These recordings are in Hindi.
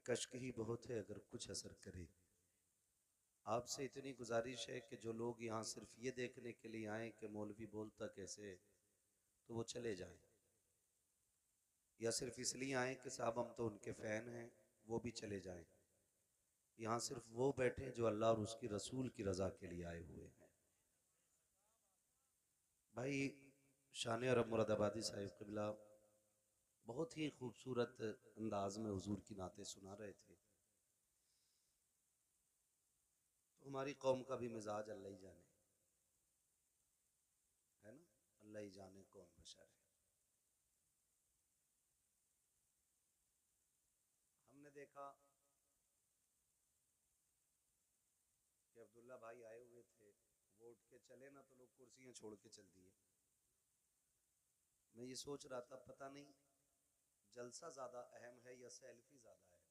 कश्क ही बहुत है अगर कुछ असर करे। आपसे इतनी गुजारिश है कि जो लोग यहाँ सिर्फ ये देखने के लिए आए कि मौलवी बोलता कैसे है, तो वो चले जाएं, या सिर्फ इसलिए आए कि साहब हम तो उनके फ़ैन हैं, वो भी चले जाएं। यहाँ सिर्फ वो बैठे जो अल्लाह और उसकी रसूल की रज़ा के लिए आए हुए हैं। भाई शान अरब मुरादाबादी साहिब क़िबला बहुत ही खूबसूरत अंदाज में हुजूर की नाते सुना रहे थे। तो हमारी कौम का भी मिजाज अल्लाह ही जाने, है ना, अल्लाह ही जाने कौन बशर है। हमने देखा कि अब्दुल्ला भाई आए हुए थे, वो उठ के चले ना तो लोग कुर्सियां छोड़ के चल दिए। मैं ये सोच रहा था पता नहीं जलसा ज्यादा अहम है या सेल्फी ज्यादा अहम है।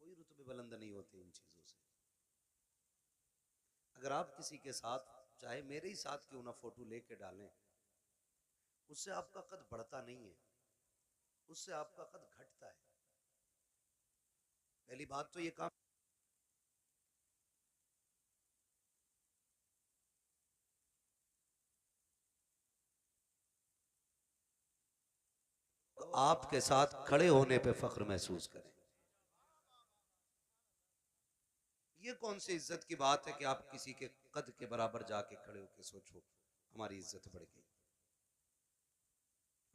कोई रुतबे बुलंद नहीं होते इन चीजों से। अगर आप किसी के साथ, चाहे मेरे ही साथ क्यों ना फोटो लेके डालें, उससे आपका कद बढ़ता नहीं है, उससे आपका कद घटता है। पहली बात तो ये काम, तो आपके साथ खड़े होने पे फख्र महसूस करें। ये कौन सी इज्जत की बात है कि आप किसी के कद के बराबर जाके खड़े होके सोचो हमारी इज्जत बढ़ गई।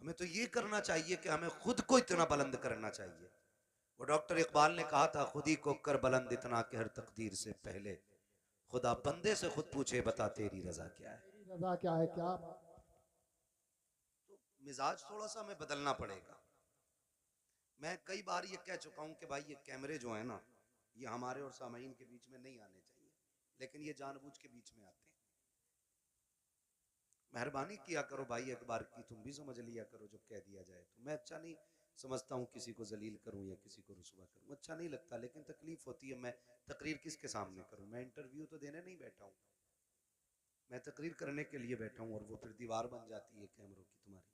हमें तो ये करना चाहिए कि हमें खुद को इतना बुलंद करना चाहिए। वो डॉक्टर इकबाल ने कहा था, खुद ही को कर बुलंद इतना कि हर तकदीर से पहले खुदा बंदे से खुद पूछे बता तेरी रजा क्या है। रजा क्या है, क्या तो मिजाज थोड़ा सा हमें बदलना पड़ेगा। मैं कई बार ये कह चुका हूं कि भाई ये कैमरे जो है ना, ये हमारे और सामाईन के बीच में नहीं आने चाहिए, लेकिन ये जानबूझ के बीच में आते हैं। मेहरबानी किया करो भाई, एक बार की तुम भी समझ लिया करो जब कह दिया जाए तो। मैं अच्छा नहीं समझता हूँ किसी को जलील करूँ या किसी को रुसवा करूँ, अच्छा नहीं लगता, लेकिन तकलीफ होती है। मैं तकरीर किसके सामने करूँ? मैं इंटरव्यू तो देने नहीं बैठा हूँ, मैं तकरीर करने के लिए बैठा हूँ, और वो फिर दीवार बन जाती है कैमरों की तुम्हारी।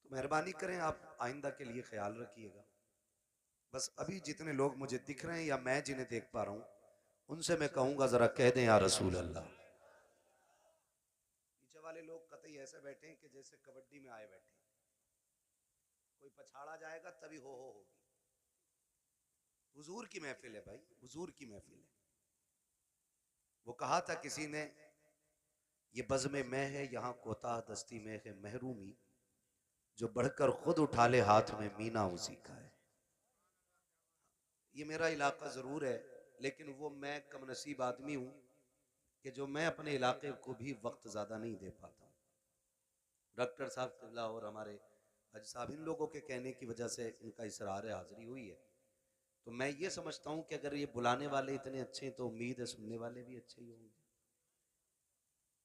तो मेहरबानी करें आप आइंदा के लिए ख्याल रखिएगा। बस अभी जितने लोग मुझे दिख रहे हैं या मैं जिन्हें देख पा रहा हूँ, उनसे मैं कहूँगा जरा कह दें या रसूल अल्लाह। पीछे वाले लोग कतई ऐसे बैठे हैं कि जैसे कबड्डी में आए बैठे हैं। कोई पछाड़ा जाएगा तभी हो होगी। हुजूर की महफिल है भाई, हुजूर की महफिल है। वो कहा था किसी ने, ये बज़्म में है यहाँ कोताह दस्ती में है महरूमी, जो बढ़कर खुद उठा ले हाथ में मीना उसी का है। ये मेरा इलाका जरूर है, लेकिन वो मैं कम नसीब आदमी हूँ कि जो मैं अपने इलाके को भी वक्त ज्यादा नहीं दे पाता हूँ। डॉक्टर साहब किबला और हमारे हज साहब, इन लोगों के कहने की वजह से इनका इसरार हाजिरी हुई है। तो मैं ये समझता हूँ कि अगर ये बुलाने वाले इतने अच्छे हैं तो उम्मीद है सुनने वाले भी अच्छे ही होंगे,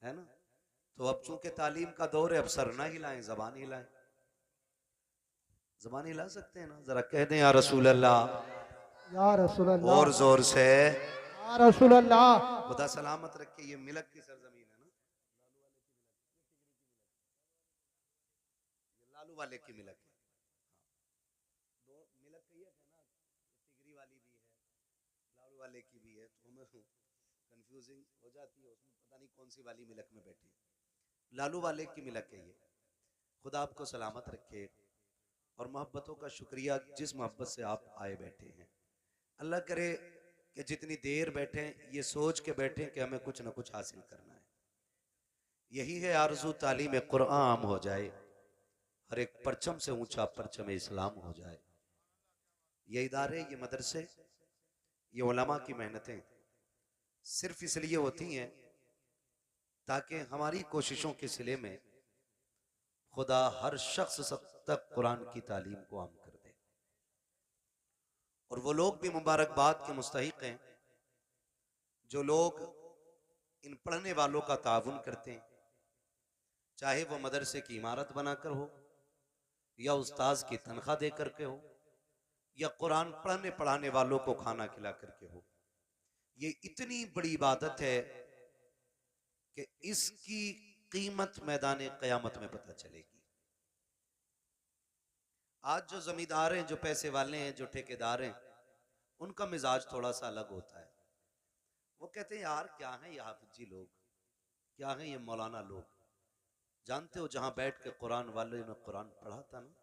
है ना। तो अब चूंकि तालीम का दौर है, अब सर ना हिलाएं, जबान हिलाएं। जबान हिला सकते हैं ना, जरा कह दें या रसूल अल्लाह, या रसूल और अल्लाह, जोर से। या रसूल अल्लाह। खुदा सलामत रखे। ये मिलक की सरजमीन है ना, ये लालू वाले की मिलक है। दो मिलक कही है ना, तिगरी वाली भी है, लालू वाले की भी है, तो हमें कंफ्यूजिंग हो जाती है उसमें, पता नहीं कौन सी वाली मिलक में बैठे। लालू वाले की मिलक है ये। खुदा आपको सलामत रखे, और मोहब्बतों का शुक्रिया जिस मोहब्बत से आप आए बैठे हैं। अल्लाह करे कि जितनी देर बैठे ये सोच के बैठे कि हमें कुछ ना कुछ हासिल करना है। यही है आरज़ू, तालीम कुरान आम हो जाए, हर एक परचम से ऊंचा परचम इस्लाम हो जाए। ये इदारे, ये मदरसे, ये उलमा की मेहनतें सिर्फ इसलिए होती हैं ताकि हमारी कोशिशों के सिले में खुदा हर शख्स तक कुरान की तालीम को आम कर दे। और वो लोग भी मुबारकबाद के मुस्तहिक हैं जो लोग इन पढ़ने वालों का ताउन करते हैं, चाहे वो मदरसे की इमारत बनाकर हो, या उस्ताज की तनख्वाह दे करके हो, या कुरान पढ़ने पढ़ाने वालों को खाना खिला करके हो। ये इतनी बड़ी इबादत है कि इसकी कीमत मैदान क़यामत में पता चलेगी। आज जो जमींदार हैं, जो पैसे वाले हैं, जो ठेकेदार हैं, उनका मिजाज थोड़ा सा अलग होता है। वो कहते हैं यार क्या है ये हाफिज जी लोग, क्या है ये मौलाना लोग। जानते हो जहां बैठ के कुरान वाले ने कुरान पढ़ा था ना,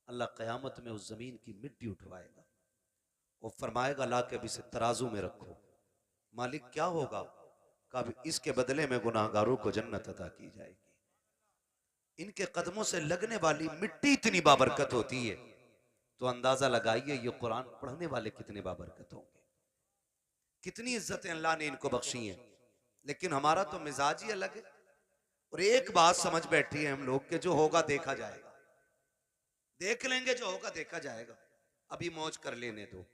अल्लाह क़यामत में उस जमीन की मिट्टी उठवाएगा, वो फरमाएगा ला के अब इसे तराजू में रखो। मालिक क्या होगा? कब इसके बदले में गुनाहगारों को जन्नत अता की जाएगी। इनके कदमों से लगने वाली मिट्टी इतनी बाबरकत होती है, तो अंदाजा लगाइए ये कुरान पढ़ने वाले कितने बाबरकत होंगे, कितनी इज्जतें अल्लाह ने इनको बख्शी हैं। लेकिन हमारा तो मिजाज ही अलग है। और एक बात समझ बैठी है हम लोग के जो होगा देखा जाएगा, देख लेंगे, जो होगा देखा जाएगा, अभी मौज कर लेने दो।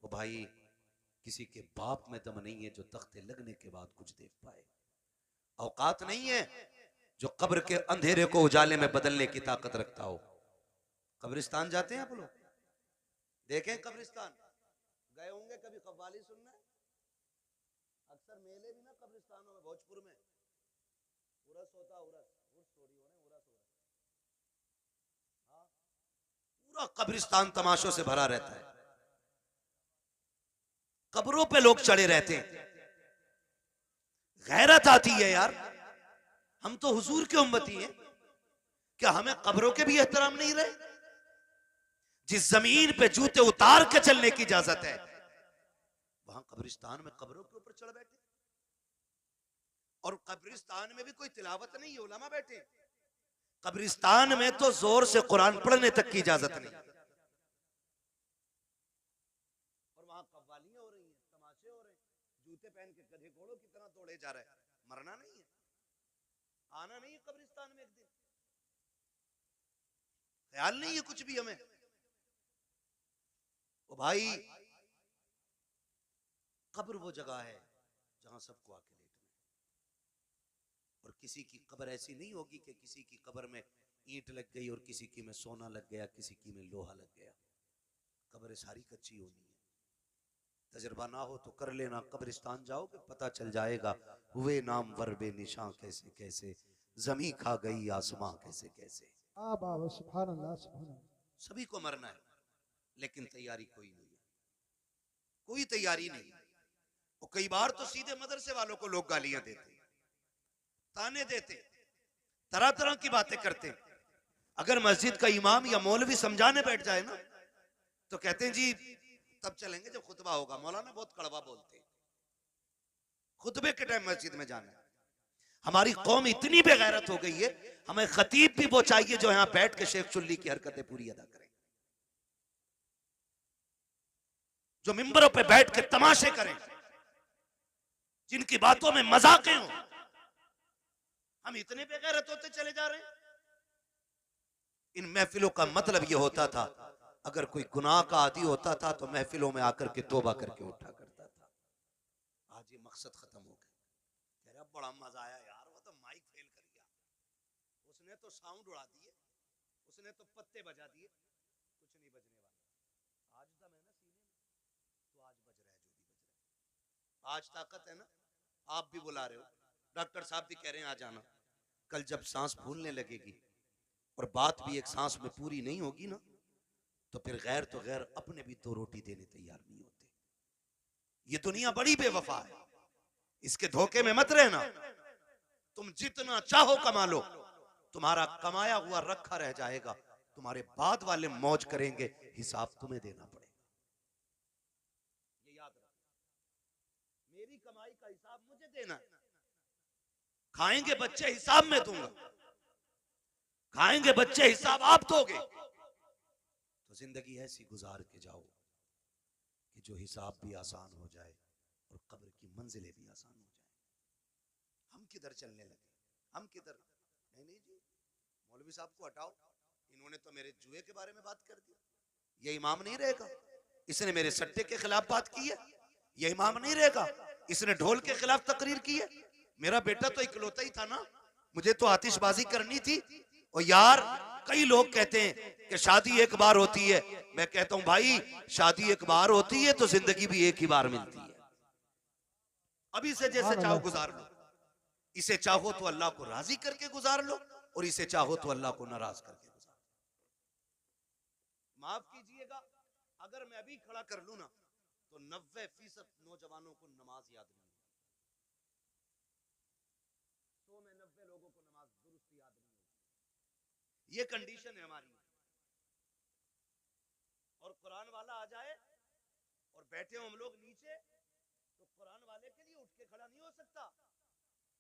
वो भाई किसी के बाप में दम नहीं है जो तख्ते लगने के बाद कुछ देख पाए। औकात नहीं है जो कब्र के अंधेरे को उजाले में बदलने की ताकत रखता हो। कब्रिस्तान जाते हैं आप लोग, देखें कब्रिस्तान, गए होंगे कभी कव्वाली सुनना है? अक्सर मेले भी ना कब्रिस्तानों में, भोजपुर में उरस होता, उर्स थोड़ी हो रहे, उरस हो रहा, हाँ, पूरा कब्रिस्तान तमाशों से भरा रहता है। कब्रों पे लोग चढ़े रहते हैं। गैरत आती है यार, हम तो हुजूर के उम्मती हैं, क्या हमें कब्रों के भी एहतराम नहीं रहे? जिस जमीन पे जूते उतार के चलने की इजाजत है, वहां कब्रिस्तान में कब्रों के ऊपर चढ़ बैठे। और कब्रिस्तान में भी कोई तिलावत नहीं है, उलमा बैठे। कब्रिस्तान में तो जोर से कुरान पढ़ने तक की इजाजत नहीं। और वहां कव्वालियां हो रही हैं, तमाशे हो रहे हैं, जूते पहन के गधे घोड़ों की तरह दौड़े जा रहे हैं। मरना नहीं है, आना नहीं है कब्रिस्तान में एक दिन, ख्याल नहीं है कुछ भी हमें। ओ भाई, कब्र वो जगह है जहां सबको आके लेटना है। और किसी की कब्र ऐसी नहीं होगी कि किसी की कब्र में ईंट लग गई और किसी की में सोना लग गया, किसी की में लोहा लग गया। कब्र सारी कच्ची होनी है। तजर्बा ना हो तो कर लेना, कब्रिस्तान जाओगे पता चल जाएगा, हुए नाम वर्बे निशां कैसे कैसे, जमी खा गई आसमां कैसे कैसे। सुभान अल्लाह, सुभान अल्लाह। सभी को मरना है, लेकिन तैयारी कोई नहीं है, कोई तैयारी नहीं। और कई बार तो सीधे मदरसे वालों को लोग गालियां देते, ताने देते, तरह तरह की बातें करते। अगर मस्जिद का इमाम या मौलवी समझाने बैठ जाए ना, तो कहते हैं जी तब चलेंगे जब खुतबा होगा। मौलाना बहुत कड़वा बोलते हैं, खुतबे के टाइम मस्जिद में जाना है। हमारी कौम इतनी बेगैरत हो गई है, हमें खतीब भी वो चाहिए जो यहां बैठ के शेख चुल्ली की हरकतें पूरी अदा करें, जो मिंबरों पे बैठ के तमाशे करें, जिनकी बातों में मजाकें हो। हम इतने बेगैरत होते चले जा रहे हैं। इन महफिलों का मतलब यह होता था, अगर कोई गुनाह का आदी होता था तो महफिलों में आकर के तौबा करके उठा करता था। आज ये मकसद खत्म हो गया। कह रहा बड़ा मजा आया यार, वो तो माइक फेल कर गया, उसने तो साउंड उड़ा दिए, उसने तो पत्ते बजा दिए, कुछ नहीं बजने वाला। आज दम है ना सीने में, तो आज बज रहा है जो भी बज रहा है। आज ताकत है ना, आप भी बुला रहे हो, डॉक्टर साहब भी कह रहे हैं आ जाना। कल जब सांस फूलने लगेगी और बात भी एक सांस में पूरी नहीं होगी ना, तो फिर गैर तो गैर अपने भी दो रोटी देने तैयार नहीं होते। ये दुनिया बड़ी बेवफा है, इसके धोखे में मत रहना। तुम जितना चाहो कमा लो, तुम्हारा कमाया हुआ रखा रह जाएगा, तुम्हारे बाद वाले मौज करेंगे, हिसाब तुम्हें देना पड़ेगा। ये याद रखो, मेरी कमाई का हिसाब मुझे देना है। खाएंगे बच्चे हिसाब में दूंगा, खाएंगे बच्चे हिसाब आप दोगे। तो जिंदगी ऐसी गुजार के जाओ कि जो हिसाब भी आसान हो जाए और कब्र की मंजिलें भी आसान हो जाए। हम किधर चलने लगे, हम किधर? नहीं नहीं जी, मौलवी साहब को हटाओ, इन्होंने तो मेरे जुए के बारे में बात कर दी। ये इमाम नहीं रहेगा, इसने मेरे सट्टे के खिलाफ बात की है। ये इमाम नहीं रहेगा, इसने ढोल के खिलाफ तकरीर की है। मेरा बेटा तो इकलौता ही था ना, मुझे तो आतिशबाजी करनी थी। और यार कई लोग कहते हैं कि शादी एक बार होती है, मैं कहता हूं भाई शादी एक बार होती है तो जिंदगी भी एक ही बार मिलती है। अभी से जैसे चाहो गुजार लो, इसे चाहो तो अल्लाह को राजी करके गुजार लो, और इसे चाहो तो अल्लाह को नाराज करके गुजार लो। माफ कीजिएगा, अगर मैं भी खड़ा कर लूं ना तो 90% नौजवानों को नमाज याद नहीं होगी। 100 में 90 लोगों को नमाज दुरुस्त याद नहीं होगी। ये कंडीशन है हमारी। और कुरान वाला आ जाए और बैठे हो हम लोग नीचे, तो कुरान वाले के लिए उठ के खड़ा नहीं हो सकता,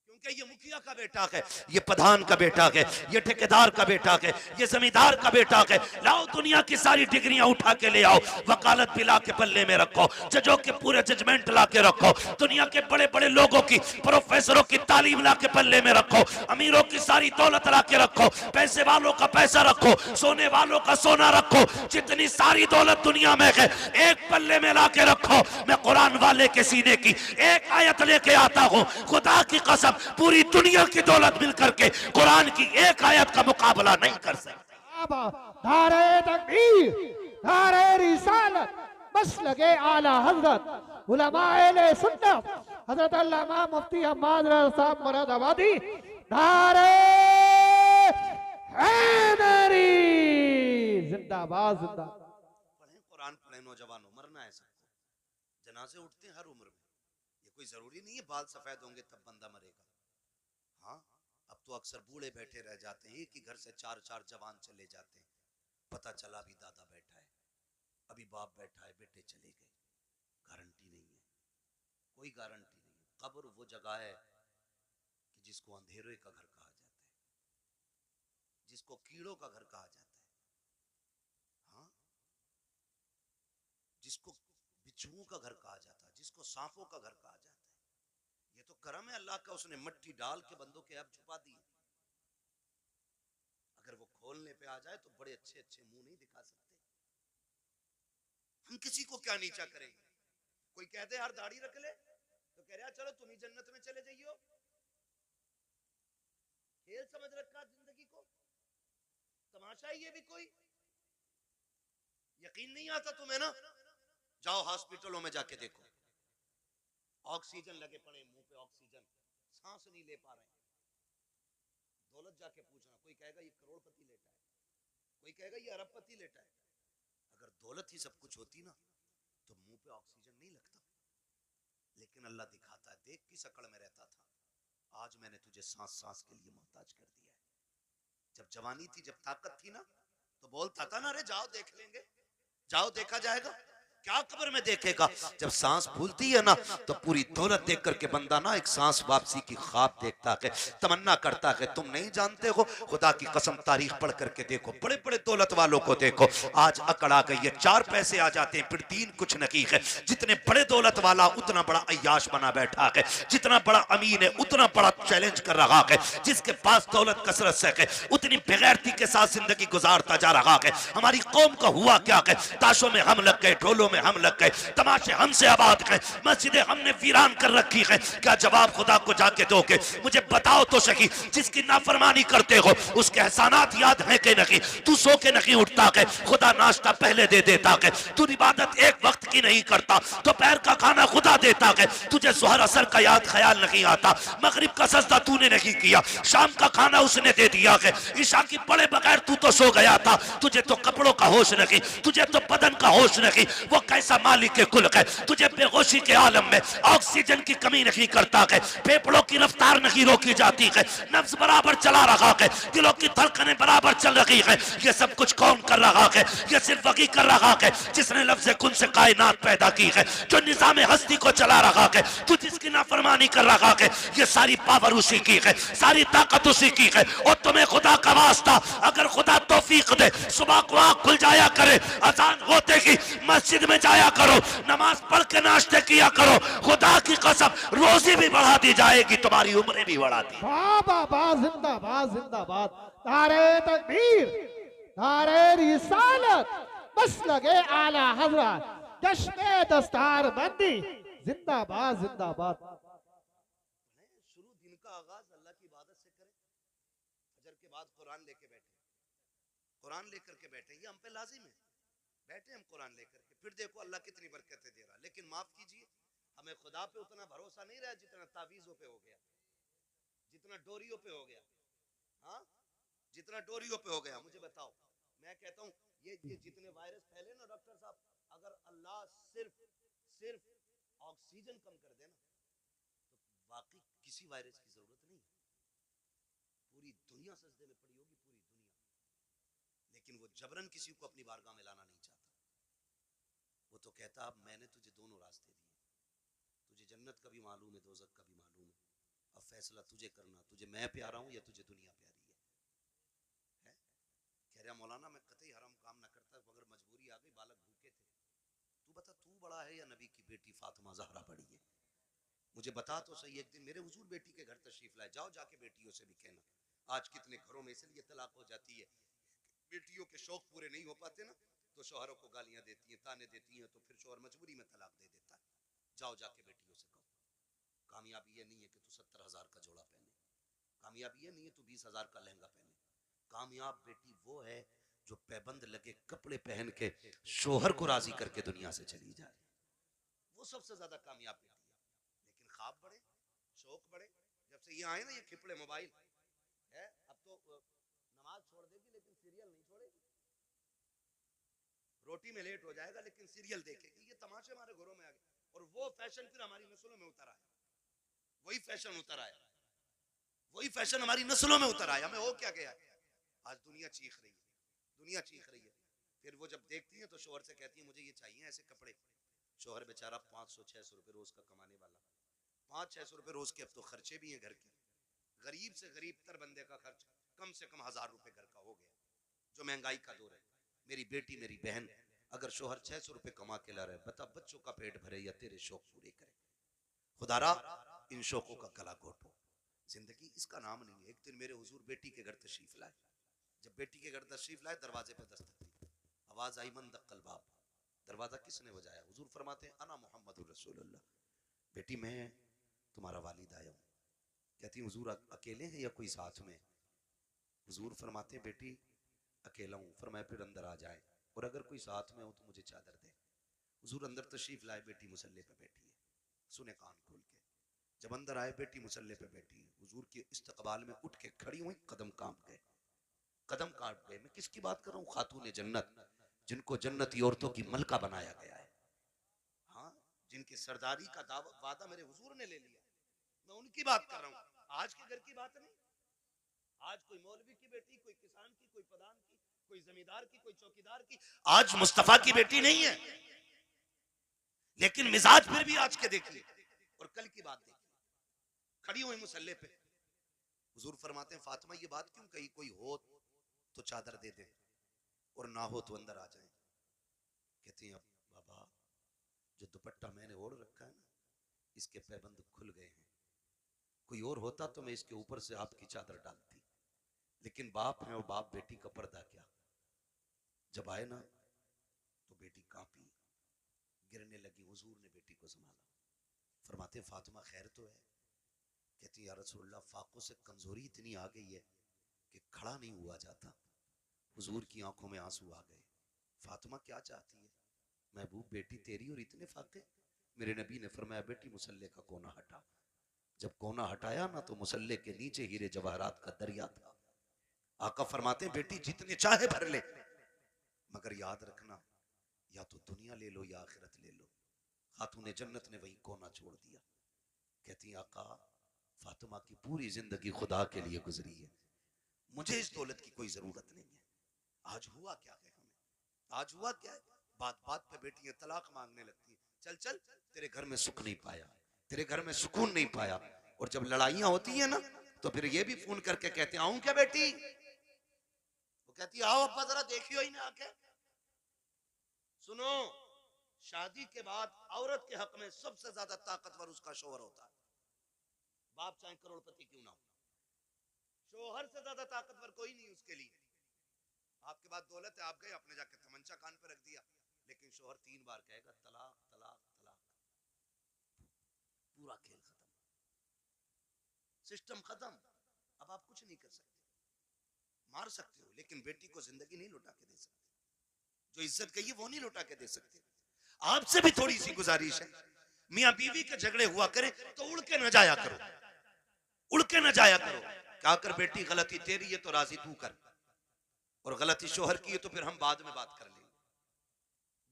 क्योंकि ये मुखिया का बेटा है, ये प्रधान का बेटा है, ये ठेकेदार का बेटा है, ये जमींदार का बेटा है। लाओ दुनिया की सारी डिग्रियां उठा के ले आओ, वकालत भी ला के पल्ले में रखो, जजों के पूरे जजमेंट ला के रखो, दुनिया के बड़े बड़े लोगों की, प्रोफेसरों की तालीम ला के पल्ले में रखो, अमीरों की सारी दौलत ला के रखो, पैसे वालों का पैसा रखो, सोने वालों का सोना रखो, जितनी सारी दौलत दुनिया में है एक पल्ले में ला के रखो। मैं कुरान वाले के सीने की एक आयत लेके आता हूं, खुदा की कसम पूरी दुनिया की दौलत मिलकर के कुरान की एक आयत का मुकाबला नहीं कर सकती। नारे तकबीर, नारे रिसालत, बस लगे आला हजरत उलमाए सुन्नत हजरत अल्लामा मुफ्ती हम्माद साहब मुरादाबादी, नारे हैदरी जिंदाबाद जिंदाबाद। पढ़ें कुरान, पढ़ें नौजवानों, मरना है सबको, जनाजे उठते हैं हर उम्र में, ये कोई जरूरी नहीं है बाल सफेद होंगे तब बंदा मरेगा। हाँ, अब तो अक्सर बूढ़े बैठे रह जाते हैं, एक ही घर से 4-4 जवान चले जाते हैं, पता चला अभी दादा बैठा है, अभी बाप बैठा है, बेटे चले गए, गारंटी नहीं है, कोई गारंटी नहीं है। कब्र वो जगह है कि जिसको अंधेरे का घर कहा जाता है, जिसको कीड़ों का घर कहा जाता है, हाँ, जिसको बिच्छुओं का घर कहा जाता है, जिसको सांपों का घर कहा जाता है। ये तो करम है अल्लाह का, उसने मट्टी डाल के बंदों के ऐब छुपा दिए। अगर वो खोलने पे आ जाए तो बड़े अच्छे अच्छे मुंह नहीं दिखा सकते। हम किसी को क्या नीचा करेंगे? कोई कहते यार दाढ़ी रख ले, तो कह रहा चलो तुम ही जन्नत में चले जाइयो। खेल समझ रखा जिंदगी को, तमाशा ही ये भी कोई। यकीन नहीं आता तुम्हें ना, जाओ हॉस्पिटलों में जाके देखो, ऑक्सीजन लगे पड़े मुंह पे, ऑक्सीजन, सांस नहीं ले पा रहे हैं। दौलत जाके पूछना, कोई कहेगा ये करोड़पति लेटा है, कोई कहेगा ये अरबपति लेटा है। अगर दौलत ही सब कुछ होती ना तो मुंह पे ऑक्सीजन नहीं लगता। लेकिन अल्लाह दिखाता है, देख किस अकड़ में रहता था, आज मैंने तुझे सांस सांस के लिए मोहताज कर दिया है। जब जवानी थी, जब ताकत थी ना, तो बोलता था ना, अरे जाओ देख लेंगे, जाओ देखा जाएगा। क्या कब्र में देखेगा? जब सांस फूलती है ना तो पूरी दौलत देख करके बंदा ना एक सांस वापसी की ख्वाब देखता है, तमन्ना करता है। तुम नहीं जानते हो, खुदा की कसम तारीख पढ़ करके देखो, बड़े बड़े दौलत वालों को देखो, आज अकड़ आ गई है, 4 पैसे आ जाते हैं फिर 3 कुछ नहीं है। जितने बड़े दौलत वाला उतना बड़ा अय्याश बना बैठा है, जितना बड़ा अमीन है उतना बड़ा चैलेंज कर रहा है, जिसके पास दौलत कसरत से है उतनी बेगैरती के साथ जिंदगी गुजारता जा रहा है। हमारी कौम का हुआ क्या है, ताशों में हम लग गए, ढोलों में हम लग गए, तमाशे हमसे आबाद हैं, मस्जिदें हमने वीरान कर रखी हैं। क्या जवाब खुदा को जाके दोगे? मुझे बताओ तो सही, जिसकी नाफरमानी करते हो उसके एहसानात याद हैं कि नहीं? तू सो के नहीं उठता है, खुदा नाश्ता पहले दे देता है। तू इबादत एक वक्त की नहीं करता, दोपहर का खाना खुदा देता है। तुझे जोहर असर का याद ख्याल नहीं आता, मगरिब का सजदा तूने नहीं किया, शाम का खाना उसने दे दिया है, ईशा की पढ़े बगैर तू तो सो गया था। तुझे तो कपड़ों का होश नहीं, तुझे तो बदन का होश नहीं। वो कैसा मालिक के कुल है, तुझे बेहोशी के आलम में ऑक्सीजन की कमी नहीं करता है, फेफड़ों की रफ्तार नहीं रोकी जाती है, नफ्स बराबर चला रहा है, दिलों की धड़कनें बराबर चल रही है। ये सब कुछ कौन कर रहा है? ये सिर्फ वही कर रहा है जिसने लफ्ज़ कुन से कायनात पैदा की है, जो निजाम हस्ती को चला रहा है। तू जिसकी नाफरमानी कर रहा है, ये सारी पावर उसी की है, सारी ताकत उसी की है। और तुम्हें खुदा का वास्ता, अगर खुदा तौफीक दे, सुबह को आँख खुल जाया करे, अजान होते ही मस्जिद में जाया करो, नमाज पढ़ के नाश्ते किया करो, खुदा की कसम रोजी भी बढ़ा दी जाएगी, तुम्हारी उम्रें भी बढ़ा दी। जिंदाबाद जिंदाबाद, नारे तकबीर, नारे रिसालत, बस लगे आला हजरत, जश्न दस्तार बंदी, जिंदाबाद जिंदाबाद। शुरू दिन का आगाज अल्लाह की इबादत से करें, फजर के बाद कुरान लेके बैठे, कुरान लेकर के बैठे, ये हम पे लाजिम है। बैठे हम कुरान लेकर के, फिर देखो अल्लाह कितनी बरकतें दे रहा। लेकिन माफ कीजिए, हमें खुदा पे उतना भरोसा नहीं रहा जितना तावीज़ों पे हो गया, जितना डोरियों पे हो गया। हाँ, जितना डोरियों पे हो गया। मुझे बताओ, मैं कहता हूँ ये जितने वायरस सिर्फ ऑक्सीजन कम कर देना तो वाकई किसी वायरस की जरूरत नहीं। पूरी दुनिया सजदे में पड़ी होगी, पूरी दुनिया, लेकिन वो जबरन किसी को अपनी बारगाह में लाना नहीं चाहता। वो तो कहता अब मैंने तुझे दोनों रास्ते दिए, तुझे जन्नत का भी मालूम है, दोज़ख का भी मालूम है, अब फैसला तुझे करना, तुझे मैं प्यारा हूं या तुझे दुनिया प्यारी है? कह रहा मौलाना मैं कतई हराम काम ना करता, अगर मजबूरी आ गई, बालक भूखे थे, तू बता तू बड़ा है या नबी की बेटी फातिमा ज़हरा बड़ी है? मुझे बता तो सही, एक दिन मेरे हुजूर बेटी के घर तशरीफ लाए, जाओ जाके बेटियों से भी कहना। आज कितने घरों में इसलिए तलाक हो जाती है, बेटियों के शौक पूरे नहीं हो पाते ना, तो शौहरों को गालियां देती हैं, ताने देती हैं, तो फिर शौहर मजबूरी में तलाक दे देता है। जाओ जाके बेटियों से कहो, कामयाबी ये नहीं है कि तू 70,000 का जोड़ा पहने, कामयाबी ये नहीं है तू 20,000 का लहंगा पहने, कामयाब बेटी वो है जो पैबंद लगे कपड़े पहन के शौहर को राजी करके दुनिया से चली जाए, वो सबसे ज्यादा कामयाब बेटी है। लेकिन ख्वाब बड़े, शौक बड़े, जब से ये आए ना ये खिपड़े मोबाइल है, अब तो नमाज छोड़ देगी लेकिन सीरियल नहीं छोड़ेगी, रोटी में लेट हो जाएगा लेकिन सीरियल देखेगी। ये तमाशे हमारे घरों में आ गए, और वो फैशन फिर हमारी नस्लों में उतर आया, वही फैशन उतर आया, वही फैशन हमारी नस्लों में उतर आया। हमें हो क्या गया, आज दुनिया चीख रही है, दुनिया चीख रही है। फिर वो जब देखती है तो शोहर से कहती है मुझे ये चाहिए ऐसे कपड़े। शोहर बेचारा 500-600 रुपए रोज का कमाने वाला, 500-600 रुपए रोज के अब तो खर्चे भी हैं घर के, गरीब से गरीब तर बंदे का खर्च कम से कम 1000 रुपए घर का हो गया, जो महंगाई का दौर है। मेरी बेटी मेरी बहन, अगर शोहर 600 रुपए कमा के ला रहे, बता बच्चों का पेट भरे या तेरे शौक पूरे करे? खुदारा इन शौकों का गला घोटो, जिंदगी इसका नाम नहीं है। एक दिन मेरे हुजूर बेटी के घर तशरीफ लाए, जब बेटी के घर तशरीफ लाए दरवाजे पे दस्तक दी, आवाज आई मन दक्कल बाब, दरवाजा किसने बजाया? हुजूर फरमाते हैं अना मोहम्मद रसूलुल्लाह, बेटी मैं तुम्हारा वालिद आया हूँ। कहती हुजूर अकेले हैं या कोई साथ में? हुजूर फरमाते हैं बेटी अकेला हूँ। फरमाया फिर अंदर आ जाए, और अगर कोई साथ में हो तो मुझे चादर दे। हुजूर अंदर तशरीफ लाए, बेटी मुसल्ले पे बैठी है, सुने कान खोल के। जब अंदर आए बेटी मुसल्ले पे बैठी है, हुजूर के इस्तकबाल में उठ के खड़ी हुई, कदम कांप गए, कदम काट गए। मैं किसकी बात कर रहा हूँ? खातून जन्नत, जिनको जन्नती औरतों की मलका बनाया गया है, हाँ, जिनकी सरदारी का वादा मेरे हुजूर ने ले लिया, मैं उनकी बात कर रहा हूँ। आज के घर की बात नहीं, आज कोई मौलवी की बेटी, कोई किसान की, कोई प्रधान की, कोई जमींदार की, कोई चौकीदार की, आज मुस्तफा की बेटी नहीं है। लेकिन मिजाज फिर भी आज के देखिए, और कल की बात देखिए, खड़ी हुई मुसल्ले पे। हुजूर फरमाते हैं फातिमा ये बात क्यों कही? कोई हो तो चादर दे दे, और ना हो तो अंदर आ जाए। कहती हैं अब बाबा जो दुपट्टा मैंने ओढ़ रखा है ना, इसके पैबंद खुल गए हैं, कोई और होता तो मैं इसके ऊपर से आपकी चादर डालती, लेकिन बाप है और बाप बेटी का पर्दा क्या। जब आए ना तो बेटी कांपी, गिरने लगी, हुजूर ने बेटी को संभाला। फरमाते फातिमा खैर तो है? कहती या रसूलल्लाह फाकों से कमजोरी इतनी आ गई है कि खड़ा नहीं हुआ जाता। हुजूर की आंखों में आंसू आ गए। फातिमा क्या चाहती है? महबूब बेटी तेरी और इतने फाके? मेरे नबी ने फरमाया बेटी मुसल्ले का कोना हटा। जब कोना हटाया ना तो मुसल्ले के नीचे हीरे जवाहरात का दरिया था। आका फरमाते बेटी जितने चाहे भर ले, मगर याद रखना या तो दुनिया ले लो या आखिरत ले लो। खातून जन्नत ने वही कोना छोड़ दिया। कहती आका फातिमा की पूरी जिंदगी खुदा के लिए गुजरी है, मुझे इस दौलत की कोई जरूरत नहीं है। आज हुआ क्या है हमें, आज हुआ क्या है? बात बात पे बेटियां तलाक मांगने लगती है, चल चल तेरे घर में सुख नहीं पाया, तेरे घर में सुकून नहीं पाया। और जब लड़ाइयां होती है ना तो फिर ये भी फोन करके कहते आऊं क्या बेटी? वो कहती आओ अब्बा जरा देखियो ही ना आके। सुनो, शादी के बाद औरत के हक में सबसे ज्यादा ताकतवर उसका शौहर होता है, बाप चाहे करोड़पति क्यों ना हो। शौहर से ज्यादा ताकतवर कोई नहीं उसके लिए। आपके पास दौलत है, आप गए आपने जाके तमंचा कान पे रख दिया, लेकिन शौहर 3 बार कहेगा तलाक तलाक तलाक, पूरा खेल खत्म, सिस्टम खत्म। अब आप कुछ नहीं कर सकते, मार सकते हो लेकिन बेटी को जिंदगी नहीं लौटा के दे सकते, जो इज्जत गई है वो नहीं लौटा के दे सकते। आपसे भी थोड़ी सी गुजारिश है, मियां बीवी के झगड़े हुआ करे तो उड़ के न जाया करो, उड़ के न जाया करो। क्या कर बेटी गलती तेरी है तो राजी तू कर, और गलती शोहर की है तो फिर हम बाद में बात कर लेंगे।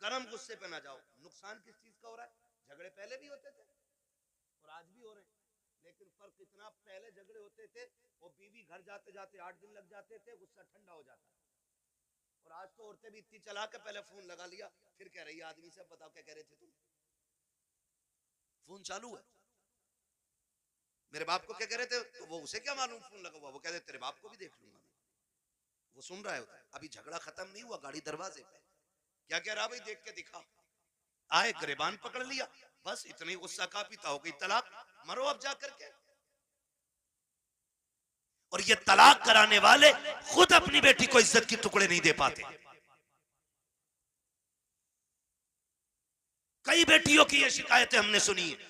गरम गुस्से पे ना जाओ। नुकसान किस चीज का हो रहा है? झगड़े पहले भी होते थे और आज भी हो रहे हैं, लेकिन फर्क इतना, पहले झगड़े होते थे और बीवी घर जाते जाते 8 दिन लग जाते थे, गुस्सा ठंडा हो जाता, और आज तो औरतें भी इतनी चला के पहले फोन लगा लिया, फिर कह रही है आदमी से, बताओ क्या कह रहे थे तुम, फोन चालू है, मेरे बाप को क्या कह रहे थे, तो वो उसे क्या मालूम फोन लगा हुआ, वो कह रहे तेरे बाप को भी देख लूंगा मैं, वो सुन रहा है, अभी झगड़ा खत्म नहीं हुआ, गाड़ी दरवाजे पे, क्या कह रहा भाई देख के दिखा, आए गिरबान पकड़ लिया, बस इतनी गुस्सा का पीता हो गई तलाक, मरो अब जा करके। और ये तलाक कराने वाले खुद अपनी बेटी को इज्जत के टुकड़े नहीं दे पाते। कई बेटियों की ये शिकायतें हमने सुनी है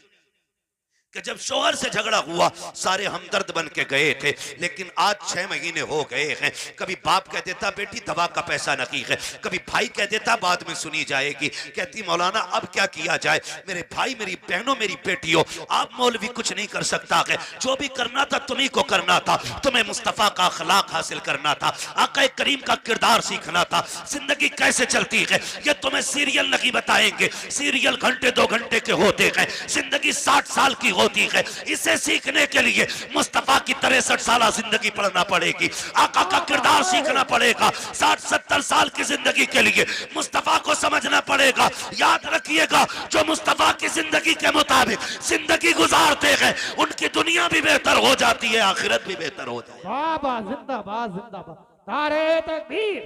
कि जब शोहर से झगड़ा हुआ सारे हमदर्द बन के गए थे, लेकिन आज 6 महीने हो गए हैं, कभी बाप कह देता बेटी दवा का पैसा नहीं है, कभी भाई कह देता बाद में सुनी जाएगी, कहती मौलाना अब क्या किया जाए, मेरे भाई मेरी बहनों मेरी बेटियों, आप मौलवी कुछ नहीं कर सकता है, जो भी करना था तुम्ही को करना था, तुम्हें मुस्तफा का अखलाक हासिल करना था, आका करीम का किरदार सीखना था, जिंदगी कैसे चलती है ये तुम्हें सीरियल नहीं बताएंगे, सीरियल घंटे 2 घंटे के होते हैं, जिंदगी 60 साल की होती है, इसे सीखने के लिए मुस्तफा की 63 साल जिंदगी पढ़ना पड़ेगी, आका का किरदार सीखना पड़ेगा, 60-70 साल की जिंदगी के लिए मुस्तफा को समझना पड़ेगा। याद रखिएगा जो मुस्तफा की जिंदगी के मुताबिक जिंदगी गुजारते हैं उनकी दुनिया भी बेहतर हो जाती है, आखिरत भी बेहतर हो जाती है। बाबा जिंदाबाद जिंदाबाद, नारे तकबीर,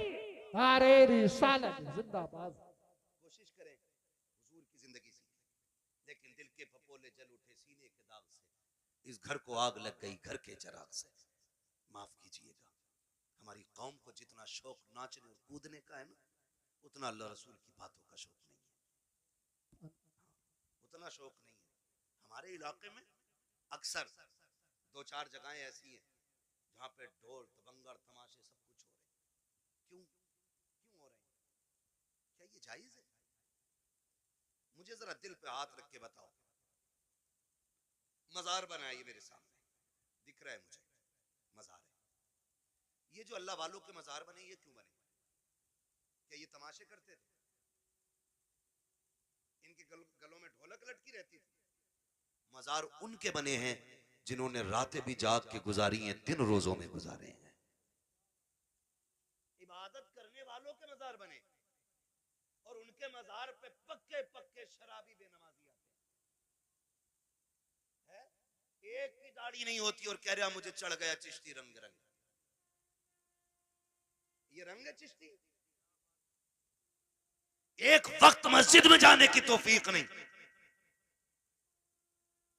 नारे रिसालत जिंदाबाद। कोशिश करें हुजूर की जिंदगी सीखें, लेकिन दिल के फपोले जल उठे सीने के दाग से, इस घर को आग लग गई घर के चिराग से। माफ कीजिएगा, हमारी कौम को जितना शौक नाचने और कूदने का है ना, उतना अल्लाह रसूल की बातों का शौक नहीं है, उतना शौक नहीं है। हमारे इलाके में अक्सर 2-4 जगहें ऐसी हैं जहाँ पे ढोल दबंगर तमाशे सब कुछ हो रहे हैं। क्यों क्यों हो रहे हैं? क्या ये जायज है? मुझे जरा दिल पे हाथ रख के बताओ। मजार बना है ये मेरे सामने, दिख रहा है मुझे मजार है, ये जो अल्लाह वालों के मजार बने ये क्यों बने? क्या ये तमाशे करते थे? इनके गलों में ढोलक लटकी रहती थी? मजार उनके बने हैं जिन्होंने रातें भी जाग के गुजारी हैं, दिन रोजों में गुजारे हैं। इबादत करने वालों के मजार बने और उनके मजार पे पक्के पक्के शराबी बेनमाजी आते हैं। एक की दाढ़ी नहीं होती और कह रहा मुझे चढ़ गया चिश्ती रंग रंग। ये रंग है चिश्ती? एक वक्त मस्जिद में जाने की तौफीक नहीं,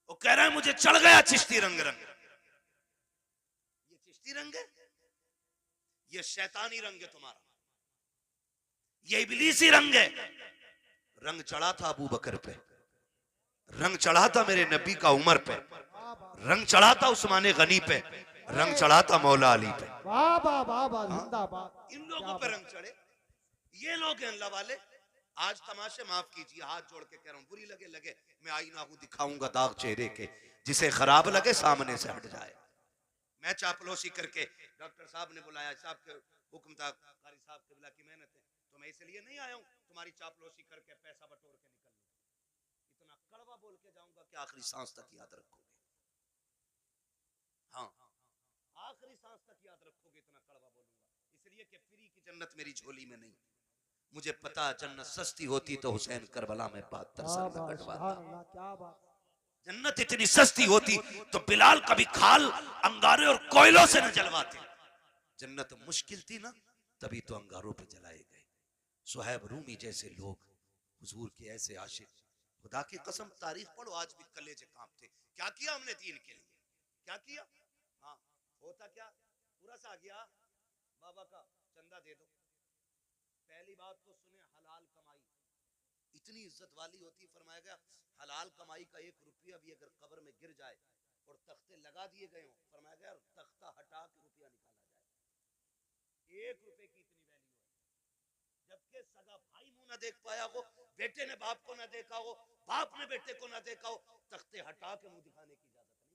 वो कह रहा है मुझे चढ़ गया चिश्ती रंग रंग। ये चिश्ती रंग है? ये शैतानी रंग है तुम्हारा, ये इब्लीसी रंग है। रंग चढ़ा था अबू बकर पे, रंग चढ़ा था मेरे नबी का उमर पे, रंग चढ़ा था उस्मान गनी पे, रंग चढ़ा था मौला अली पे। बाबा बाबा जिंदाबाद। इन लोगों पे रंग चढ़े, ये लोग हैं अल्लाह वाले। आज तमाशे माफ कीजिए, हाथ जोड़ के कह रहा हूं, बुरी लगे लगे, मैं आईना हूं दिखाऊंगा दाग चेहरे के, जिसे खराब लगे सामने से हट जाए। मैं चापलूसी करके डॉक्टर साहब ने बुलाया, साहब के हुक्म था, कारी साहब किबला की मेहनत है, तो मैं इसलिए नहीं आया हूं तुम्हारी चापलूसी करके पैसा बटोर के निकल लूं। इतना कड़वा बोल के जाऊंगा कि आखिरी सांस तक याद रखोगे। हाँ, आखिरी सांस तक याद रखोगे, इतना कड़वा बोलूंगा, इसलिए कि फ्री की जन्नत मेरी झोली में नहीं। मुझे पता जन्नत सस्ती होती तो हुसैन करबला में 72 साल न कटवाता। जन्नत इतनी सस्ती होती तो बिलाल कभी खाल अंगारे और कोयलों से न जलवाते। जन्नत मुश्किल थी ना, तभी तो अंगारों पे जलाए गए। सुहैब रूमी जैसे लोग, हुजूर के ऐसे आशिक, खुदा की कसम तारीख पढ़ो आज भी कलेजे कांपते। क्या किया हमने दीन के लिए? क्या किया? हाँ, होता क्या, पूरा सा आ गया बाबा का चंदा दे दो। पहली बात तो सुने, हलाल कमाई इतनी इज्जत वाली होती। फरमाया गया हलाल कमाई का 1 रुपया भी अगर कब्र में गिर जाए और तख्ते लगा दिए गए हो, फरमाया गया तख्ता हटा के रुपया निकाला जाए। 1 रुपए की इतनी वैल्यू है। जबकि सगा भाई मुंह ना देख पाया हो, बेटे ने बाप को ना देखा हो, बाप ने बेटे को ना देखा हो, तख्ते हटा के मुंह दिखाने की इजाजत नहीं।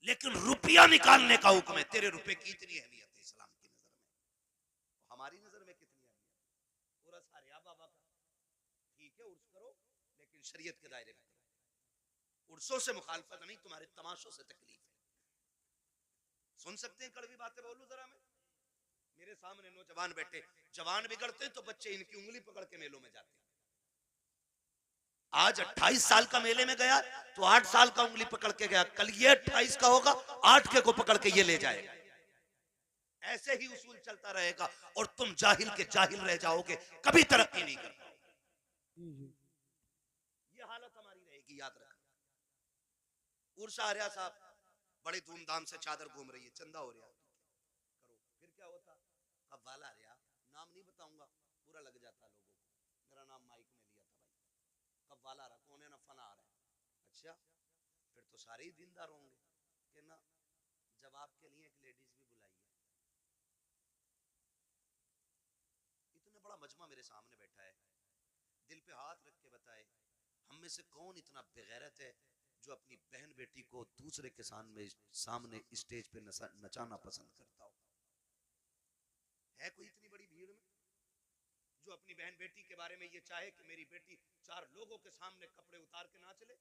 लेकिन रुपया निकालने का हुक्म है। तेरे रुपए की इतनी अहमियत है इस्लाम की नजर में, हमारी नजर में कितनी अहमियत? पूरा सारिया बाबा का ठीक है, उर्स करो, लेकिन शरीयत के दायरे में करो। उर्सों से मुखालफत नहीं, तुम्हारे तमाशों से तकलीफ है। सुन सकते हैं कड़वी बातें बोलूं जरा मैं? मेरे सामने नौजवान बैठे, जवान बिगड़ते हैं तो बच्चे इनकी उंगली पकड़ के मेलों में जाते हैं। आज 28 साल का मेले में गया तो 8 साल का उंगली पकड़ के गया, कल ये 28 का होगा 8 के को पकड़ के ये ले जाएगा। ऐसे ही उसूल चलता रहेगा और तुम जाहिल के जाहिल रह जाओगे, कभी तरक्की नहीं कर पाओगे। ये हालत हमारी रहेगी, याद रखना। उर्स आर्या साहब बड़े धूमधाम से चादर घूम रही है, चंदा हो रहा करो, फिर क्या होता? अब वाला रहा, नाम नहीं बताऊंगा, पूरा लग जाता लोगों को। मेरा नाम माइक में लिया था भाई, कब वाला रहा, कौन है ना फना आ रहा है। अच्छा, फिर तो सारे ही दीनदार होंगे कि ना। जवाब के लिए एक लेडीज भी बुलाई है। इतना बड़ा मजमा मेरे सामने बैठा है, दिल पे हाथ रख के बताए, हम में से कौन इतना बेगैरत है जो अपनी बहन बेटी को दूसरे के सामने स्टेज पे नचाना पसंद करता हो? है कोई इतनी बड़ी भीड़ में जो अपनी बहन बेटी के बारे में ये चाहे कि मेरी बेटी 4 लोगों के सामने कपड़े उतार के नाच ले?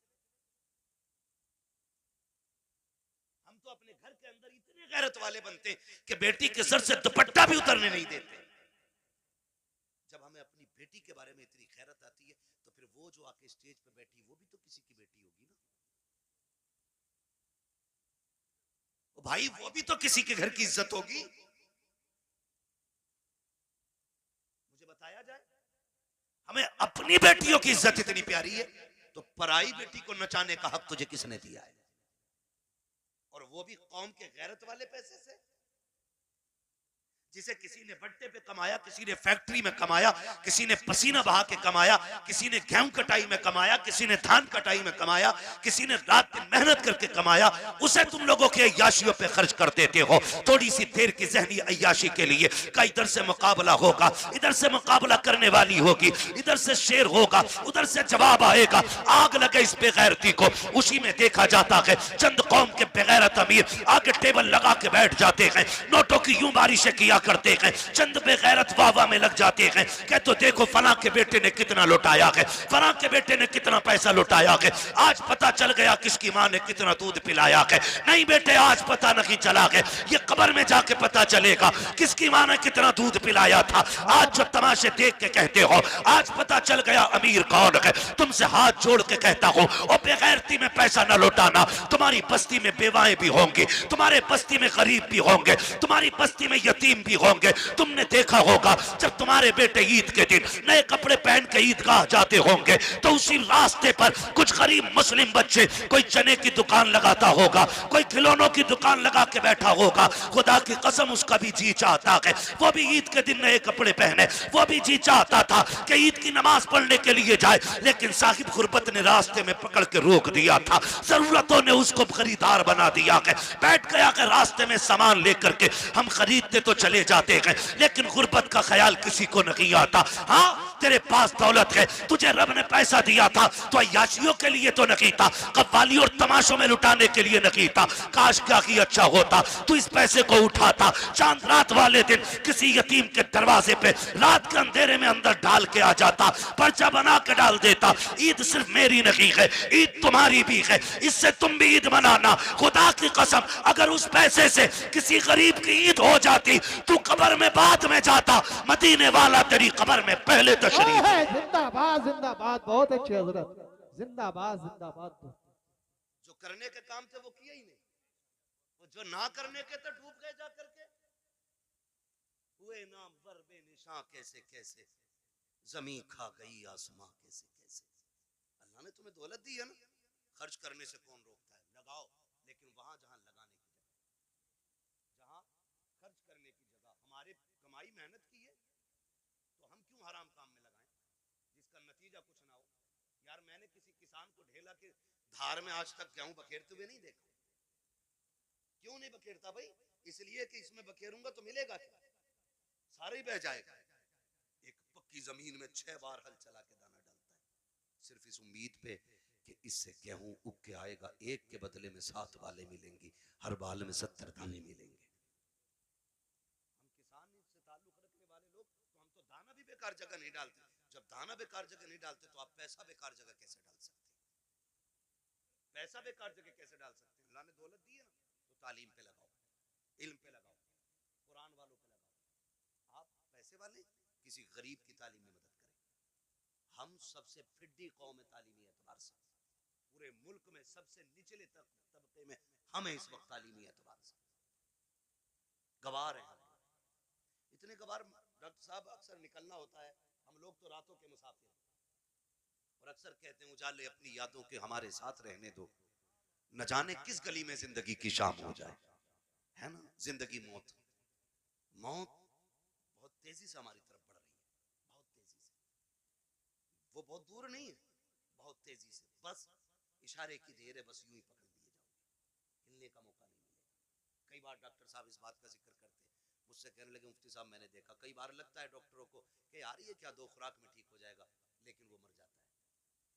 हम तो अपने घर के अंदर इतने गैरत वाले बनते कि बेटी के सर से दुपट्टा भी उतरने नहीं देते। जब हमें अपनी बेटी के बारे में इतनी गैरत आती है तो फिर वो जो आके स्टेज पे बैठी वो भी तो किसी की बेटी होगी ना। ओ भाई, वो भी तो किसी के घर की इज्जत होगी। मुझे बताया जाए, हमें अपनी बेटियों की इज्जत इतनी प्यारी है तो पराई बेटी को नचाने का हक तुझे किसने दिया है? और वो भी कौम के गैरत वाले पैसे से, जिसे किसी ने बट्टे पे कमाया, किसी ने फैक्ट्री में कमाया, किसी ने पसीना बहा के कमाया, किसी ने गेहूं कटाई में कमाया, किसी ने धान कटाई में कमाया, किसी ने रात दिन मेहनत करके कमाया, उसे तुम लोगों के अय्याशियों पे खर्च कर देते हो। थोड़ी सी देर की जहनी अय्याशी के लिए का इधर से मुकाबला होगा, इधर से मुकाबला करने वाली होगी, इधर से शेर होगा, उधर से जवाब आएगा। आग लगे इस बेगैरती को। उसी में देखा जाता है चंद कौम के बेगैरत अमीर आगे टेबल लगा के बैठ जाते हैं, नोटों की यूं बारिशें किया करते हैं, चंद बेगैरत वाह में लग जाते हैं कि तो देखो फला के बेटे ने कितना लुटाया है, फला के बेटे ने कितना पैसा लुटाया है, आज पता चल गया किसकी मां ने कितना दूध पिलाया है। नहीं बेटे, आज पता नहीं चला है, ये कब्र में जाके पता चलेगा किसकी मां ने कितना दूध पिलाया था। आज जो तमाशे देख के कहते हो आज पता चल गया अमीर कौन है। तुमसे हाथ जोड़ के कहता हूं, और बेगैरती में पैसा न लुटाना। तुम्हारी बस्ती में बेवाएं भी होंगी, तुम्हारे बस्ती में गरीब भी होंगे, तुम्हारी बस्ती में यतीम भी होंगे। तुमने देखा होगा जब तुम्हारे बेटे ईद के दिन नए कपड़े पहन के ईदगाह जाते होंगे तो उसी रास्ते पर कुछ गरीब मुस्लिम बच्चे कोई चने की दुकान लगाता होगा, कोई खिलौनों की दुकान लगा के बैठा होगा। खुदा की कसम उसका भी जी चाहता है वो भी ईद के दिन नए कपड़े पहने, वो भी जी चाहता था कि ईद की नमाज पढ़ने के लिए जाए, लेकिन साहिब गुरबत ने रास्ते में पकड़ के रोक दिया था, जरूरतों ने उसको खरीदार बना दिया है। बैठ गया कि रास्ते में सामान लेकर के हम खरीदते तो चले जाते हैं, लेकिन गुर्बत का ख्याल किसी को नहीं आता। हाँ, तेरे पास दौलत है, तुझे रब ने पैसा दिया था तो अय्याशियों के लिए तो नहीं था, कव्वाली और तमाशों में लुटाने के लिए नहीं था। काश क्या की अच्छा होता तू इस पैसे को उठाता, चांद रात वाले दिन किसी यतीम के दरवाजे पे रात के अंधेरे में अंदर डाल के आ जाता, पर्चा बना के डाल देता। ईद सिर्फ मेरी नहीं है, ईद तुम्हारी भी है, इससे तुम भी ईद मनाना। खुदा की कसम, अगर उस पैसे से किसी गरीब की ईद हो जाती तू कब्र में बाद में जाता, मदीने वाला तेरी कब्र में पहले तशरीफ। जिंदाबाद जिंदाबाद, बहुत अच्छी हजरत, जिंदाबाद जिंदाबाद। जो करने के काम थे वो किए ही नहीं, वो जो ना करने के थे डूब गए जा करके। हुए नाम वर बेनिशां कैसे कैसे, जमीन खा गई आसमां कैसे कैसे। अल्लाह ने तुम्हें दौलत दी है ना, खर्च करने से कौन रोकता है? लगाओ, लेकिन वहां जहां लगाने की जगह, जहां खर्च करने की जगह हमारे कमाई मेहनत की है तो हम क्यों हराम काम में लगाएं जिसका नतीजा कुछ ना हो। यार, मैंने किसी किसान को ढेला के धार में आज तक गेहूं बखेरते हुए नहीं देखा। क्यों नहीं बखेरता भाई? इसलिए कि इसमें बखेरूंगा तो मिलेगा क्या? सारे ही बह जाएगा। एक पक्की जमीन में 6 बार हल चला के दाना डालता है, सिर्फ इस उम्मीद पे कि इससे गेहूं उग के आएगा, एक के बदले में 7 वाले मिलेंगी, हर बाल में 70 दाने मिलेंगे। हम किसान से ताल्लुक रखने वाले लोग तो हम तो दाना भी बेकार जगह नहीं डालते। जब दाना बेकार जगह नहीं डालते तो आप पैसा बेकार जगह कैसे डाल सकते हैं? पैसा बेकार जगह कैसे डाल सकते हैं? अल्लाह ने दौलत दी है ना, तो तालीम पे लगाओ, इल्म पे लगाओ, कुरान वालों पे लगाओ। आप पैसे वाले किसी गरीब की तालीम में मदद करें। हम सबसे फिड्डी कौम है तालीमी एतबार से, पूरे मुल्क में सबसे निचले तबके में हम इस वक्त तालीमी एतबार से गवार हैं। इतने गवार डॉक्टर साहब, अक्सर निकलना होता है, हम लोग तो रातों के मुसाफिर और अक्सर कहते हैं उजाले अपनी यादों के हमारे साथ रहने दो, न जाने किस गली में जिंदगी की शाम हो जाए, है ना। जिंदगी मौत, मौत बहुत तेजी से हमारी तरफ बढ़ रही है, बहुत तेजी से। वो बहुत दूर नहीं है, बहुत तेजी से, बस इशारे की देर है, बस यूं ही पकड़ लिए जाओगे, हिलने का मौका नहीं मिलेगा। कई बार डॉक्टर साहब इस बात का जिक्र करते हैं, मुझसे कहने लगे मुफ्ती साहब मैंने देखा, कई बार लगता है डॉक्टरों को कि यार ये क्या 2 खुराक में ठीक हो जाएगा, लेकिन वो मर जाता है।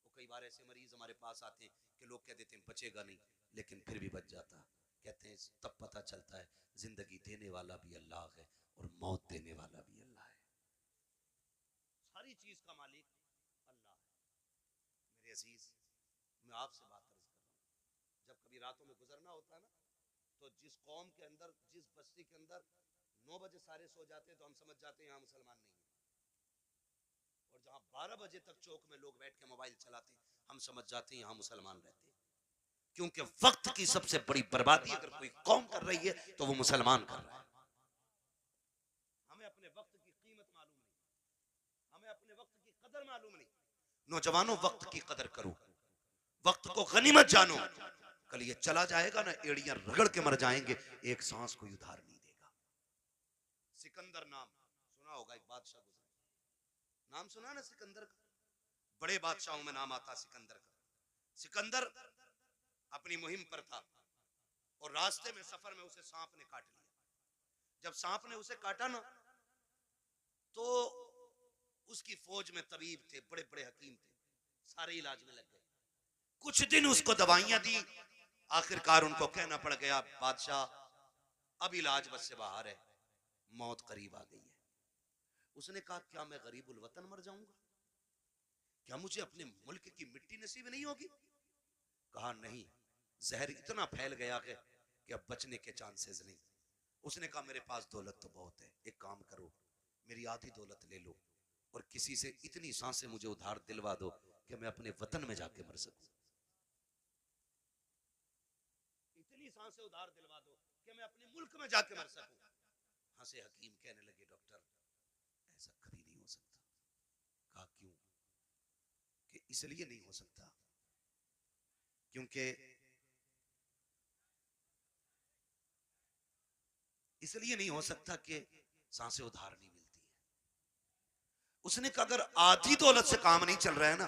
वो कई बार ऐसे मरीज हमारे पास आते हैं कि लोग कह देते हैं बचेगा नहीं, लेकिन फिर भी बच जाता। कहते हैं तब पता चलता है जिंदगी देने वाला भी अल्लाह है और मौत देने वाला भी अल्लाह है। सारी चीज का मालिक अल्लाह है। मेरे अजीज, मैं आपसे बात अर्ज कर रहा हूँ, जब कभी रातों में गुजरना होता है ना, तो जिस कौम के अंदर, जिस बस्ती के अंदर 9 बजे सारे सो जाते हैं तो हम समझ जाते हैं यहाँ मुसलमान नहीं है, और जहाँ 12 बजे तक चौक में लोग बैठ के मोबाइल चलाते हैं हम समझ जाते हैं यहाँ मुसलमान रहते हैं। क्योंकि वक्त की सबसे बड़ी बर्बादी अगर कोई कौम कर रही है तो वो मुसलमान कर रहा है। हमें अपने वक्त की कीमत मालूम नहीं, हमें अपने वक्त की कदर मालूम नहीं। नौजवानों, वक्त की कदर करो, वक्त को गनीमत जानो। कल ये चला जाएगा ना, एड़ियां रगड़ के मर जाएंगे, एक सांस कोई उधार नहीं देगा। सिकंदर नाम सुना होगा, एक बादशाह गुजरा, नाम सुना ना सिकंदर का, बड़े बादशाहों में नाम आता सिकंदर का। सिकंदर अपनी मुहिम पर था और रास्ते में, सफर में उसे सांप ने काट लिया। जब सांप ने उसे काटा ना, तो उसकी फौज में तबीब थे, बड़े बड़े हकीम थे, सारे इलाज में लग गए। कुछ दिन उसको दवाइयां दी, आखिरकार उनको कहना पड़ गया बादशाह अब इलाज बस से बाहर है, मौत करीब आ गई है। उसने कहा क्या मैं गरीबुल वतन मर जाऊंगा? क्या मुझे अपने मुल्क की मिट्टी नसीब नहीं होगी? कहा नहीं, जहर इतना फैल गया है कि अब बचने के चांसेस नहीं। उसने कहा मेरे पास दौलत तो बहुत है, एक काम करो मेरी आधी दौलत ले लो और किसी से इतनी सांसें मुझे उधार दिलवा दो कि मैं अपने वतन में जाके मर सकूं। इतनी सांसें उधार दिलवा दो कि मैं अपने मुल्क में जाके मर सकूं। हंसे हकीम, कहने लगे डॉक्टर ऐसा कभी नहीं हो सकता। कहा क्यों? कि इसलिए नहीं हो सकता क्योंकि इसलिए नहीं हो सकता कि सांसें उधार नहीं मिलती है। उसने कहा अगर आधी दौलत से काम नहीं चल रहा है ना,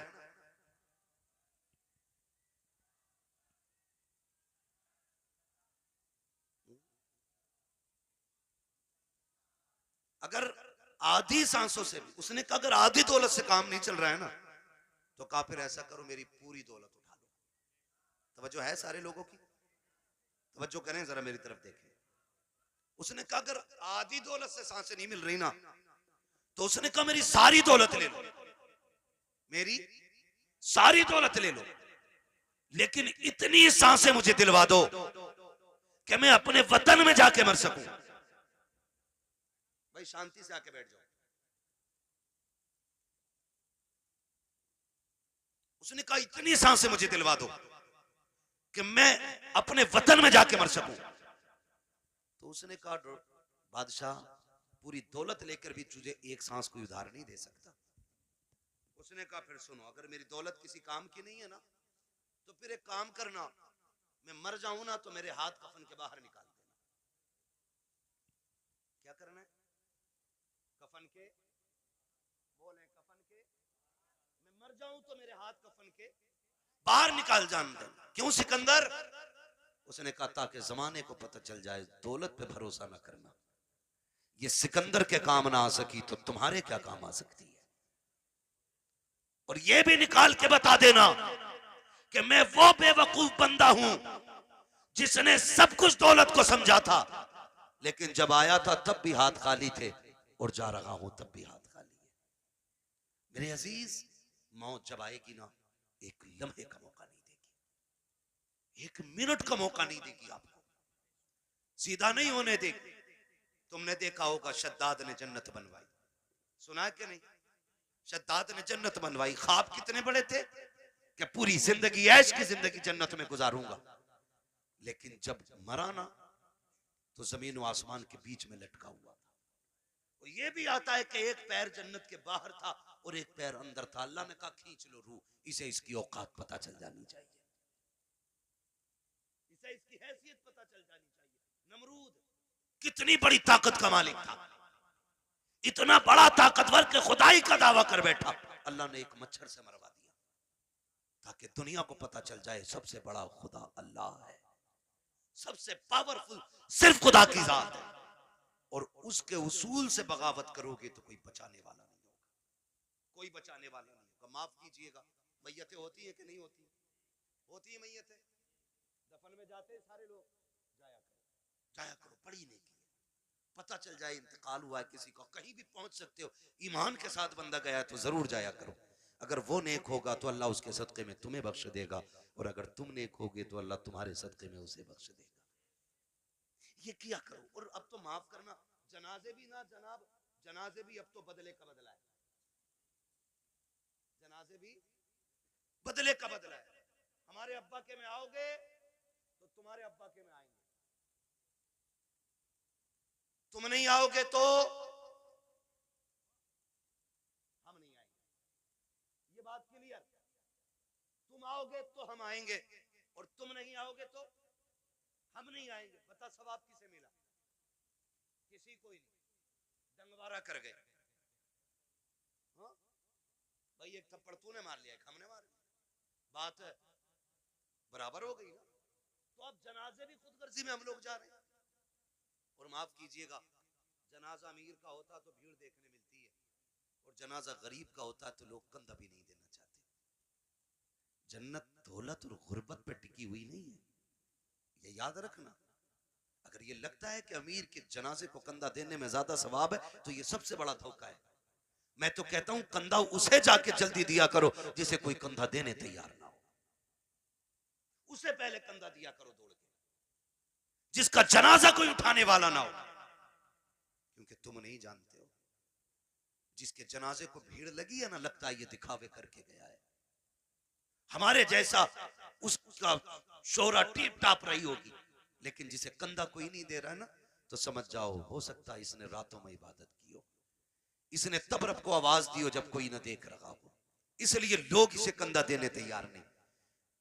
अगर आधी सांसों से भी, उसने कहा अगर आधी दौलत से काम नहीं चल रहा है ना, तो कहा फिर ऐसा करो मेरी पूरी दौलत उठा लो। तवज्जो है सारे लोगों की? तवज्जो करें जरा, मेरी तरफ देखें। उसने कहा अगर आधी दौलत से सांसें नहीं मिल रही ना, तो उसने कहा मेरी सारी दौलत ले लो, मेरी सारी दौलत ले लो, लेकिन इतनी सांसें मुझे दिलवा दो कि मैं अपने वतन में जाके मर सकूं। भाई शांति से आके बैठ जाओ। उसने कहा इतनी सांसें मुझे दिलवा दो कि मैं अपने वतन में जाके मर सकूं। तो उसने कहा बादशाह पूरी दौलत लेकर भी तुझे एक सांस कोई उधार नहीं दे सकता। उसने कहा फिर सुनो, अगर मेरी दौलत किसी काम की नहीं है ना, तो फिर एक काम करना, मैं मर जाऊं ना तो मेरे हाथ कफन के बाहर निकाल देना। क्या करना है? कफन के, बोले कफन के, मैं मर जाऊं तो मेरे हाथ कफन के बाहर निकाल जान देना। क्यों सिकंदर? उसने कहा ताकि जमाने को पता चल जाए दौलत पे भरोसा ना करना। ये सिकंदर के काम ना आ सकी तो तुम्हारे क्या काम आ सकती है। और ये भी निकाल के बता देना कि मैं वो बेवकूफ बंदा हूं जिसने सब कुछ दौलत को समझा था, लेकिन जब आया था तब भी हाथ खाली थे और जा रहा हूं तब भी हाथ खाली है। मेरे अजीज, मौत जब आएगी ना, एक लम्हे का मौका नहीं देगी, एक मिनट का मौका नहीं देगी आपको, सीधा नहीं होने देगी। तुमने देखा होगा शद्दाद ने जन्नत बनवाई, सुना है कि नहीं? शद्दाद ने जन्नत बनवाई, ख्वाब कितने बड़े थे कि पूरी जिंदगी ऐश की जिंदगी जन्नत में गुजारूंगा। लेकिन जब मरा ना, तो जमीन और आसमान के बीच में लटका हुआ था। और ये भी आता है कि एक पैर जन्नत के बाहर था और एक पैर अंदर था। अल्लाह ने कहा खींच लो रूह, इसे इसकी औकात पता चल जानी चाहिए, इसे इसकी हैसियत पता चल जानी चाहिए। नमरूद कितनी बड़ी ताकत का मालिक था, इतना बड़ा ताकतवर के खुदाई का दावा कर बैठा। अल्लाह ने एक मच्छर से मरवा दिया ताकि दुनिया को पता चल जाए सबसे बड़ा खुदा अल्लाह है, सबसे पावरफुल सिर्फ खुदा की जात है। और उसके उसूल से बगावत करोगे तो कोई बचाने वाला नहीं होगा, कोई बचाने वाला नहीं होगा। माफ कीजिएगा, मैयतें होती है कि नहीं होती? होती है मैयतें, दफन में जाते हैं सारे लोग, जाया करो, जाया करो, पढ़ी नहीं की, पता चल जाए इंतकाल हुआ है किसी को, कहीं भी पहुंच सकते हो। ईमान के साथ बंदा गया तो जरूर जाया करो। अगर वो नेक होगा तो अल्लाह उसके सदक़े में तुम्हें बख्श देगा, और अगर तुम नेक होगे तो अल्लाह तुम्हारे सदक़े में उसे बख्श देगा। ये किया करो। और अब तो माफ करना, जनाजे भी ना जनाब, जनाजे भी अब तो बदले का बदला है, जनाजे भी बदले का बदला है। हमारे अब्बा के में आओगे तो तुम्हारे अब्बा के में आएंगे, तुम नहीं आओगे तो हम नहीं आएंगे। ये बात क्लियर? तुम आओगे तो हम आएंगे, और तुम नहीं आओगे तो हम नहीं आएंगे। बता सवाब किसे मिला? किसी को ही नहीं, डंगवारा कर गए। हाँ भाई, एक थप्पड़ तूने मार लिया, एक हमने मार लिया, बात बराबर हो गई ना। तो अब जनाजे भी खुदगर्जी में हम लोग जा रहे हैं। और माफ कीजिएगा, जनाजा अमीर का होता तो भीड़ देखने मिलती है, और जनाजा गरीब का होता तो लोग कंधा भी नहीं देना चाहते। जन्नत दौलत और गुर्बत पे टिकी हुई नहीं है, ये याद रखना। अगर ये लगता है कि अमीर के जनाजे को कंधा देने में ज्यादा सवाब है तो ये सबसे बड़ा धोखा है। मैं तो कहता हूं कंधा उसे जाके जल्दी दिया करो जिसे कोई कंधा देने तैयार ना हो, उसे पहले कंधा दिया करो दौड़ के, जिसका जनाजा कोई उठाने वाला ना हो। क्योंकि तुम नहीं जानते हो, जिसके जनाजे को भीड़ लगी है ना, लगता है ये दिखावे करके गया है, हमारे जैसा उसका शोहरा टीप टाप रही होगी। लेकिन जिसे कंधा कोई नहीं दे रहा है ना, तो समझ जाओ हो सकता है इसने रातों में इबादत की हो, इसने तब रब को आवाज दी हो जब कोई ना देख रहा हो, इसलिए लोग इसे कंधा देने तैयार नहीं।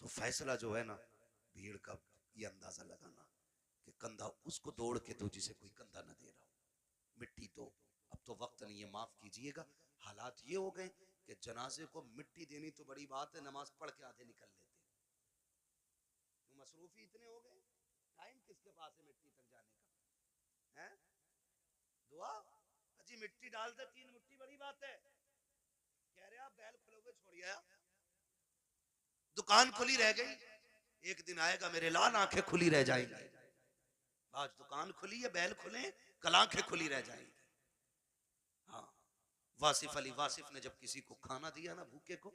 तो फैसला जो है ना भीड़ का, ये अंदाजा लगाना कि कंधा उसको दौड़ के दो जिसे कोई कंधा ना दे रहा हो, मिट्टी दो। अब तो वक्त नहीं है, माफ कीजिएगा, हालात ये हो गए कि जनाजे को मिट्टी देनी तो बड़ी बात है, नमाज पढ़ के आधे निकल लेते, मसरूफी इतने हो गए, टाइम किसके पास है मिट्टी तक जाने का? है दुआ अजी, मिट्टी डाल दे 3 मुट्ठी, बड़ी बात है। कह रहे आप बैल खुलोगे छोड़िए, दुकान खुली रह गई, एक दिन आएगा मेरे लाल आंखें खुली रह जाएंगी। आज दुकान खुली है, बैल खुले, कल आंखें खुली रह जाएंगी। हाँ, वासिफ अली वासिफ ने जब किसी को खाना दिया ना भूखे को,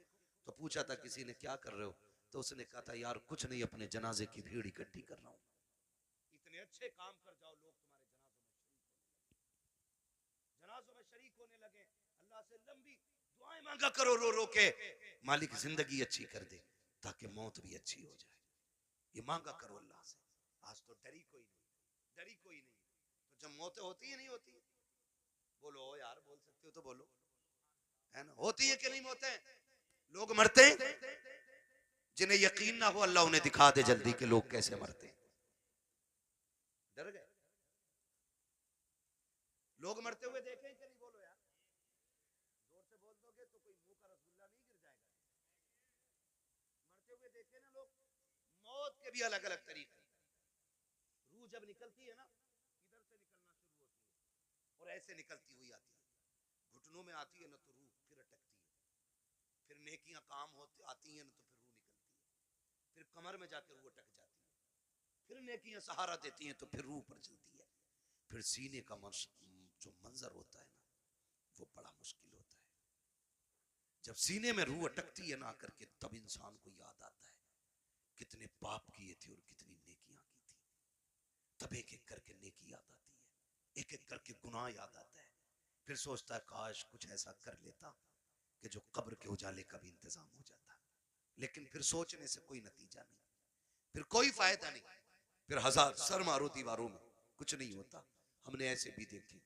तो पूछा था किसी ने क्या कर रहे हो, तो उसने कहा था यार कुछ नहीं, अपने जनाजे की भीड़ इकट्ठी कर रहा हूं। इतने अच्छे काम कर जाओ, लोग तुम्हारे जनाजों में शरीक होने लगे। अल्लाह से लंबी दुआएं मांगा करो रो रो के, मालिक जिंदगी अच्छी कर दे ताकि मौत भी अच्छी हो जाए। ये मांगा करो अल्लाह से। आज तो डरी कोई नहीं, डरी कोई नहीं। तो जब मौतें होती है नहीं होती, बोलो यार, बोल सकते हो तो बोलो, है ना? होती है कि नहीं मौतें? लोग मरते हैं, जिन्हें यकीन ना हो अल्लाह उन्हें दिखा दे जल्दी कि लोग कैसे मरते हैं। डर गए लोग मरते हुए देखें कि नहीं? बोलो यार, जोर से बोल दोगे तो कोई मुंह का रसगुल्ला नहीं गिर जाएगा। मरते हुए देखे ना लोग? मौत के भी अलग अलग तरीके। रूह जब निकलती है ना, इधर से निकलना शुरू होती है और ऐसे निकलती हुई आती है, घुटनों में आती है ना तो रूह फिर अटकती है, फिर नेकियां काम होती आती हैं ना तो फिर रूह निकलती है, फिर कमर में जाकर रूह अटक जाती है, फिर नेकियां सहारा देती हैं तो फिर रूह पर चलती है। फिर सीने का जो मंजर होता है ना, वो बड़ा मुश्किल होता है। जब सीने में रूह अटकती है ना करके, तब इंसान को याद आता है कितने पाप किए थे और कितनी नेकियां की थी। तब एक एक करके नेकी याद आती है, एक एक करके गुनाह याद आता है। फिर सोचता है काश कुछ ऐसा कर लेता कि जो कब्र के उजाले का भी इंतजाम हो जाता। लेकिन फिर सोचने से कोई नतीजा नहीं, फिर कोई फायदा नहीं, फिर हजार सर मारो दीवारों में, कुछ नहीं होता। हमने ऐसे भी देखे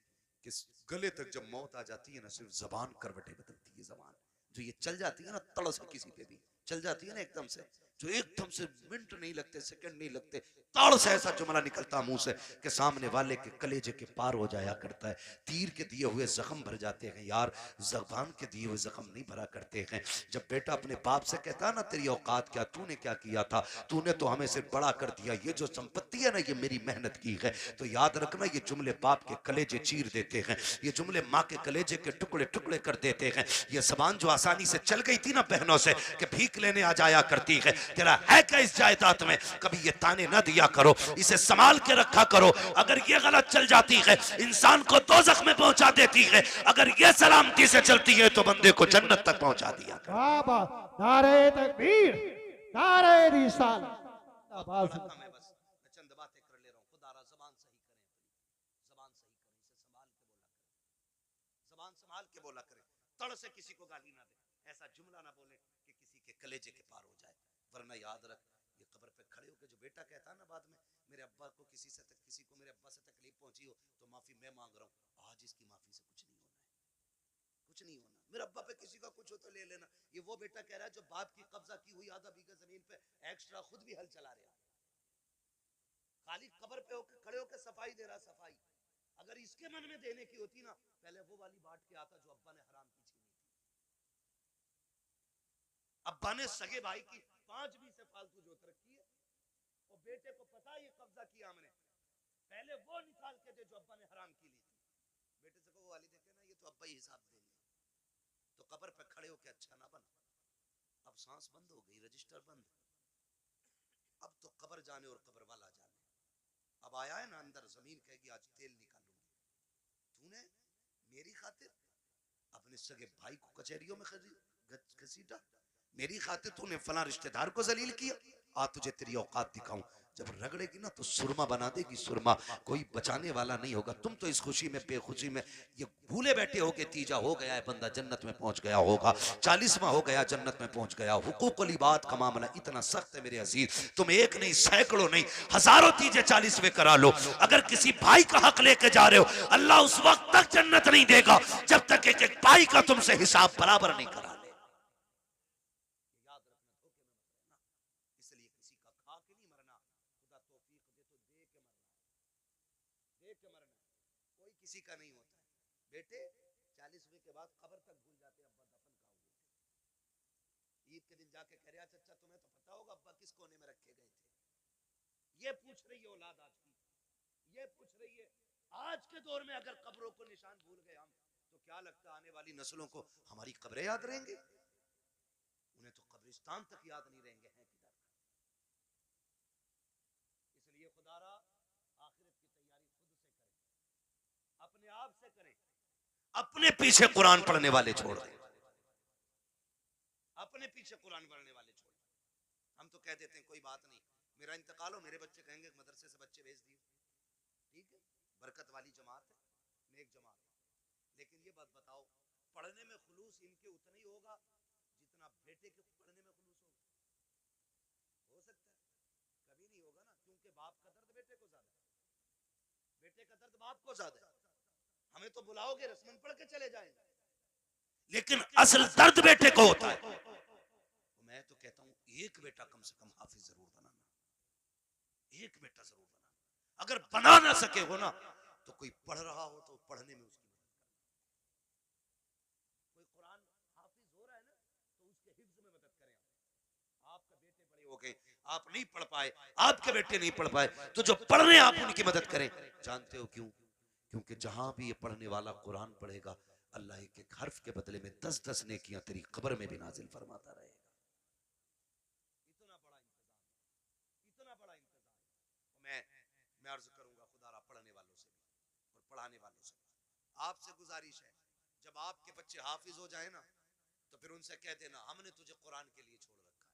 कि गले तक जब मौत आ जाती है ना, सिर्फ जबान करवटें बदलती है। जबान जो ये चल जाती है ना तड़ से, किसी पे भी चल जाती है ना एकदम से, जो एकदम से मिनट नहीं लगते, सेकंड नहीं लगते, ताड़ से ऐसा जुमला निकलता मुंह से कि सामने वाले के कलेजे के पार हो जाया करता है। तीर के दिए हुए जख्म भर जाते हैं यार, जबान के दिए हुए जख्म नहीं भरा करते हैं। जब बेटा अपने बाप से कहता है ना तेरी औकात क्या, तूने क्या किया था, तूने तो हमें सिर्फ बड़ा कर दिया, ये जो संपत्ति है ना ये मेरी मेहनत की है। तो याद रखना ये जुमले बाप के कलेजे चीर देते हैं, ये जुमले माँ के कलेजे के टुकड़े टुकड़े कर देते हैं। ये जबान जो आसानी से चल गई थी ना बहनों से कि भीख लेने आ जाया करती है, तेरा है क्या इस जायदाद में, कभी ये ताने ना दिया करो, इसे संभाल के रखा करो। अगर ये गलत चल जाती है इंसान को दोज़ख में पहुंचा देती है, अगर ये सलामती से चलती है तो बंदे को जन्नत तक पहुंचा दिया। क्या बात, नारे तकबीर, नारे रिसालत, जिंदाबाद जिंदाबाद। मैं बस चंद बातें कर ले रहा हूँ। खुदारा जबान सही करें, जबान सही करें, इसे संभाल के बोला करें, जबान संभाल के बोला करें, तड़ से किसी को गाली ना दे, ऐसा जुमला ना बोले कि किसी के कलेजे के पार हो जाए। वरना याद रख, ये कब्र पे खड़े होकर जो बेटा कहता है ना बाद में, मेरे अब्बा को किसी को मेरे अब्बा से तकलीफ पहुंची हो तो माफी मैं मांग रहा हूँ, आज इसकी माफी से कुछ नहीं होना है, कुछ नहीं होना। मेरे अब्बा पे किसी का कुछ हो तो ले लेना। ये वो बेटा कह रहा है जो बाप की कब्जा की हुई आधा बीघा जमीन पे एक्स्ट्रा खुद भी हल चला रहा है, खाली कब्र पे होकर खड़े होकर सफाई दे रहा, सफाई। अगर इसके मन में देने की होती ना, पहले वो वाली बांट के आता जो अब्बा ने हराम की छीनी थी। अब्बा ने सगे भाई की 5 बीसे फालतू जोत रखी है और बेटे को पता ये कब्जा किया हमने, पहले वो निकाल के दे जो अब्बा ने हराम की ली थी। बेटे से को वाली देखे ना, ये तो अब्बा ही हिसाब देंगे। तो कब्र पे खड़े होके अच्छा ना बना। अब सांस बंद हो गई, रजिस्टर बंद, अब तो कब्र जाने और कब्र वाला जाने। अब आया है ना अंदर, जमीन कहेगी आज तेल निकालूंगी। तूने मेरी खातिर अपने सगे भाई को कचहरियों में घसीटा, मेरी खातिर तूने फला रिश्तेदार को जलील किया, आ तुझे तेरी औकात दिखाऊं। जब रगड़ेगी ना तो सुरमा बना देगी, सुरमा, कोई बचाने वाला नहीं होगा। तुम तो इस खुशी में बेखुशी में ये भूले बैठे हो के तीजा हो गया है बंदा जन्नत में पहुंच गया होगा, 40वां हो गया जन्नत में पहुंच गया। हुकूकुल इबाद का मामला इतना सख्त है मेरे अजीज, तुम एक नहीं सैकड़ों नहीं हजारों तीजे 40वें करा लो, अगर किसी भाई का हक लेके जा रहे हो अल्लाह उस वक्त तक जन्नत नहीं देगा जब तक एक एक भाई का तुमसे हिसाब बराबर नहीं करा। किसी का नहीं होता है बेटे, 40वें के बाद कब्र तक भूल जाते अब्बा दफन कहाँ हुए थे। ईद के दिन जाके कह रहा चचा तुम्हें तो पता होगा अब्बा किस कोने में रखे गए थे। ये पूछ रही है औलाद आज की, ये पूछ रही है आज के दौर में अगर कब्रों को निशान भूल गए हम, तो क्या लगता आने वाली नस्लों को हमारी कब्रें याद रहेंगे? उन्हें तो कब्रिस्तान तक याद नहीं रहेंगे हैं किधर। इसलिए खुदारा आखिरत की तैयारी खुद से करें, अपने आप से करें, अपने पीछे कुरान पढ़ने वाले छोड़ दें, अपने पीछे कुरान पढ़ने वाले छोड़ दें। हम तो कह देते हैं कोई बात नहीं, मेरा इंतकाल हो मेरे बच्चे कहेंगे मदरसे से बच्चे भेज दिए, ठीक है, बरकत वाली जमात है, नेक जमात है। लेकिन ये बात बताओ, पढ़ने में खुलूस इनके उतना ही होगा जितना बेटे के पढ़ने में खुलूस होगा? हो सकता है कभी नहीं होगा ना, क्योंकि बाप का दर्द बेटे को ज्यादा है, बेटे का दर्द बाप को ज्यादा है। हमें तो बुलाओगे रस्मन पढ़ के चले जाएंगे, लेकिन असल दर्द बेटे को होता है। तो मैं तो कहता हूं एक बेटा कम से कम हाफिज जरूर बनाना, एक बेटा जरूर बनाना। अगर बना ना सके हो ना तो कोई पढ़ रहा हो तो पढ़ने में उसकी मदद करना। कोई कुरान हाफिज हो रहा है ना तो उसके हिफ्ज में मदद करें। आपका बेटे बड़े हो गए, आप नहीं पढ़ पाए, आपके बेटे नहीं पढ़ पाए, तो जो पढ़ रहे हैं आप उनकी मदद करें। जानते हो क्यों? क्योंकि जहां भी ये पढ़ने वाला कुरान पढ़ेगा अल्लाह एक एक हर्फ के बदले में 10-10 नेकियां तेरी कब्र में भी नाजिल फरमाता रहेगा। इतना बड़ा इंतजाम, इतना बड़ा इंतजाम। मैं अर्ज करूंगा खुदारा पढ़ने वालों से भी और पढ़ाने वालों से भी आपसे गुजारिश है, जब आपके बच्चे हाफिज हो जाए ना तो फिर उनसे कह देना हमने तुझे कुरान के लिए छोड़ रखा है,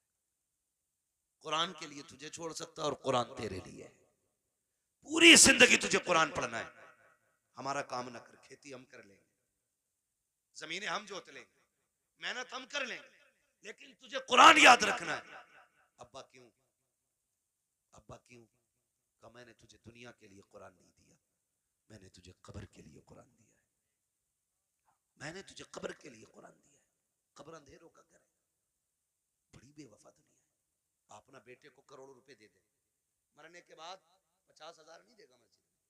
कुरान के लिए तुझे छोड़ सकता है और कुरान तेरे लिए है। पूरी जिंदगी तुझे कुरान पढ़ना है, हमारा काम ना कर, खेती हम कर लेंगे, जमीनें हम जोत लेंगे, मेहनत हम कर लेंगे, लेकिन तुझे कुरान याद रखना है। अब्बा क्यों? अब्बा क्यों? कहा मैंने तुझे दुनिया के लिए कुरान नहीं दिया, मैंने तुझे कब्र के लिए कुरान दिया है, मैंने तुझे कब्र के लिए कुरान दिया है। कब्र अंधेरों का घर है, बड़ी बेवफा दुनिया है। आप ना बेटे को करोड़ों रुपए दे दे, मरने के बाद 50,000 नहीं देगा मस्जिद में,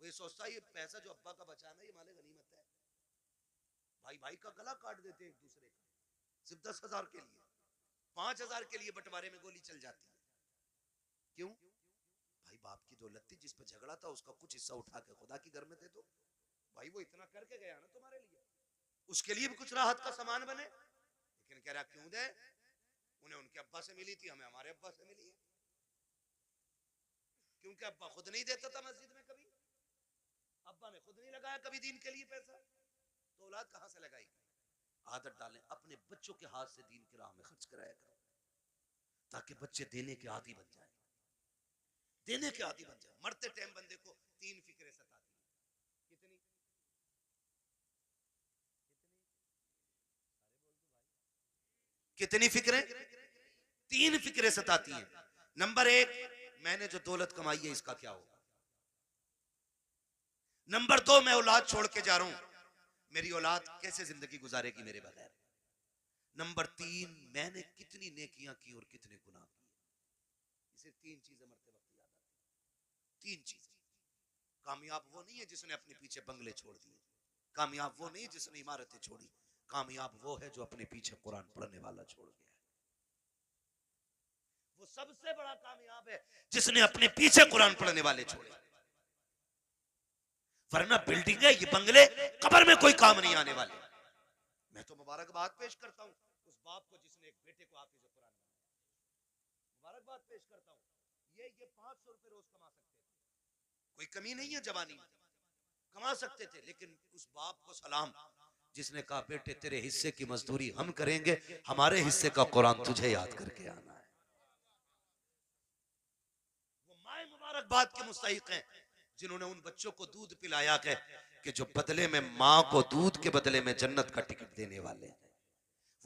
वो ये सोचता है ये पैसा जो अब्बा का बचा है ये माले गनीमत है। भाई भाई का गला काट देते एक दूसरे का, सिर्फ 10,000 के लिए, 5,000 के लिए बंटवारे में गोली चल जाती है। क्यों? भाई बाप की दौलत थी, जिस पे झगड़ा था उसका कुछ हिस्सा उठा के खुदा की घर में दे दो। भाई वो इतना करके गया ना तुम्हारे लिए, उसके लिए भी कुछ राहत का सामान बने। लेकिन कह रहा क्यों दे, उन्हें उनके अब्बा से मिली थी, हमें हमारे अब्बा से मिली है। क्योंकि अब्बा खुद नहीं देता था मस्जिद में, कभी अब्बा ने खुद नहीं लगाया कभी दीन के लिए पैसा, तो औलाद कहां से लगाएगी? आदत डालें, अपने बच्चों के हाथ से दीन की राह में खर्च कराया करो, ताकि बच्चे देने के आदी बन जाए, देने के आदी बन जाए। मरते टाइम बंदे को 3 फिक्रें सताती हैं। कितनी? कितनी फिक्रें? 3 फिक्रें सताती हैं। नंबर 1, मैंने जो दौलत कमाई है इसका क्या होगा। नंबर 2, मैं औलाद छोड़ के जा रहा हूं, मेरी औलाद कैसे जिंदगी गुजारेगी मेरे बगैर। नंबर 3, मैंने कितनी नेकियां की और कितने गुनाह किए। सिर्फ 3 चीजें मरते वक्त याद आती, 3 चीजें। कामयाब वो नहीं है जिसने अपने पीछे बंगले छोड़ दिए, कामयाब वो नहीं जिसने इमारतें छोड़ी, कामयाब वो है जो अपने पीछे कुरान पढ़ने वाला छोड़ गया है। वो सबसे बड़ा कामयाब है जिसने अपने पीछे कुरान पढ़ने वाले छोड़े। वरना बिल्डिंग है, ये बंगले कब्र में कोई काम नहीं आने वाले। मैं तो मुबारकबाद पेश करता हूं उस बाप को जिसने एक बेटे को हाफिज कुरान बनाया, मुबारकबाद पेश करता हूं। ये 500 रुपए रोज कमा सकते थे, कोई कमी नहीं है, जवानी में कमा सकते थे, लेकिन उस बाप को सलाम जिसने कहा बेटे तेरे हिस्से की मजदूरी हम करेंगे, हमारे हिस्से का कुरान तुझे याद करके आना है। वो माए मुबारकबाद के मुस्तहिक हैं जिन्होंने उन बच्चों को दूध पिलाया कि जो बदले में माँ को दूध के बदले में जन्नत का टिकट देने वाले हैं।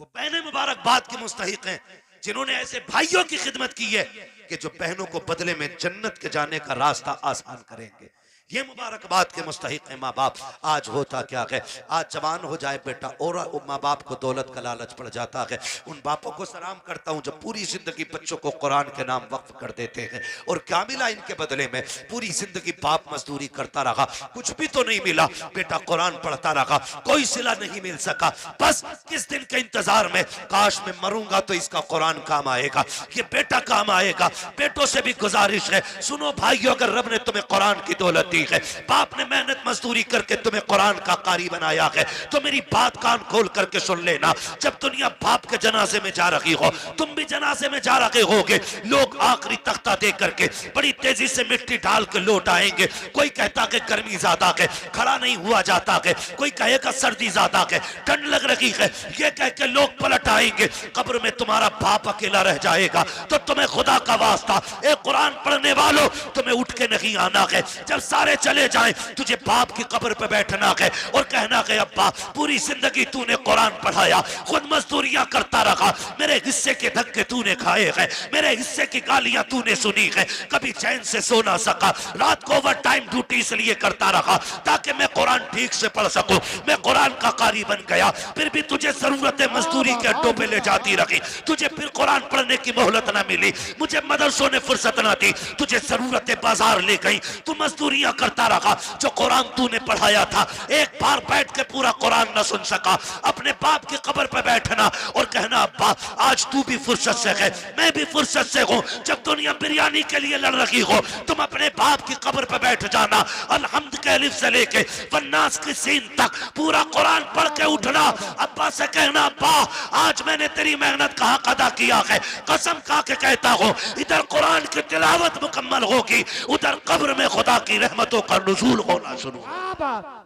वो बहनें मुबारकबाद के मुस्तहिक हैं जिन्होंने ऐसे भाइयों की खिदमत की है कि जो बहनों को बदले में जन्नत के जाने का रास्ता आसान करेंगे। ये मुबारकबाद के मुस्तहिक है माँ बाप। आज होता क्या है, आज जवान हो जाए बेटा और माँ बाप को दौलत का लालच पड़ जाता है। उन बापों को सलाम करता हूँ जो पूरी जिंदगी बच्चों को कुरान के नाम वक्फ कर देते हैं, और क्या मिला इनके बदले में? पूरी जिंदगी बाप मजदूरी करता रहा, कुछ भी तो नहीं मिला। बेटा कुरान पढ़ता रहा, कोई सिला नहीं मिल सका। बस किस दिन के इंतजार में, काश मैं मरूंगा तो इसका कुरान काम आएगा, ये बेटा काम आएगा। बेटों से भी गुजारिश है, सुनो भाइयों, अगर रब ने तुम्हें कुरान की दौलत है, बाप ने मेहनत मजदूरी करके तुम्हें कुरान का कारी बनाया है, तो मेरी बात कान खोल करके सुन लेना। जब दुनिया बाप के जनाजे में जा रही हो, तुम भी जनाजे में जा रहे होगे, लोग आखिरी तख्ता दे करके बड़ी तेजी से मिट्टी डाल के लौट आएंगे। कोई कहता कि गर्मी ज्यादा है, खड़ा नहीं हुआ जाता है, कोई कहेगा सर्दी ज्यादा है, ठंड लग रही है, ये कह के लोग पलट आएंगे। कब्र में तुम्हारा बाप अकेला रह जाएगा। तो तुम्हें खुदा का वास्ता, एक कुरान पढ़ने वालों, तुम्हें उठ के नहीं आना है। जब सारे चले जाएं, तुझे बाप की कब्र पे बैठना है और कहना है अब्बा पूरी जिंदगी तूने कुरान पढ़ाया, खुद मजदूरियां करता रहा, मेरे हिस्से के धक्के तूने खाए हैं, मेरे हिस्से की गालियां तूने सुनी है, कभी चैन से सो ना सका, रात को ओवर टाइम ड्यूटी इसलिए करता रहा ताकि मैं कुरान ठीक से पढ़ सकूं। मैं कुरान का कारी बन गया, फिर भी तुझे जरूरत मजदूरी के अड्डों पे ले जाती रही, तुझे फिर कुरान पढ़ने की मोहलत ना मिली, मुझे मदरसों ने फुर्सत ना दी, तुझे जरूरत बाजार ले गई, तू मजदूरियां करता रहा। जो कुरान तूने पढ़ाया था, एक बार बैठ के पूरा कुरान न सुन सका। अपने बाप की कब्र पे बैठना और कहना अब्बा आज तू भी फुर्सत से है, मैं भी फुर्सत से हूं। जब दुनिया बिरयानी के लिए लड़ रही हो, तुम अपने बाप की कब्र पे बैठ जाना, अलहम्द के अलिफ से लेके वन्नास की सीन तक पूरा कुरान पढ़ के उठना। अब्बा से कहना अब्बा आज मैंने तेरी मेहनत का हक अदा किया है, कसम खा के कहता हूं इधर कुरान की तिलावत मुकम्मल होगी, उधर कब्र में खुदा की रहमतों का नुज़ूल होना शुरू।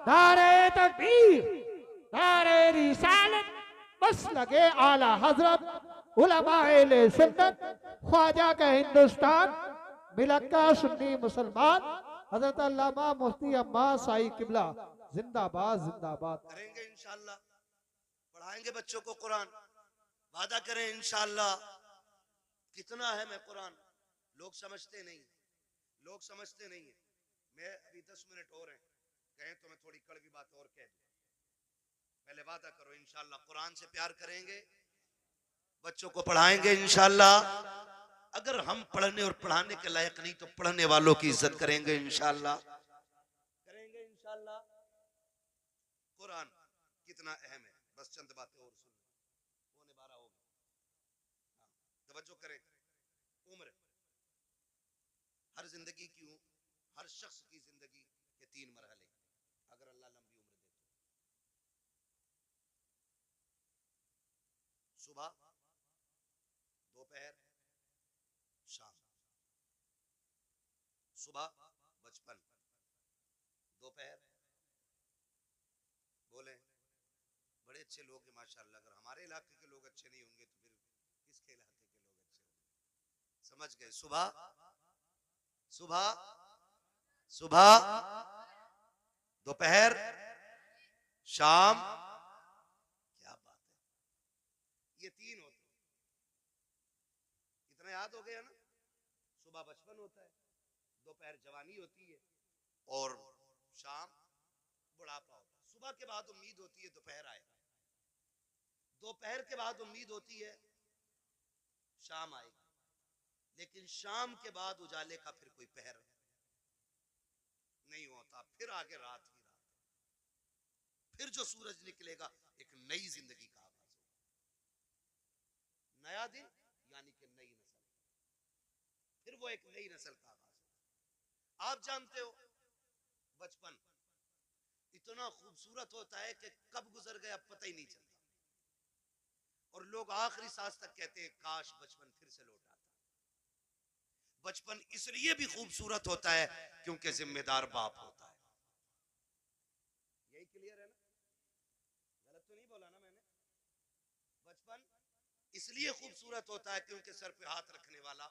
नारे तकबीर, नारे रिसालत, मसलके आला हजरत उलमाए सुन्नत ख्वाजा का हिंदुस्तान मिलक्का सुन्नी मुसलमान हजरत अल्लामा मुफ्ती अब्बास साई किबला जिंदाबाद जिंदाबाद। करेंगे इंशाल्लाह, पढ़ाएंगे बच्चों को कुरान, वादा करें इंशाल्लाह। कितना है मैं कुरान, लोग समझते नहीं, लोग समझते नहीं है। मैं अभी 10 मिनट और हैं, कहें तो मैं थोड़ी कड़वी बात और कह दूं। पहले वादा करो इंशाल्लाह कुरान से प्यार करेंगे, बच्चों को पढ़ाएंगे इंशाल्लाह। अगर हम पढ़ने और पढ़ाने के लायक नहीं तो पढ़ने वालों की इज्जत करेंगे इंशाल्लाह, करेंगे इंशाल्लाह। कुरान कितना अहम है, बस चंद बातें और सुन, 11:15 हो गए। तवज्जो करें। उम्र, हर जिंदगी की, हर शख्स की जिंदगी के 3 मरहले, अगर अल्लाह लंबी उम्र दे तो। सुबह, दोपहर, शाम। सुबह बचपन, दोपहर, बोले बड़े अच्छे लोग हैं माशाल्लाह, अगर हमारे इलाके के लोग अच्छे नहीं होंगे तो फिर किसके इलाके के लोग अच्छे होंगे? समझ गए? सुबह, सुबह, सुबह, दोपहर, शाम। क्या बात है, ये 3 होते हैं। इतना याद हो गया ना? सुबह बचपन होता है, दोपहर जवानी होती है और शाम बुढ़ापा होता है। सुबह के बाद उम्मीद होती है दोपहर आए, दोपहर के बाद उम्मीद होती है शाम आएगी, लेकिन शाम के बाद उजाले का फिर कोई पहर नहीं होता, फिर आगे रात ही रात, फिर जो सूरज निकलेगा एक नई जिंदगी का आगाज होगा, नया दिन यानी कि नई नस्ल, फिर वो एक नई नस्ल का आगाज होगा। आप जानते हो बचपन इतना खूबसूरत होता है कि कब गुजर गया पता ही नहीं चलता, और लोग आखिरी सांस तक कहते हैं काश बचपन फिर से लौट आता। बचपन इसलिए भी खूबसूरत होता है क्योंकि जिम्मेदार बाप होता है। यही क्लियर है ना? गलत तो नहीं बोला ना मैंने? बचपन इसलिए खूबसूरत होता है क्योंकि सर पे हाथ रखने वाला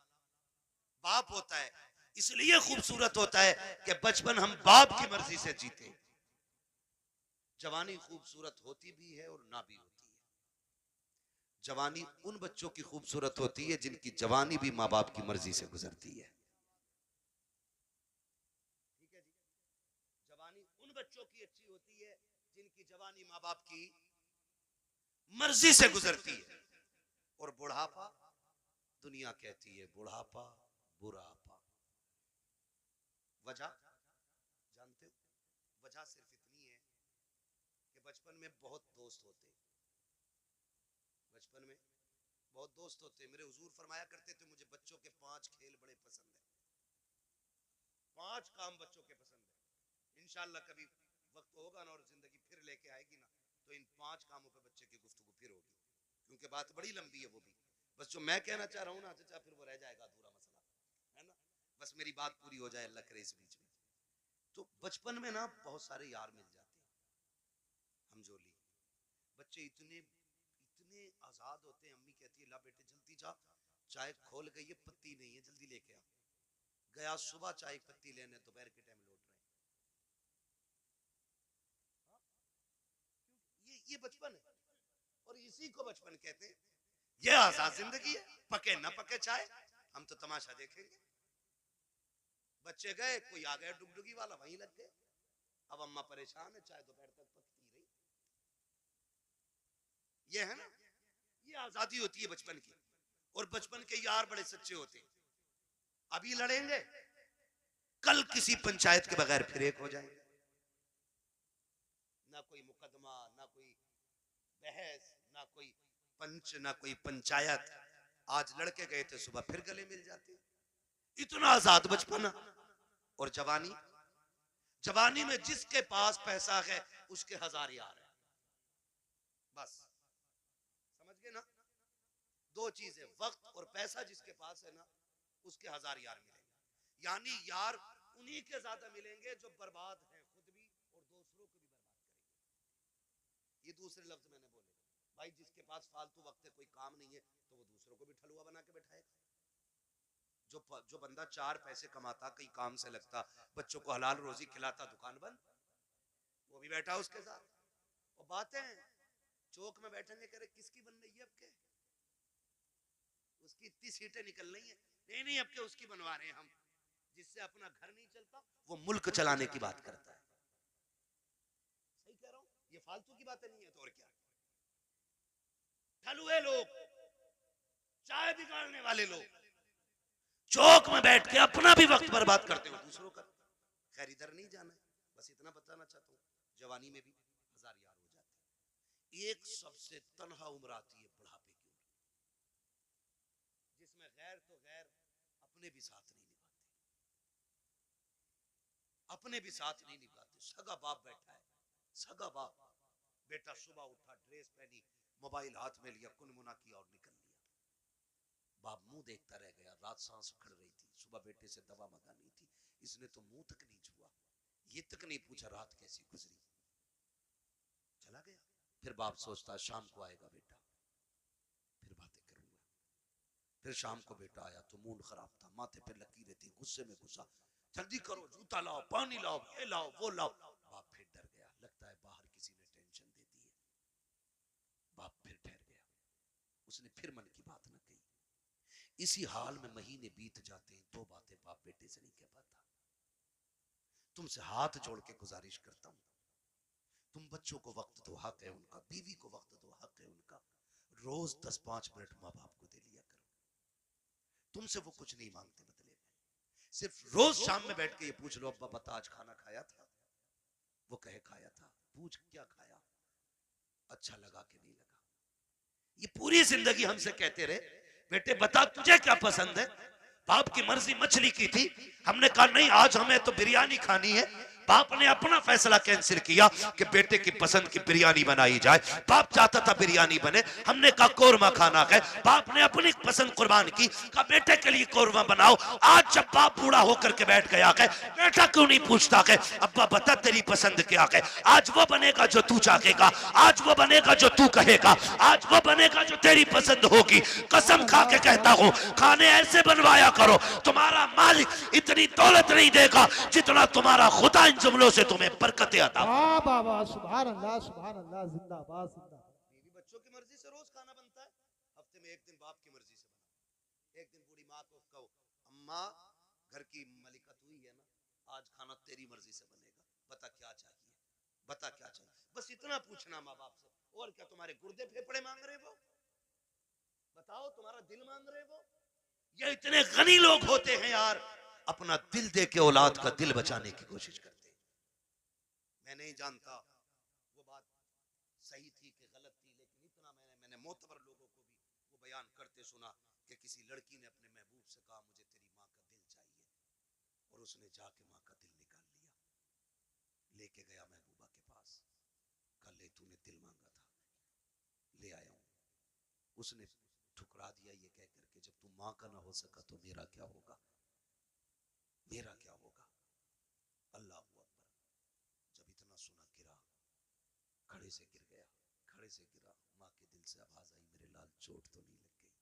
बाप होता है, इसलिए खूबसूरत होता है कि बचपन हम बाप की मर्जी से जीते। जवानी खूबसूरत होती भी है और ना भी होती है। जवानी उन बच्चों की खूबसूरत होती है जिनकी जवानी भी माँ बाप की मर्जी से गुजरती है। ठीक है जी, जवानी उन बच्चों की अच्छी होती है जिनकी जवानी माँ बाप की मर्जी से गुजरती है। और बुढ़ापा, दुनिया कहती है बुढ़ापा बुढ़ापा। वजह जानते हो? वजह सिर्फ इतनी है कि बचपन में बहुत दोस्त होते, बचपन में बहुत दोस्त होते। मेरे हुजूर फरमाया करते थे मुझे बच्चों के 5 खेल बड़े पसंद है, 5 काम बच्चों के पसंद है। इंशाल्लाह कभी वक्त होगा ना और जिंदगी फिर लेके आएगी ना तो इन 5 कामों पे बच्चे की गुफ्तगू फिर होगी, क्योंकि बात बड़ी लंबी है वो भी। बस जो मैं कहना चाह रहा हूँ ना चाचा, फिर वो रह जाएगा अधूरा मसला, है ना? बस मेरी बात पूरी हो जाए, अल्लाह करे इस बीच में। तो बचपन में ना बहुत सारे यार मिल जाते हैं, हम जोली बच्चे इतने इतने आजाद होते हैं। अम्मी कहती है ला बेटे जल्दी जा, चाय खोल गई है, पत्ती नहीं है, जल्दी लेके आ। गया सुबह चाय पत्ती लेने, दोपहर के टाइम लौट रहे हैं। ये बचपन है और इसी को बचपन कहते हैं। ये आजाद जिंदगी है, पके न पके चाय हम तो तमाशा देखेंगे। बच्चे गए, कोई आ गया डुगडुगी वाला, वहीं लग गए। अब अम्मा परेशान है, चाय दोपहर तक पकती रही। ये है ना, ये आजादी होती है बचपन की। और बचपन के यार बड़े सच्चे होते हैं। अभी लड़ेंगे, कल किसी पंचायत के बगैर फिर एक हो जाएंगे। ना कोई मुकदमा, ना कोई बहस, ना कोई पंच, ना कोई पंचायत। आज लड़के गए थे, सुबह फिर गले मिल जाते। इतना आजाद बचपन। और जवानी, जवानी में जिसके पास पैसा है उसके 1000 यार है। बस समझ गए ना? 2 चीजें, वक्त और पैसा जिसके पास है ना उसके 1000 यार मिलेंगे। यानी यार उन्हीं के ज्यादा मिलेंगे जो बर्बाद हैं खुद भी और दूसरों को भी बर्बाद करेंगे। ये दूसरे लफ्ज मैंने बोले, भाई जिसके पास फालतू वक्त है, कोई काम नहीं है, तो वो दूसरों को भी ठलुआ बना के बैठाएगा। जो बंदा 4 पैसे कमाता, कहीं काम से लगता, बच्चों को हलाल रोजी खिलाता, दुकान बंद, वो भी बैठा उसके साथ। और बातें चौक में बैठेंगे, कह रहे किसकी बन रही है अब के, उसकी इतनी सीटें निकल रही है, नहीं अब के उसकी बनवा रहे हैं हम। जिससे अपना घर नहीं चलता, वो मुल्क चलाने की बात करता है। सही कह रहा हूं, ये फालतू की बातें नहीं है तो और क्या। ठलुए लोग, चाय बिगाड़ने वाले लोग चौक में बैठ के अपना भी वक्त बर्बाद करते हो, दूसरों का। खैर इधर नहीं जाना है, बस इतना बताना चाहता हूँ, जवानी में भी 1000 यार हो जाते हैं। एक सबसे तन्हा उम्र आती है बुढ़ापे की उम्र, जिसमें गैर तो गैर अपने भी साथ नहीं निभाते, अपने भी साथ नहीं निभाते। सगा बाप बैठा है, सगा बाप, बेटा सुबह उठा, ड्रेस पहनी, मोबाइल हाथ में लिया, कुनमुना किया और निकल लिया। बाप मुंह देखता रह गया, रात सांस उखड़ रही थी, सुबह बेटे से दवा मंगानी थी, इसने तो मुंह तक नहीं छुआ, ये तक नहीं पूछा रात कैसी गुजरी, चला गया। फिर बाप सोचता शाम को आएगा बेटा, फिर बातें करूंगा। फिर शाम को बेटा आया तो मूड खराब था, माथे पे लकीरें थी, गुस्से में गुस्सा, जल्दी करो, जूता लाओ, पानी लाओ, ये लाओ, वो लाओ। बाप फिर डर गया, लगता है बाहर किसी ने टेंशन दे दी है। बाप फिर ठहर गया, उसने फिर मन की बात न कही। इसी हाल में महीने बीत जाते हैं, 2 बातें बाप बेटे से नहीं कह पाता। तुमसे हाथ जोड़ के गुजारिश करता हूं, तुम बच्चों को वक्त दो, हक है उनका, बीवी को वक्त दो, हक है उनका। रोज 10-5 मिनट माँ बाप को दे लिया करो। तुमसे वो कुछ नहीं मांगते बदले में, सिर्फ रोज शाम में बैठ के ये पूछ लो, अब्बा बता आज खाना खाया था? वो कहे खाया था। पूछ क्या खाया, अच्छा लगा कि नहीं लगा। ये पूरी जिंदगी हमसे कहते रहे, बेटे बता तुझे क्या पसंद है? बाप की मर्जी मछली की थी, हमने कहा नहीं आज हमें तो बिरयानी खानी है। बाप ने अपना फैसला कैंसिल किया कि बेटे की पसंद की बिरयानी बनाई जाए। बाप चाहता था बिरयानी बने, हमने कहा कोरमा खाना है। बाप ने अपनी पसंद कुर्बान की, कहा बेटे के लिए कोरमा बनाओ। आज जब बाप बूढ़ा होकर के बैठ गया है, बेटा क्यों नहीं पूछता है अब्बा बता तेरी पसंद क्या है? आज वो बनेगा जो तू चाहेगा, आज वो बनेगा जो तू कहेगा, आज वो बनेगा जो तेरी पसंद होगी। कसम खा के कहता हूं, खाने ऐसे बनवाया करो, तुम्हारा मालिक इतनी दौलत नहीं देगा जितना तुम्हारा खुदा इन जुमलों से तुम्हें बरकतें अता। वाह बाबा, सुभान अल्लाह, जिंदाबाद जिंदाबाद। बीवी बच्चों की मर्जी से रोज खाना बनता है, हफ्ते में एक दिन बाप की मर्जी से बना। एक दिन बूढ़ी माँ को कहो अम्मा घर की मलिका तू ही है ना, आज खाना तेरी मर्जी से बनेगा, बता क्या चाहिए, बता क्या चाहिए। बस इतना पूछना माँ बाप से, और क्या तुम्हारे गुर्दे फेफड़े मांग रहे वो? बताओ तुम्हारा दिल मांग रहे वो? ये इतने गनी लोग होते हैं यार, अपना दिल दे के औलाद का दिल बचाने की कोशिश करते हैं। मैं नहीं जानता वो बात सही थी कि गलत थी, लेकिन इतना मैंने मोतबर लोगों को भी वो बयान करते सुना कि किसी लड़की ने अपने महबूब से कहा मुझे तेरी माँ का दिल चाहिए, और उसने जाके माँ का दिल निकाल लिया, लेके गया महबूबा के पास, कल ले तूने दिल मांगा था, ले आया हूं। उसने ठुकरा दिया ये कह करके जब तू माँ का ना हो सका तो मेरा क्या होगा, मेरा क्या होगा। अल्लाह अकबर। जब इतना सुना गिरा, खड़े से गिर गया, खड़े से गिरा, माँ के दिल से आवाज आई मेरे लाल चोट तो नहीं लग गई?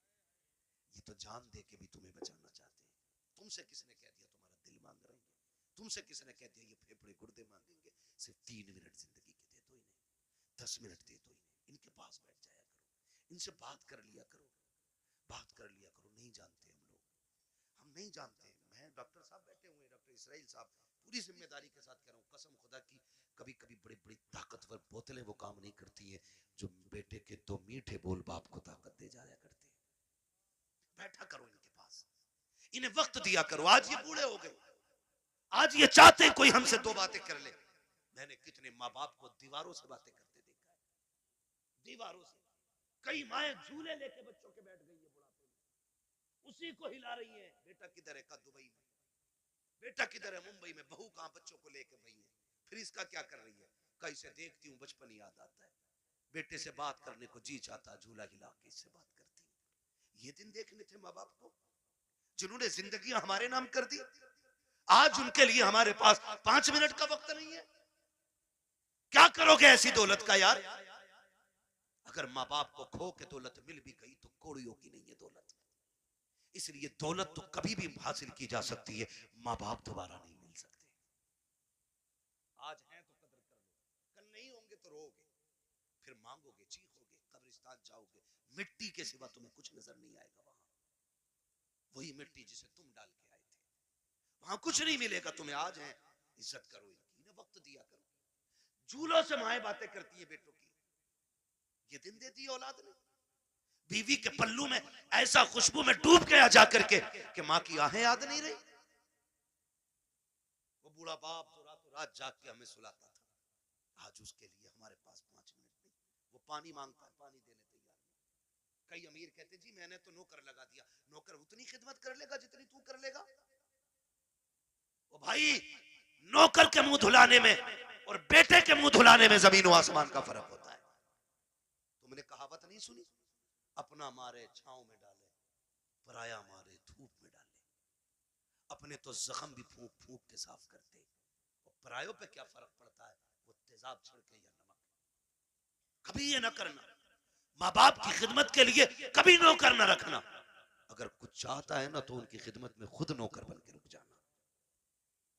ये तो जान दे के भी तुम्हें बचाना चाहते हैं। तुमसे किसने कह दिया तुम्हारा दिल मांग रहे हैं? तुमसे किसने कह दिया ये फेफड़े गुर्दे मांगेंगे? सिर्फ 3 मिनट जिंदगी के दे दो इन्हें, 10 मिनट दे दो इन्हें, इनके पास बैठ जाया करो, इनसे बात कर लिया करो, बात कर लिया करो। नहीं जानते हम लोग, हम नहीं जानते। मैं डॉक्टर साहब बैठे हुए, डॉक्टर इसराइल साहब, पूरी जिम्मेदारी के साथ कह रहा हूँ, कसम खुदा की, कभी कभी बड़ी बड़ी ताकतवर बोतलें वो काम नहीं करती हैं जो बेटे के 2 मीठे बोल बाप को ताकत दे जाया करते हैं। बैठा करो इनके पास, इन्हें वक्त दिया करो। आज ये बूढ़े हो गए, आज ये चाहते हैं कोई हमसे 2 बातें कर ले। मैंने कितने माँ बाप को दीवारों से बातें करते देखा है, दीवारों से। कई माएं झूले लेके बच्चों के बैठ गई है बुढ़ापे में, उसी को हिला रही है। बेटा किधर है? का दुबई में। बेटा किधर है? मुंबई में। बहू कहां? बच्चों को लेके भई है। फिर इसका क्या कर रही है? कहीं से देखती हूँ बचपन याद आता है, बेटे से बात करने को जी चाहता, झूला हिला के इससे बात करती। ये दिन देखने थे माँ बाप को जिन्होंने जिंदगी हमारे नाम कर दी। आज उनके लिए हमारे पास 5 मिनट का वक्त नहीं है। क्या करोगे ऐसी दौलत का यार? अगर माँ बाप को खो के दौलत मिल भी गई तो कौड़ियों की नहीं है दौलत। इसलिए दौलत तो कभी भी हासिल की जा सकती है, माँ बाप दोबारा नहीं मिल सकते। आज हैं तो कदर कर लो, कल नहीं होंगे तो रोगे, फिर मांगोगे, चीखोगे, कब्रिस्तान जाओगे, मिट्टी के सिवा तुम्हें कुछ नजर नहीं आएगा। वहां वही मिट्टी जिसे तुम डाल के आए थे, वहां कुछ नहीं मिलेगा तुम्हें। आज है, इज्जत करो इनकी, इन्हें वक्त दिया करो। झूलों से माएं बातें करती है बेटों की, ये दिन देती है औलाद ने। बीवी के पल्लू में ऐसा खुशबू में डूब गया जाकर के कि माँ की आहें याद नहीं रही। वो बूढ़ा बाप तो रातों रात जाग के हमें सुलाता था, आज उसके लिए हमारे पास 5 मिनट नहीं। वो पानी मांगता है, पानी देने तैयार नहीं। कई अमीर कहते जी मैंने तो नौकर लगा दिया। नौकर उतनी खिदमत कर लेगा जितनी तू कर लेगा। ओ भाई, नौकर के मुंह धुलाने में और बेटे के मुंह धुलाने में जमीन और आसमान का फर्क होता है। तुमने कहावत नहीं सुनी, अपना मारे छांव में डाले, पराया मारे धूप में डाले। अपने तो जख्म भी फूंक फूंक के साफ करते, और परायों पे क्या फर्क पड़ता है, वो तेजाब छिड़के या नमक। कभी ये ना करना, माँ बाप की खिदमत के लिए कभी नौकर ना रखना। अगर कुछ चाहता है ना तो उनकी खिदमत में खुद नौकर बन के रुक जाना,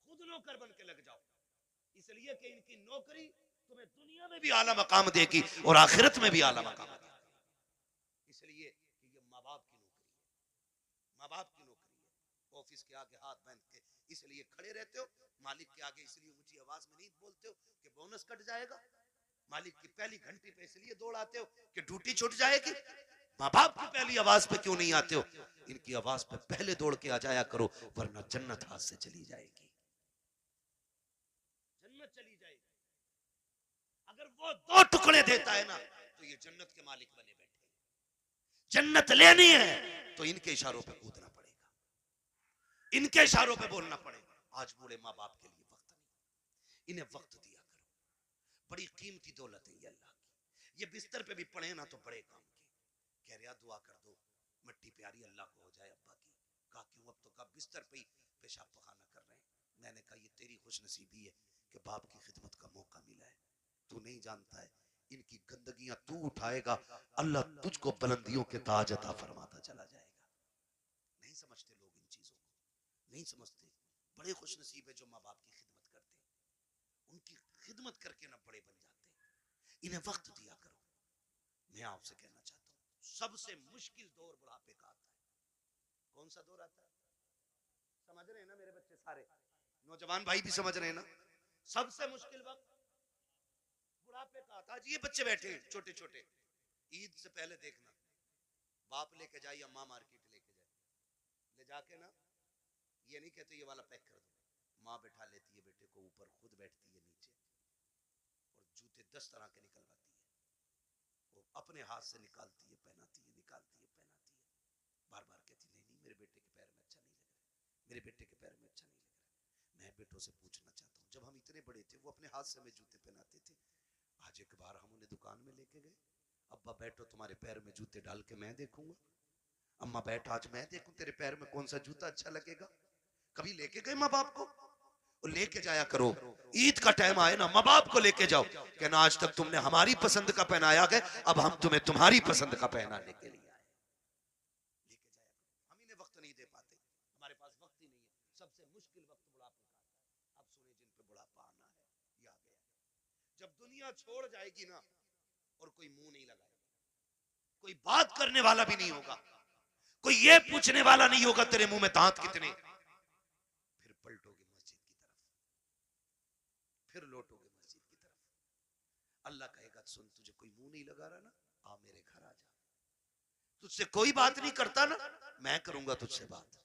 खुद नौकर बन के लग जाओ। इसलिए कि इनकी नौकरी तुम्हें दुनिया में भी आला मकाम देगी और आखिरत में भी आला मकाम देगी। इसलिए कि ये माँ बाप की नौकरी है, माँ बाप की नौकरी है। ऑफिस के आगे हाथ बांध के इसलिए खड़े रहते हो, मालिक के आगे इसलिए ऊंची आवाज में नहीं बोलते हो कि बोनस कट जाएगा। मालिक की पहली घंटी पे इसलिए दौड़ आते हो कि ड्यूटी छूट जाएगी। माँ बाप की पहली आवाज पे क्यों नहीं आते हो? इनकी आवाज पे पहले दौड़ के आ जाया करो, वरना जन्नत हाथ से चली जाएगी, जन्नत चली जाएगी। अगर वो 2 टुकड़े देता है ना तो ये जन्नत के मालिक बने बैठे। जन्नत लेनी है तो इनके इशारों पे कूदना पड़ेगा, इनके इशारों पे बोलना पड़ेगा। आज बूढ़े माँ बाप के लिए वक्त नहीं, इन्हें वक्त दिया करो। बड़ी कीमती दौलत है ये अल्लाह की। ये बिस्तर पे भी पड़े ना तो बड़े काम के। कह रहा दुआ कर दो, मिट्टी प्यारी अल्लाह को हो जाए अब्बा की। कहा क्यों? अब तो कब बिस्तर पे ही पेशाब पखाना कर रहे हैं। मैंने कहा ये तेरी खुशनसीबी है कि बाप की खिदमत का मौका मिला है। तू नहीं जानता है, इनकी गंदगियां तू उठाएगा, अल्लाह तुझको बुलंदियों के ताज अता फरमाता चला जाएगा। नहीं समझते लोग इन चीजों को, नहीं समझते। बड़े खुशनसीब है जो माँ बाप की खिदमत करते हैं, उनकी खिदमत करके ना बड़े बन जाते हैं। इन्हें वक्त दिया करो। मैं आपसे कहना चाहता हूँ, सबसे मुश्किल दौर बुढ़ापे का आता है। कौन सा दौर आता है? समझ रहे हैं ना मेरे बच्चे? सारे नौजवान भाई भी समझ रहे हैं ना? सबसे मुश्किल वक्त बुढ़ापे का आता है। ये बच्चे बैठे हैं छोटे छोटे, ईद से पहले देखना, बाप लेके जाए या माँ मार्केट लेके जाए, ले जाके ना ये नहीं कहते ये वाला पैक कर दो, माँ बैठा लेती है बेटे को ऊपर, खुद बैठती है नीचे, और जूते 10 तरह के निकलवाती है, वो अपने हाथ से निकालती है, पहनाती है, निकालती है, पहनाती है। बार बार कहती नहीं नहीं मेरे बेटे के पैर में अच्छा नहीं लग रहा, मेरे बेटे के पैर में अच्छा नहीं लग रहा। मैं बेटों से पूछना चाहता हूँ, जब हम इतने बड़े थे वो अपने हाथ से हमें जूते पहनाते थे। आज एक बार हम उन्हें दुकान में लेके गए, अब्बा बैठो तुम्हारे पैर में जूते डाल के मैं देखूंगा। अम्मा बैठ, आज मैं देखूं तेरे पैर में कौन सा जूता अच्छा लगेगा। कभी लेके गए माँ बाप को? और लेके जाया करो। ईद का टाइम आए ना, माँ बाप को लेके जाओ, कहना आज तक तुमने हमारी पसंद का पहनाया गया, अब हम तुम्हें तुम्हारी पसंद का पहनाने के लिए आए। लेके जाया करो। हम इन्हें वक्त नहीं दे पाते, हमारे पास वक्त ही नहीं है। सबसे मुश्किल वक्त बुढ़ापे का आता है। अब सुने जिन पे बुढ़ापा आना है, ये आ गया। जब दुनिया छोड़ जाएगी ना और कोई मुंह नहीं लगाएगा, कोई बात करने वाला भी नहीं होगा, कोई ये पूछने वाला नहीं होगा तेरे मुंह में दांत कितने, फिर पलटोगे मस्जिद की तरफ, फिर लौटोगे मस्जिद की तरफ। अल्लाह कहेगा सुन, तुझे कोई मुंह नहीं लगा रहा ना, आ मेरे घर आ जा। तुझसे कोई बात नहीं करता ना, मैं करूंगा तुझसे बात।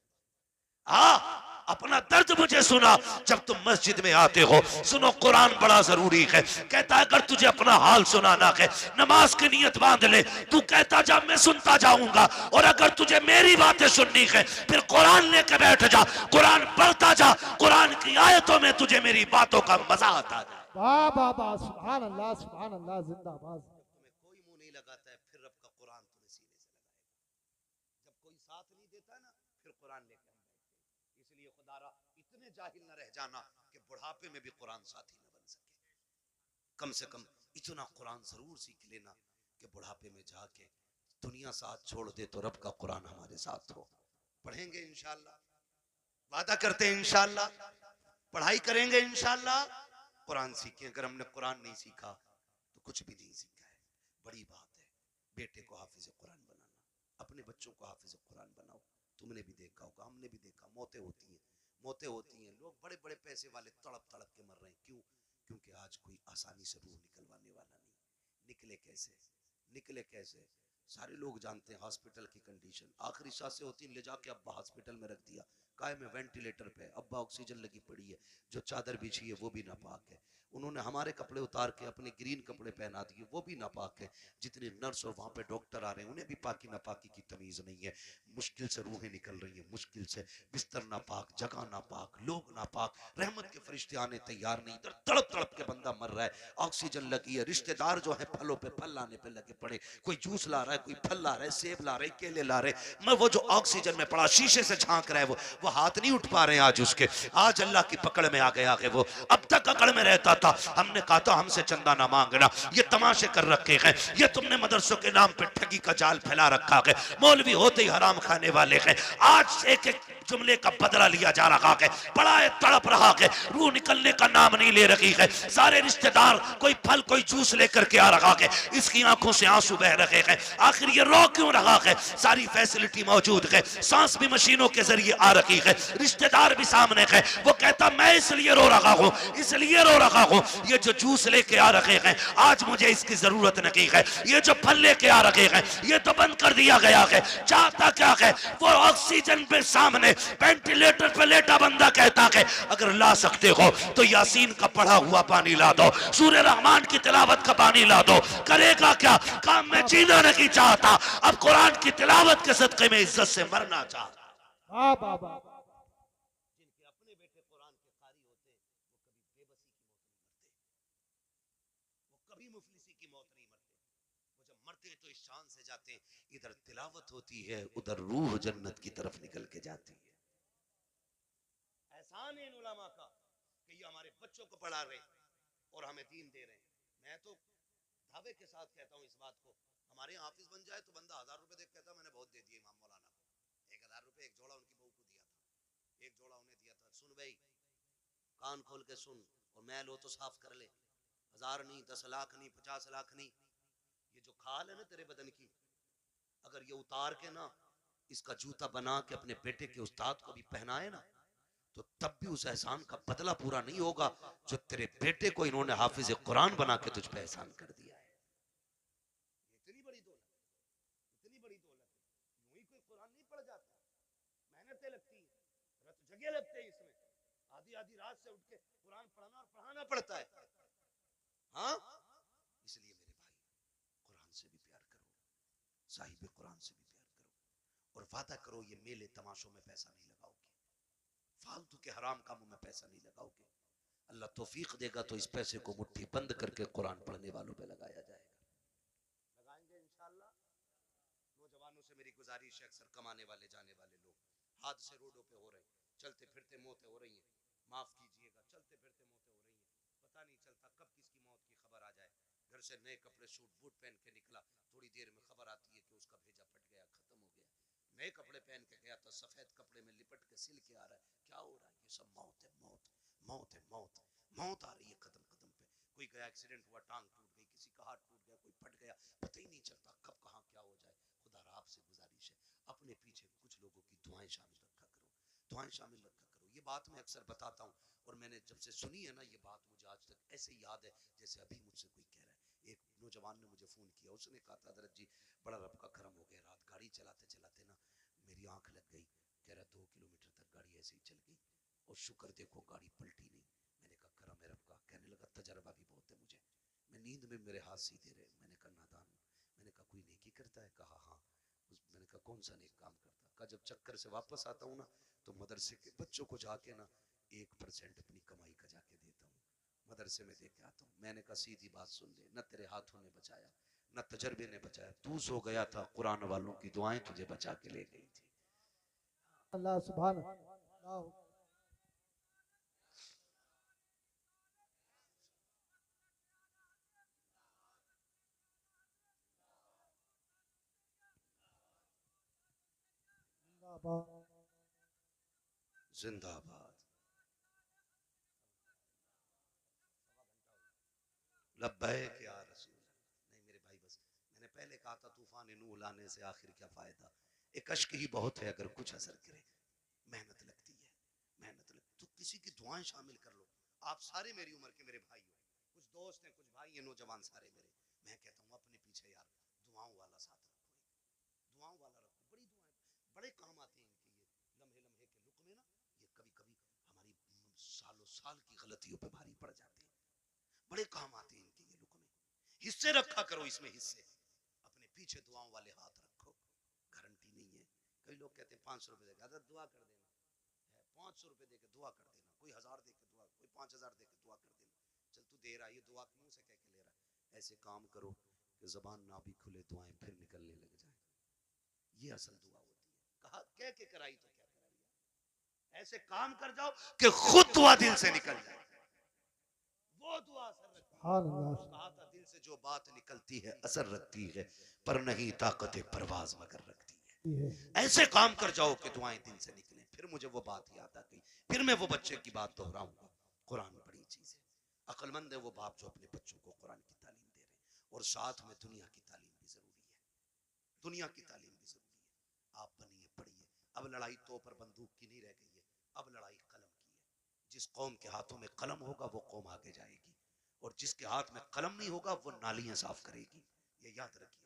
अपना दर्द मुझे सुना जब तुम मस्जिद में आते हो। सुनो, कुरान बड़ा जरूरी है। कहता है अगर तुझे अपना हाल सुनाना है, नमाज की नियत बांध ले। तू कहता जा मैं सुनता जाऊंगा, और अगर तुझे मेरी बातें सुननी है फिर कुरान लेकर बैठ जा, कुरान पढ़ता जा। कुरान की आयतों में तुझे मेरी बातों का मजा आता है। वाह वाह वाह, सुभान अल्लाह जिंदाबाद। तुम्हें कोई मुंह नहीं लगाता है, फिर रब का कुरान तुम्हें सीने से लगाएगा। जब कोई साथ नहीं देता ना, फिर कुरान लेकर हम बैठते हैं। इसलिए खुदारा इतने जाहिल न रह जाना कि बुढ़ापे में भी कुरान साथी न बन सके। कम से कम इतना कुरान जरूर सीख लेना कि बुढ़ापे में जाके दुनिया साथ छोड़ दे तो रब का कुरान हमारे साथ हो। पढ़ेंगे इंशाअल्लाह, वादा करते हैं इंशाअल्लाह, पढ़ाई करेंगे इंशाअल्लाह, कुरान सीखें। अगर हमने कुरान नहीं सीखा तो कुछ भी नहीं सीखा है। बड़ी बात है बेटे को हाफिज कुरान बनाना, अपने बच्चों को हाफिज कुरान बनाओ। तुमने भी देखा होगा, हमने भी देखा, मौतें होती हैं, मौतें होती हैं, लोग बड़े बड़े पैसे वाले तड़प तड़प के मर रहे हैं। क्यों? क्योंकि आज कोई आसानी से रूह निकलवाने वाला नहीं। निकले कैसे? निकले कैसे? सारे लोग जानते हैं हॉस्पिटल की कंडीशन। आखिरी सांसें होती हैं, ले जाके अब्बा हॉस्पिटल में रख दिया, काय में वेंटिलेटर पे, अब्बा ऑक्सीजन लगी पड़ी है, जो चादर बिछी है वो भी नापाक है, उन्होंने हमारे कपड़े उतार के अपने ग्रीन कपड़े पहना दिए वो भी नापाक है, जितने नर्स और वहां पे डॉक्टर आ रहे हैं उन्हें भी पाकी नापाकी की तमीज नहीं है। मुश्किल से रूहें निकल रही हैं, मुश्किल से, बिस्तर नापाक, जगह नापाक, लोग नापाक, रहमत के फरिश्ते आने तैयार नहीं, इधर तड़प तड़प के बंदा मर रहा है, ऑक्सीजन लगी है, रिश्तेदार जो है फलों पे फल लाने पे लगे पड़े, कोई जूस ला रहा है, कोई फल ला रहा है, सेब ला रहे, केले ला रहे, मैं वो जो ऑक्सीजन में पड़ा शीशे से झांक रहा है वो हाथ नहीं उठ पा रहे हैं आज उसके। आज अल्लाह की पकड़ में आ गया कि वो अब तक अकड़ में रहता था। हमने कहा था हमसे चंदा ना मांगना, ये तमाशे कर रखे हैं, ये तुमने मदरसों के नाम पे ठगी का जाल फैला रखा है, मौलवी होते ही हराम खाने वाले हैं। आज एक एक जुमले का बदला लिया जा रहा है, बड़ा है तड़प रहा है, रूह निकलने का नाम नहीं ले रही है। सारे रिश्तेदार कोई फल कोई जूस लेकर के आ रहा है, इसकी आंखों से आंसू बह रहे हैं। आखिर ये रो क्यों रहा है? सारी फैसिलिटी मौजूद है, सांस भी मशीनों के जरिए आ रही है, रिश्तेदार भी सामने है, वो कहता मैं इसलिए रो रहा हूँ, इसलिए रो रहा हूँ, ये जो जूस लेके आ रहे हैं आज मुझे इसकी जरूरत नहीं है, ये जो फल लेके आ रहे हैं ये तो बंद कर दिया गया है। चाहता क्या है? वो ऑक्सीजन पे सामने वेंटिलेटर पे लेटा बंदा कहता है अगर ला सकते हो तो यासीन का पढ़ा हुआ पानी ला दो, सूर्य रहमान की तिलावत का पानी ला दो। करेगा क्या? काम में जीना नहीं चाहता, अब कुरान की तिलावत के सदके में इज्जत से मरना चाहता। जिनके अपने बेटे कुरान के कारी होते वो कभी मुफलिसी की मौत नहीं मरते, वो जब मरते तो इस शान से जाते, इधर तिलावत होती है उधर रूह जन्नत की तरफ निकल के जाती है। एहसान है इन उलमा का कि ये हमारे बच्चों को पढ़ा रहे और हमें दीन दे रहे हैं। मैं तो दावे के साथ कहता हूँ इस बात को, हमारे हाफिज बन जाए तो बंदा 1000 रुपए देख कहता मैंने बहुत दे दिए इमाम मौलाना को। 1000 रुपए एक जोड़ा उनकी बहू को दिया था, एक जोड़ा उन्हें दिया था। सुन भाई, कान खोल के सुन और मैल हो तो साफ कर ले। 1000 नहीं, 10 लाख नहीं, 50 लाख नहीं, ये जो खाल है ना तेरे बदन की, अगर ये उतार के ना इसका जूता बना के अपने बेटे के उस्ताद को भी पहनाए ना तो तब भी उस एहसान का बदला पूरा नहीं होगा जो तेरे बेटे को इन्होंने हाफिज कुरान बना के तुझ पे एहसान कर दिया है। इतनी बड़ी दौलत, इतनी बड़ी दौलत यूं ही कोई कुरान नहीं पढ़ जाता, मेहनतें लगती हैं, रत जगह लगते हैं इसमें, आधी आधी रात से उठ के कुरान पढ़ना और पढ़ाना पड़ता है। हाँ, इसलिए मेरे भाई कुरान से भी प्यार करो, साहिब कुरान से भी प्यार करो और वादा करो ये मेले तमाशों में पैसा नहीं लगाओगे, फालतू के हराम कामों में पैसा नहीं लगाओगे। अल्लाह तौफीक देगा तो इस पैसे को मुट्ठी बंद करके कुरान पढ़ने वालों पे लगाया जाएगा, लगाएंगे इंशाअल्लाह। नौजवानों से मेरी गुजारिश है, अक्सर कमाने वाले जाने वाले लोग हादसे रोडों पे हो रहे हैं, चलते फिरते मौतें हो रही हैं, माफ कीजिएगा, चलते फिरते मौतें हो रही हैं, पता नहीं चलता कब किसकी मौत की खबर आ जाए। घर से नए कपड़े सूट बूट पहन के निकला, थोड़ी देर में खबर आती है कि उसका भेजा फट गया, खत्म हो गया। नए कपड़े पहन के गया था, सफेद कपड़े में लिपट के सिल के आ रहा है, क्या हो रहा है? ये सब मौत है, मौत, मौत है, मौत, मौत आ रही है कदम कदम पे। कोई गया एक्सीडेंट हुआ, टांग टूट गई, किसी का हाथ टूट गया, कोई फट गया, पता ही नहीं चलता कब कहाँ क्या हो जाए। खुदा आपसे गुजारिश है अपने पीछे कुछ लोगों की दुआएं शामिल रखा करो, दुआएं शामिल रखा करो। ये बात मैं अक्सर बताता हूँ और मैंने जब से सुनी है ना ये बात मुझे आज तक ऐसे याद है जैसे अभी मुझसे कोई कह रहा है। एक नौजवान ने मुझे फोन किया, उसने कहा था हज़रत जी बड़ा रब का करम हो गया, रात गाड़ी चलाते चलाते ना मेरी आंख लग गई, कह रहा 2 किलोमीटर तक गाड़ी ऐसे ही चल गई और शुक्र देखो गाड़ी पलटी नहीं। मैंने कहा करम है रब का। कहने लगा तजर्बा भी बहुत है मुझे, मैं नींद में मेरे हाथ सीधे रहे। मैंने कहा नादान हूँ। मैंने कहा कोई नेकी करता है? कहा हाँ। मैंने कहा कौन सा नेक काम करता? कहा जब चक्कर से वापस आता हूँ ना तो मदरसे के बच्चों को जाके ना 1% अपनी कमाई का जाके देता हूँ, मदरसे में दे के आता हूँ। मैंने कहा सीधी बात सुन ले, न तेरे हाथों ने बचाया न तजर्बे ने बचाया, तू सो गया था, कुरान वालों की दुआएं तुझे बचा के ले गई थी। अल्लाह सुभान अल्लाह। जिंदाबाद। लब्बैक या रसूल। नहीं मेरे भाई, बस मैंने पहले कहा था तूफान नूह लाने से आखिर क्या फायदा, एक अश्क ही बहुत है अगर कुछ असर करे। मेहनत लगती है, मेहनत लगती तो किसी की दुआएं शामिल कर लो। आप सारे मेरी उम्र के मेरे भाई हो, कुछ दोस्त हैं, कुछ भाई हैं, नौजवान सारे मेरे। मैं कहता हूँ अपने पीछे यार दुआओं वाला साथ रखो, दुआओं वाला रखो। बड़ी दुआएं बड़े काम आते हैं इनके, ये लम्हे लम्हे के लुक्मे ना, ये कभी कभी हमारी सालों साल की गलतियों पे भारी पड़ जाते हैं। बड़े काम आते हैं इनके ये लुक्मे। हिस्से रखा करो इसमें, हिस्से अपने पीछे दुआओं वाले हाथ रखो। गारंटी नहीं है। कई लोग कहते हैं 500 रुपए देकर अगर दुआ कर देना, 500 रुपए देकर दुआ कर देना, कोई 1000 देकर दुआ, कोई 5000 देकर दुआ कर देना। चल तू दे रहा है ये दुआ मुंह से कह के ले रहा है, ऐसे काम करो कि जबान ना भी खुले दुआएं फिर निकलने लग जाए। ये असल दुआ होती है। कहा कह के कराई तो क्या कराई, ऐसे काम कर जाओ कि खुद दुआ दिल से निकल जाए। वो दुआ असर रखती है। कहा था दिल से जो बात निकलती है असर रखती है, पर नहीं ताकत परवाज मगर रखती है। ऐसे काम कर जाओ कि दुआएं दिल से निकलें। फिर मुझे वो बात याद आ गई, फिर मैं वो बच्चे की बात दोहराऊंगा। कुरान बड़ी चीज है, अक्लमंद है वो बाप जो अपने बच्चों को कुरान की तालीम दे रहे हैं, और साथ में दुनिया की तालीम भी जरूरी है। दुनिया की तालीम भी जरूरी है। आप बनिए, पढ़िए। अब लड़ाई तो पर बंदूक की नहीं रह गई है, अब लड़ाई कलम की है। जिस कौम के हाथों में कलम होगा वो कौम आगे जाएगी, और जिसके हाथ में कलम नहीं होगा वो नालियां साफ करेगी। ये याद रखिएगा।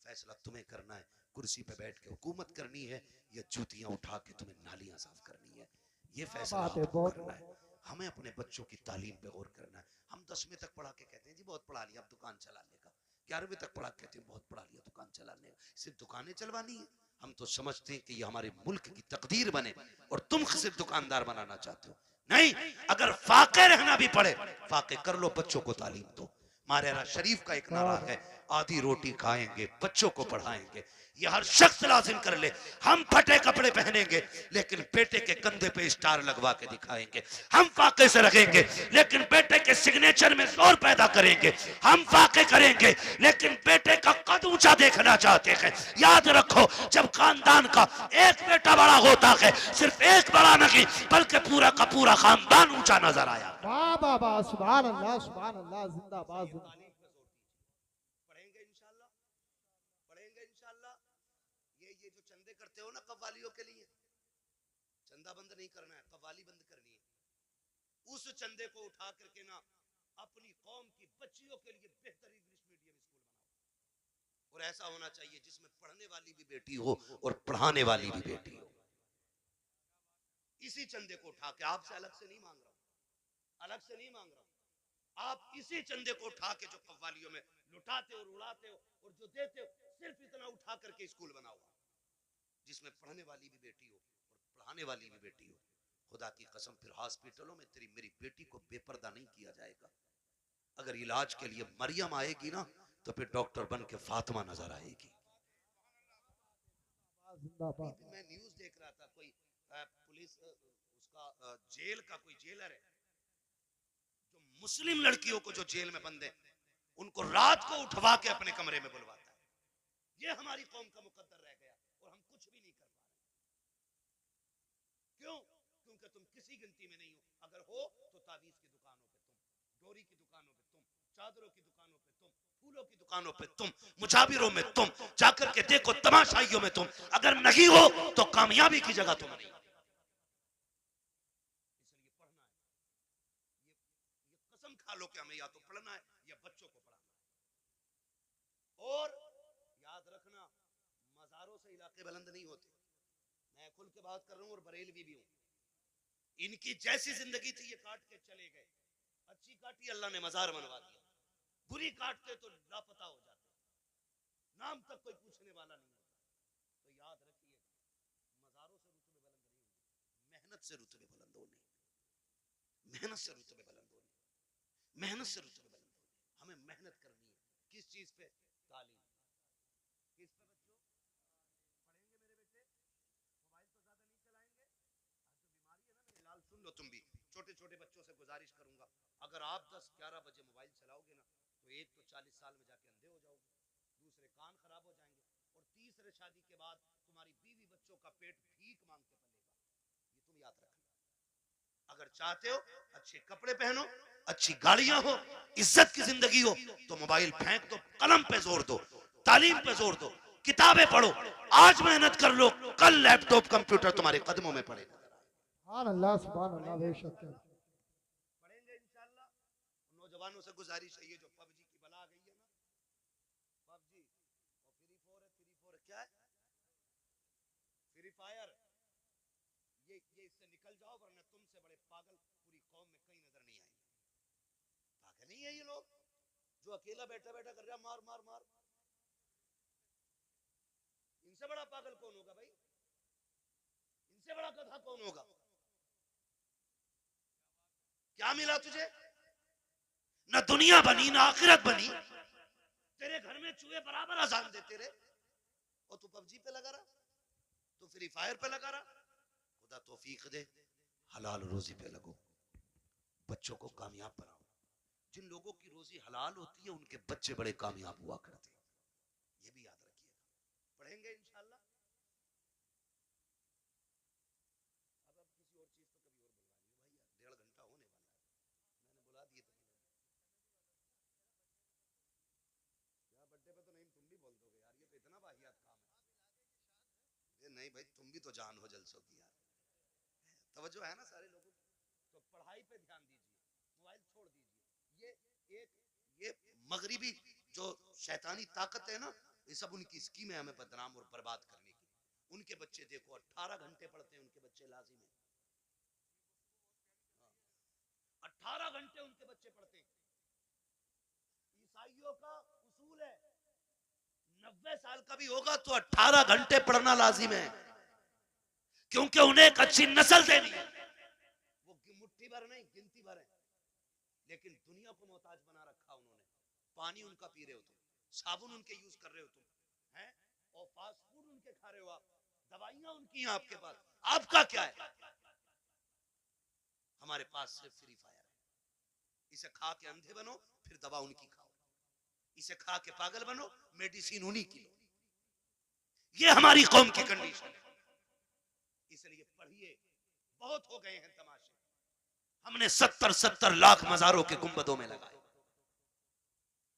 फैसला तुम्हें करना है, कुर्सी पे बैठ के हुकूमत करनी है या जूतियां उठा के तुम्हें नालियां साफ करनी है। ये फैसला आपको करना है। हमें अपने बच्चों की तालीम पे गौर करना है। हम 10वीं तक पढ़ा के कहते हैं जी बहुत पढ़ा लिया अब दुकान चलाने का, 11वीं तक पढ़ा कहते हैं बहुत पढ़ा लिया दुकान चलाने का। सिर्फ दुकानें चलवानी है? हम तो समझते हैं कि ये हमारे मुल्क की तकदीर बने और तुम सिर्फ दुकानदार बनाना चाहते हो। नहीं, अगर फाके रहना भी पड़े फाके कर लो, बच्चों को तालीम दो। मारेरा शरीफ का एक नारा है, आधी रोटी खाएंगे बच्चों को पढ़ाएंगे। ये हर शख्स लाजिम कर ले। हम फटे कपड़े पहनेंगे लेकिन बेटे के कंधे पे स्टार लगवा के दिखाएंगे। हम फाके से रखेंगे लेकिन बेटे के सिग्नेचर में जोर पैदा करेंगे। हम फाके करेंगे लेकिन बेटे का कद ऊंचा देखना चाहते हैं। याद रखो, जब खानदान का एक बेटा बड़ा होता है, सिर्फ एक बड़ा नहीं बल्कि पूरा का पूरा खानदान ऊंचा नजर आया। वाह वाह वाह, सुभान अल्लाह सुभान अल्लाह, जिंदाबाद। पढ़ेंगे इंशाल्लाह, पढ़ेंगे इंशाल्लाह। ये जो चंदे करते हो ना कव्वालियों के लिए, चंदा बंद नहीं करना है, कव्वाली बंद करनी है। उस चंदे को उठा करके ना अपनी कौम की बच्चियों के लिए बेहतर इंग्लिश मीडियम स्कूल बनाओ, और ऐसा होना चाहिए जिसमें पढ़ने वाली भी बेटी हो और पढ़ाने वाली भी बेटी हो। इसी चंदे को उठा के, आपसे अलग से नहीं मांग रहा हूं, अलग से नहीं मांग रहा हूं, आप इसी चंदे को उठा के जो कव्वालियों में लुटाते हो और उड़ाते हो और जो देते हो, सिर्फ इतना उठा करके स्कूल बनाओ जिसमें पढ़ने वाली भी बेटी हो और पढ़ाने वाली भी बेटी हो। खुदा की कसम, फिर हॉस्पिटलों में तेरी मेरी बेटी को बेपर्दा नहीं किया जाएगा। अगर इलाज के लिए मरियम आएगी ना, तो फिर डॉक्टर बन के फातिमा नजर आएगी। मैं न्यूज देख रहा था, कोई पुलिस उसका जेल का कोई जेलर है जो मुस्लिम लड़कियों को जो जेल में बंद है उनको रात को उठवा के अपने कमरे में बुलवाता है। ये हमारी कौम का मुकद्दर रह गया और हम कुछ भी नहीं कर पा रहे। क्यों? क्योंकि तुम किसी गिनती में नहीं हो। अगर हो तो तावीज की दुकानों पे तुम, डोरी की दुकानों पे तुम, चादरों की दुकानों पे तुम, फूलों की दुकानों पे तुम, मुजाबिरों में तुम, जाकर के देखो तमाशाइयों में तुम। अगर नहीं हो तो कामयाबी की जगह तुम नहीं। इसलिए पढ़ना है। ये कसम खा लो कि हमें या तो पढ़ना है या बच्चों को पढ़ाना है। और याद रखना, मजारों से इलाके बुलंद नहीं होते। मैं खुल के बात कर रहा हूं और बरेलवी भी हूं। इनकी जैसी जिंदगी थी ये काट के चले गए। अच्छी काटी अल्लाह ने मजार बनवा दिया, बुरी काटते तो लापता हो जाते, नाम तक कोई पूछने वाला नहीं होता। तो याद रखिए, मजारों से रुतबे बुलंद नहीं होंगे, मेहनत से रुतबे बुलंद होने, मेहनत से रुतबे बुलंद होने, मेहनत से रुतबे बुलंद होने। हमें मेहनत करनी है। किस चीज पे? तालीम। किस पे बच्चों? पढ़ेंगे मेरे बेटे, मोबाइल तो ज्यादा नहीं चलाएंगे। आज जो बीमारी है ना, मेरे लाल सुन लो तुम भी, छोटे छोटे बच्चों से गुजारिश करूंगा, अगर आप 10-11 बजे मोबाइल चलाओगे ना, तो एक तो 40 साल में जाके अंधे हो जाओगे, दूसरे कान खराब हो जाएंगे, और तीसरे शादी के बाद तुम्हारी बीवी बच्चों का पेट भीख मांग के पलेगा, ये तुम याद रखना। अगर चाहते हो अच्छे कपड़े पहनो, अच्छी गाड़ियां हो, इज्जत की जिंदगी हो, तो मोबाइल फेंक दो, कलम पे जोर दो, तालीम पे जोर दो, किताबें पढ़ो। आज मेहनत कर लो, कल लैपटॉप कंप्यूटर तुम्हारे कदमों में पड़ेगा। सुभान अल्लाह, सुभान अल्लाह, बेशक पढ़ेंगे इंशाल्लाह। नौजवानों से गुजारिश है, ये जो पबजी की बला आ गई है ना, पबजी और फ्री फोर क्या है, फ्री फायर, ये इससे निकल जाओ, वरना तुमसे बड़े पागल पूरी कौम में कहीं नजर नहीं आएंगे। पागल नहीं है ये लोग जो अकेला बैठा बैठा कर रहा मार मार मार। इनसे बड़ा पागल कौन होगा भाई, इनसे बड़ा गधा कौन होगा। क्या मिला तुझे, ना दुनिया बनी ना आखिरत बनी, तेरे घर में चूहे बराबर अजान देते रहे और तू पबजी पे लगा रहा, तू फ्री फायर पे लगा रहा। खुदा तौफीक दे, हलाल रोजी पे लगो, बच्चों को कामयाब बनाओ। जिन लोगों की रोजी हलाल होती है उनके बच्चे बड़े कामयाब हुआ करते हैं, ये भी याद रखिएगा। पढ़ेंगे इंशाल्लाह। अब किसी और चीज तो कभी और बुलवा लियो भैया, 1.5 घंटा होने वाला है, मैंने बुला दिए थे। यार बर्थडे पे तो नहीं, तुम भी बोल दोगे यार, ये तो इतना वाहियात काम है। ये नहीं भाई, तुम भी तो जान हो जलसों की यार, तवज्जो है ना सारे लोगों की। तो पढ़ाई पे ध्यान दीजिए, मोबाइल छोड़ दीजिए। ये मगरिबी जो शैतानी ताकत है ना, ये सब उनकी स्कीम है हमें बदनाम और बर्बाद करने की। उनके बच्चे देखो 18 घंटे पढ़ते हैं, उनके बच्चे लाजिम है, 18 घंटे उनके बच्चे पढ़ते हैं। ईसाइयों का उसूल है 90 साल का भी होगा तो 18 घंटे पढ़ना लाजिम है, क्योंकि उन्हें एक अच्छी नस्ल देनी है। वो मुट्ठी भर नहीं, गिनती भर है, लेकिन दुनिया को मोहताज बना रखा उन्होंने। पानी उनका पी रहे हो तुम, साबुन उनके यूज कर रहे हो तुम, हैं, और फास्ट फूड उनके खा रहे हो आप, दवाइयां उनकी हैं आपके पास, आपका क्या है। हमारे पास सिर्फ फ्री फायर है, इसे खा के अंधे बनो, फिर दवा उनकी खाओ, इसे खा के पागल बनो, मेडिसिन उन्हीं की लो। ये हमारी कौम की कंडीशन है। इसलिए पढ़िए, बहुत हो गए हैं तमाशे। हमने 70-70 लाख मजारों के गुंबदों में लगाए,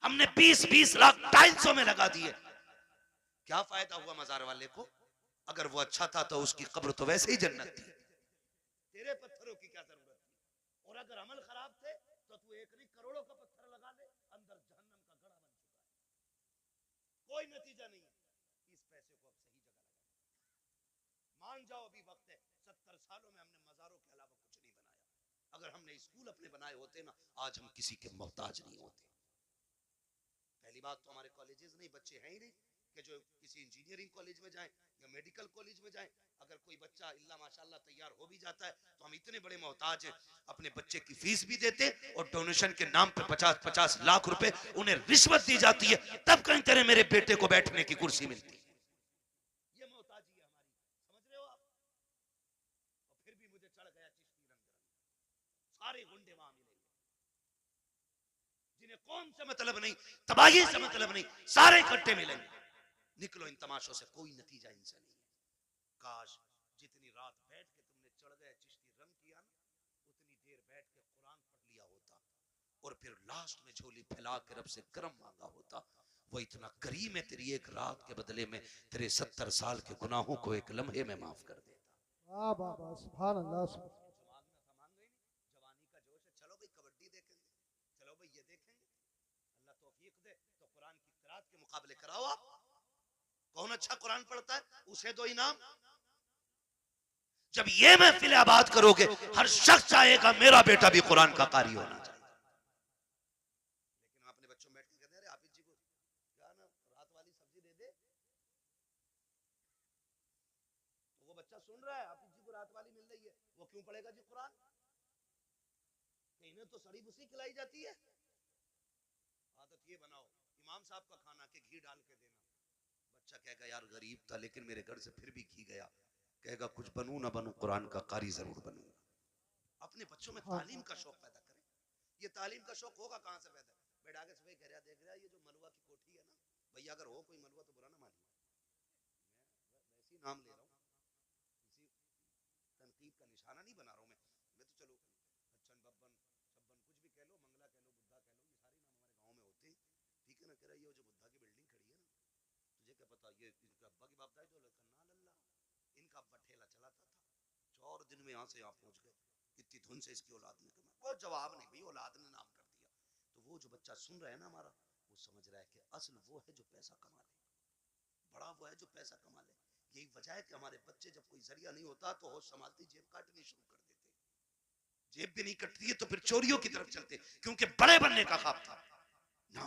हमने 20-20 लाख टाइल्सों में लगा दिए। क्या फायदा हुआ मजार वाले को, अगर वो अच्छा था तो उसकी कब्र तो वैसे ही जन्नत थी, तेरे पत्थरों की क्या जरूरत थी। और अगर अमल खराब थे तो तू एक नहीं करोड़ों का पत्थर लगा ले, अंदर जहन्नम का गड़ा बन चुका है, कोई नतीजा नहीं है। इस पैसे को अब सही जगह लगाए, मान जाओ अभी वक्त है। 70 सालों में हमने मजारों के अलावा कुछ नहीं बनाया। अगर हमने स्कूल अपने बनाए होते ना, आज हम किसी के मोहताज नहीं होते। पहली बात तो हमारे कॉलेजेस नहीं, बच्चे हैं ही नहीं कि जो किसी इंजीनियरिंग कॉलेज में जाएं या मेडिकल कॉलेज में जाएं। अगर कोई बच्चा इल्ला माशाल्लाह तैयार हो भी जाता है तो हम इतने बड़े मोहताज हैं, अपने बच्चे की फीस भी देते और डोनेशन के नाम पे 50-50 लाख रुपए उन्हें रिश्वत दी जाती है, तब कहीं तेरे मेरे बेटे को बैठने की कुर्सी मिलती है। ये मोहताजी है हमारी, समझ रहे हो आप। और फिर भी मुझे चढ़ गया चिश्ती रंग, सारे गुंडे वहां मिलेंगे, जिन्हें कौन से मतलब नहीं, तबाही से मतलब नहीं, सारे इकट्ठे मिलेंगे। निकलो इन तमाशों से, कोई नतीजा इनसे नहीं है। काश जितनी रात बैठ के तुमने चढ़ गए चिश्ती रंग किया ना, उतनी देर बैठ के कुरान पढ़ लिया होता और फिर लास्ट में झोली फैला के रब से करम मांगा होता। वो इतना करीम है, तेरी एक रात के बदले में तेरे 70 साल के गुनाहों को एक लम्हे में माफ कर देता। वाह वाह वाह, सुभान अल्लाह, मांगना था मांग गई, जवानी का जोश है, चलो भाई कबड्डी देखेंगे, चलो भाई ये देखेंगे, अल्लाह तौफीक दे तो कुरान की किरात के मुकाबले कराओ आप। कौन अच्छा कुरान पढ़ता है उसे दो इनाम। जब ये महफिल आबाद करोगे, हर शख्स चाहेगा मेरा बेटा भी कुरान का कारी होना चाहिए। लेकिन हम अपने बच्चों में बैठ के कहते हैं, अरे हाफिज जी को क्या ना रात वाली सब्जी दे दे, तो वो बच्चा सुन रहा है हाफिज जी को रात वाली मिल रही है, वो क्यों पढ़ेगा जी कुरान। इन्हें तो सड़ी भूसी खिलाई जाती है। आदत ये बनाओ, इमाम साहब का खाना के घी डाल के देना, बच्चा कहेगा यार गरीब था लेकिन मेरे घर से फिर भी घी गया, कहेगा कुछ बनूं ना बनूं कुरान का कारी जरूर बनूंगा। अपने बच्चों में तालीम का शौक पैदा करें। ये तालीम का शौक होगा कहां से पैदा, बैठा के सुबह कह रहा देख रहा है ये जो मलुआ की कोठी है ना, भैया अगर हो कोई मलुआ तो बुरा ना मानिए, नाम ले रहा हूँ, किसी तनकीद का निशाना नहीं बना रहा हूँ मैं तो चलो अच्छन बब्बन छब्बन कुछ भी कह लो, मंगला कह लो, बुद्धा कह लो, ये सारे नाम हमारे गाँव में होते हैं, ठीक है ना। कह रहा ये जो बुद्धा की बिल्डिंग खड़ी है ना, तुझे क्या पता ये इनके अब्बा की बापदादी दौलत का ना लल्ला, इनका अब्बा ठेला चलाता था, 4 दिन में यहाँ से यहाँ पहुंच गए, इतनी धुन से इसकी औलाद ने कमा। वो जवाब नहीं भाई, औलाद ने नाम कर दिया। तो वो जो बच्चा सुन रहा है ना हमारा, वो समझ रहा है कि असल वो है जो पैसा कमा ले, बड़ा वो है जो पैसा कमा ले। यही वजह है कि हमारे बच्चे जब कोई जरिया नहीं होता तो होश संभालती जेब काटनी शुरू कर देते, जेब भी नहीं कटती है तो फिर चोरियों की तरफ चलते, क्योंकि बड़े बनने का ख्वाब था ना।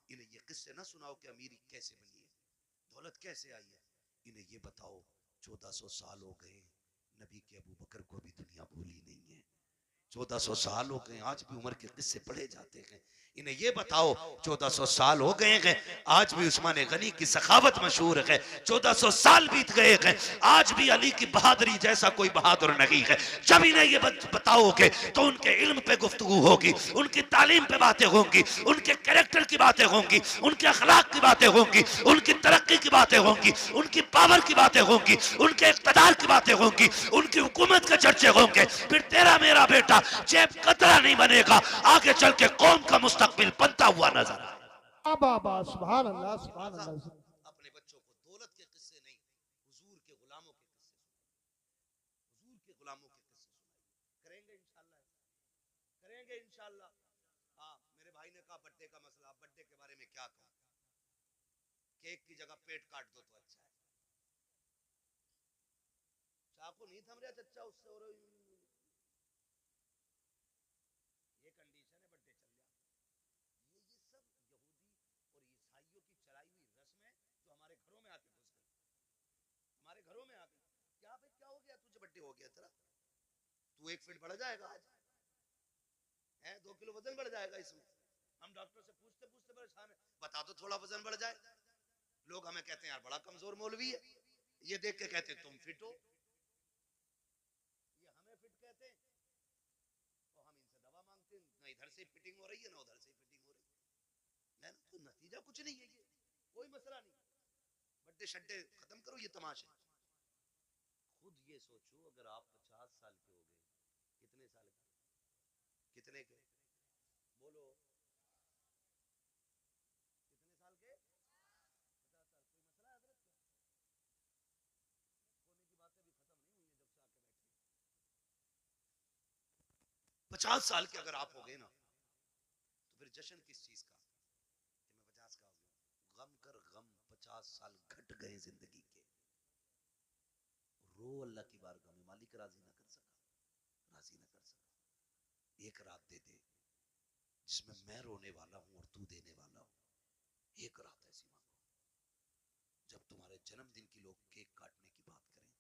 इन्हें ये किस्से ना सुनाओ कि अमीरी कैसे बनी है, दौलत कैसे आई है, इन्हें ये बताओ 1400 साल हो गए, नबी के अबू बकर को भी दुनिया भूली नहीं है, 1400 साल हो गए, आज भी उमर के किस्से पढ़े जाते हैं। इन्हें ये बताओ 1400 साल हो गए हैं, आज भी उस्मान गनी की सखावत मशहूर है, 1400 साल बीत गए हैं, आज भी अली की बहादुरी जैसा कोई बहादुर नहीं है। जब इन्हें ये बताओगे तो उनके इल्म पे गुफ्तगू होगी, उनकी तालीम पे बातें होंगी, उनके कैरेक्टर की बातें होंगी, उनके अखलाक की बातें होंगी, उनकी तरक्की की बातें होंगी, उनकी पावर की बातें होंगी, उनके इक़्तिदार की बातें होंगी, उनकी हुकूमत के चर्चे होंगे। फिर तेरा मेरा बेटा जेब कतरा नहीं बनेगा, आगे चल के कौम का मुस्तकबिल बनता हुआ नजर आए। बाबा सुभान अल्लाह सुभान अल्लाह। अपने बच्चों को दौलत के किस्से नहीं, हुजूर के गुलामों के किस्से सुनाइए, हुजूर के गुलामों के किस्से सुनाइए। करेंगे इंशाल्लाह, करेंगे इंशाल्लाह। हाँ, मेरे भाई ने कहा बर्थडे का मसला, बर्थडे के बारे में क्या कहूँ, केक की जगह पेट काट दो तो अच्छा है। चाकू नहीं थम रहा चच्चा उससे, और ये कंडीशन है, बर्थडे चल गया। ये सब यहूदी और ईसाइयों की चलाई हुई रस्म है जो हमारे घरों में आके घुस गई, हमारे घरों में आ गई। क्या भाई क्या हो गया, तुझे बर्थडे हो गया तेरा, तू 1 फीट बढ़ जाएगा आज है, 2 किलो वजन बढ़ जाएगा इसमें। हम डॉक्टर से पूछते पूछते परेशान है, बता दो थोड़ा वजन बढ़ जाए। लोग हमें कहते हैं यार बड़ा कमजोर मौलवी है, ये देख के कहते हैं तुम फिट हो, ये हमें फिट कहते हैं, तो हम इनसे दवा मांगते हैं, ना इधर से फिटिंग हो रही है ना उधर से फिटिंग हो रही है ना। तो नतीजा कुछ नहीं है, ये कोई मसला नहीं। बर्थडे शड्डे खत्म करो ये तमाशे। खुद ये सोचो अगर आप 50 साल के हो गए, कितने साल के, कितने के बोलो, कितने साल के, 50 साल, कोई मसला है हजरत का, होने की बातें भी खत्म नहीं हुई है जब से आके बैठे। 50 साल के अगर आप हो गए ना, तो फिर जश्न किस चीज का कि मैं 50 का हो गया, गम कर गम, 50 साल घट गए जिंदगी के, रो अल्लाह की बारगाह में, मालिक राजी ना कर सका, राजी ना कर सका, एक रात दे दे जिसमें मैं रोने वाला हूं और तू देने वाला हूं, एक रात ऐसी मांगो। जब तुम्हारे जन्मदिन की लोग केक काटने की बात करें,